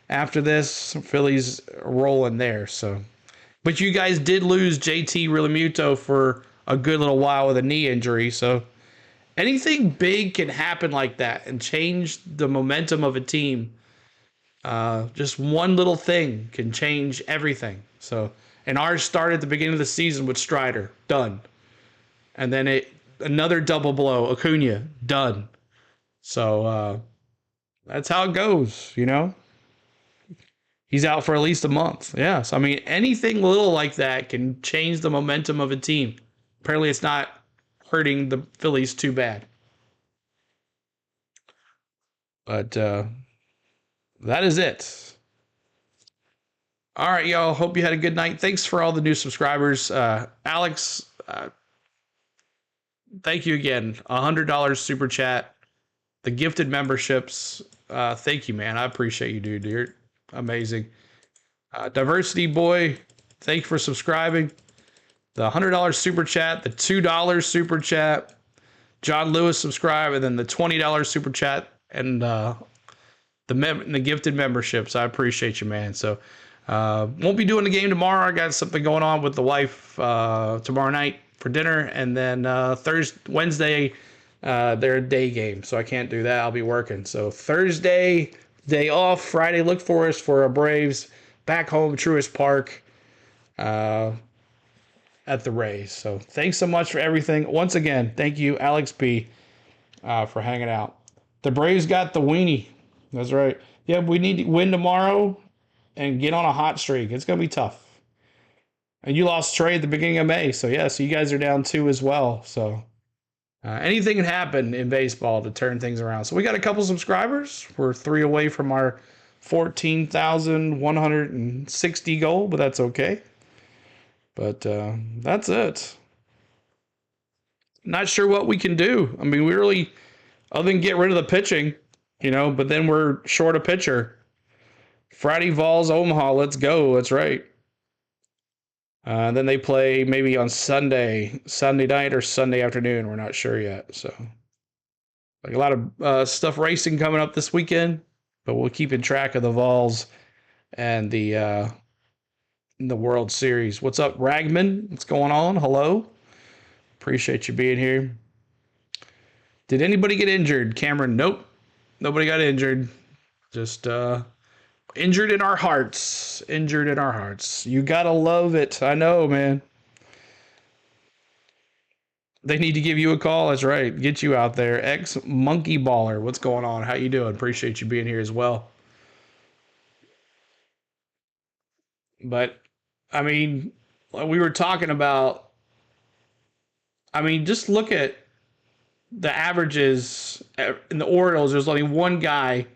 Speaker 5: after this. Phillies rolling there. So, but you guys did lose JT Realmuto for a good little while with a knee injury. So anything big can happen like that and change the momentum of a team. Just one little thing can change everything. So, and ours started at the beginning of the season with Strider, done. And then another double blow, Acuna, done. So that's how it goes, you know. He's out for at least a month. Yeah, so I mean, anything little like that can change the momentum of a team. Apparently, it's not hurting the Phillies too bad. But that is it. All right, y'all. Hope you had a good night. Thanks for all the new subscribers. Alex, thank you again. $100 super chat. The gifted memberships. Thank you, man. I appreciate you, dude. You're amazing. Diversity Boy, thank you for subscribing. The $100 super chat. The $2 super chat. John Lewis subscribe. And then the $20 super chat. And the gifted memberships. I appreciate you, man. So won't be doing the game tomorrow. I got something going on with the wife tomorrow night for dinner, and then Wednesday they're a day game, so I can't do that. I'll be working. So Thursday day off. Friday look for us for our Braves back home, Truist Park, at the Rays. So thanks so much for everything. Once again, thank you, Alex B, for hanging out. The Braves got the weenie. That's right. Yeah, we need to win tomorrow and get on a hot streak. It's going to be tough. And you lost Trey at the beginning of May. So, yeah, so you guys are down 2 as well. So, anything can happen in baseball to turn things around. So, we got a couple subscribers. We're 3 away from our 14,160 goal, but that's okay. But that's it. Not sure what we can do. I mean, we really, other than get rid of the pitching, you know, but then we're short a pitcher. Friday Vols, Omaha, let's go. That's right. Then they play maybe on Sunday night or Sunday afternoon. We're not sure yet. So, like a lot of stuff racing coming up this weekend, but we'll keep in track of the Vols and the World Series. What's up, Ragman? What's going on? Hello. Appreciate you being here. Did anybody get injured? Cameron, nope. Nobody got injured. Just injured in our hearts. Injured in our hearts. You gotta love it. I know, man. They need to give you a call. That's right. Get you out there. Ex-monkey baller. What's going on? How you doing? Appreciate you being here as well. But, I mean, we were talking about, I mean, just look at the averages in the Orioles. There's only one guy,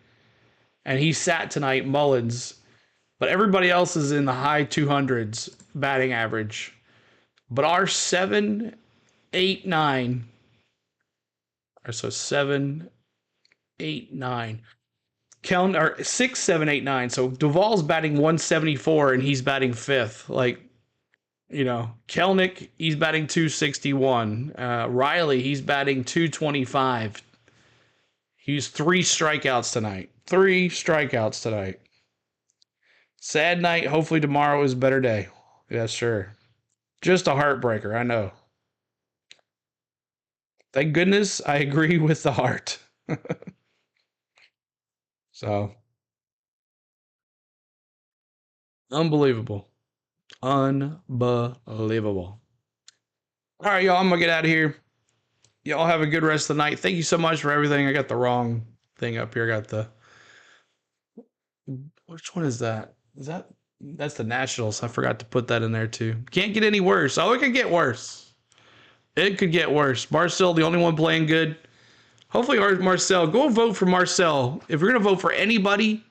Speaker 5: and he sat tonight, Mullins. But everybody else is in the high 200s batting average. But our 7, 8, 9. So 7, 8, 9. Keln, or 6, 7, 8, 9. So Duvall's batting 174 and he's batting 5th. Like, you know, Kelnick, he's batting 261. Riley, he's batting 225. He's 3 strikeouts tonight. 3 strikeouts tonight. Sad night. Hopefully tomorrow is a better day. Yeah, sure. Just a heartbreaker, I know. Thank goodness I agree with the heart. So, unbelievable. Unbelievable. All right, y'all, I'm going to get out of here. Y'all have a good rest of the night. Thank you so much for everything. I got the wrong thing up here. I got the... Which one is that? That's the Nationals. I forgot to put that in there too. Can't get any worse. Oh, it could get worse. It could get worse. Marcel, the only one playing good. Hopefully, Marcel, go vote for Marcel. If you're going to vote for anybody,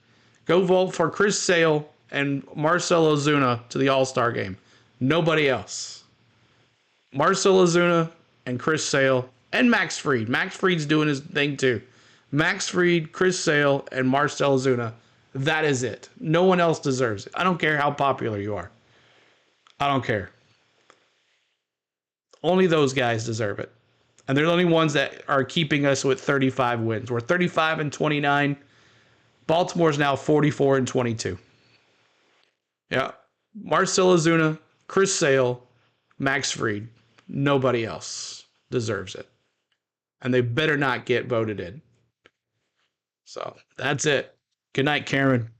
Speaker 5: go vote for Chris Sale and Marcell Ozuna to the All-Star game. Nobody else. Marcell Ozuna and Chris Sale and Max Fried. Max Fried's doing his thing too. Max Fried, Chris Sale, and Marcell Ozuna. That is it. No one else deserves it. I don't care how popular you are. I don't care. Only those guys deserve it. And they're the only ones that are keeping us with 35 wins. We're 35 and 29. Baltimore's now 44-22. Yeah. Marcell Ozuna, Chris Sale, Max Fried. Nobody else deserves it. And they better not get voted in. So that's it. Good night, Karen.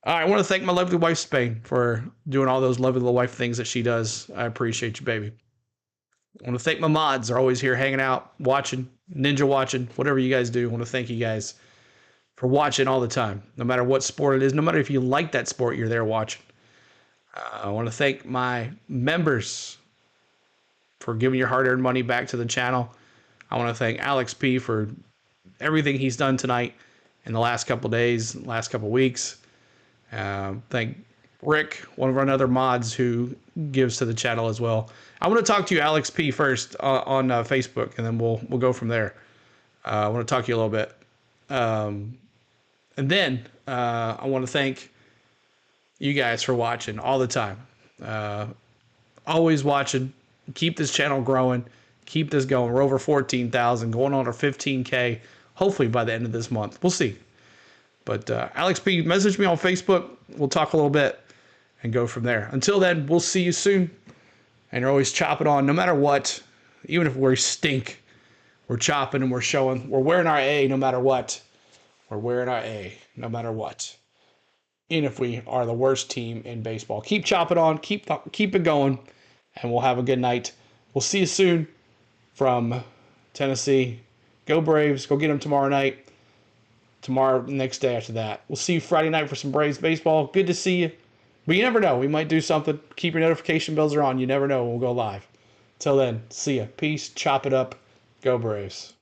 Speaker 5: I want to thank my lovely wife, Spain, for doing all those lovely little wife things that she does. I appreciate you, baby. I want to thank my mods. They're always here hanging out, watching, ninja watching, whatever you guys do. I want to thank you guys for watching all the time, no matter what sport it is, no matter if you like that sport, you're there watching. I want to thank my members for giving your hard-earned money back to the channel. I want to thank Alex P for everything he's done tonight in the last couple days, last couple weeks. Thank Rick, one of our other mods who gives to the channel as well. I want to talk to you, Alex P, first on Facebook, and then we'll go from there. I want to talk to you a little bit. And then I want to thank you guys for watching all the time. Always watching. Keep this channel growing. Keep this going. We're over 14,000, going on our 15K, hopefully by the end of this month. We'll see. But Alex P, message me on Facebook. We'll talk a little bit and go from there. Until then, we'll see you soon. And you're always chopping on, no matter what. Even if we stink, we're chopping and we're showing. We're wearing our A no matter what. We're wearing our A no matter what. Even if we are the worst team in baseball. Keep chopping on. Keep it going. And we'll have a good night. We'll see you soon from Tennessee. Go Braves. Go get them tomorrow night. Tomorrow, next day after that. We'll see you Friday night for some Braves baseball. Good to see you. But you never know. We might do something. Keep your notification bells on. You never know when we'll go live. Till then, see ya. Peace. Chop it up. Go Braves.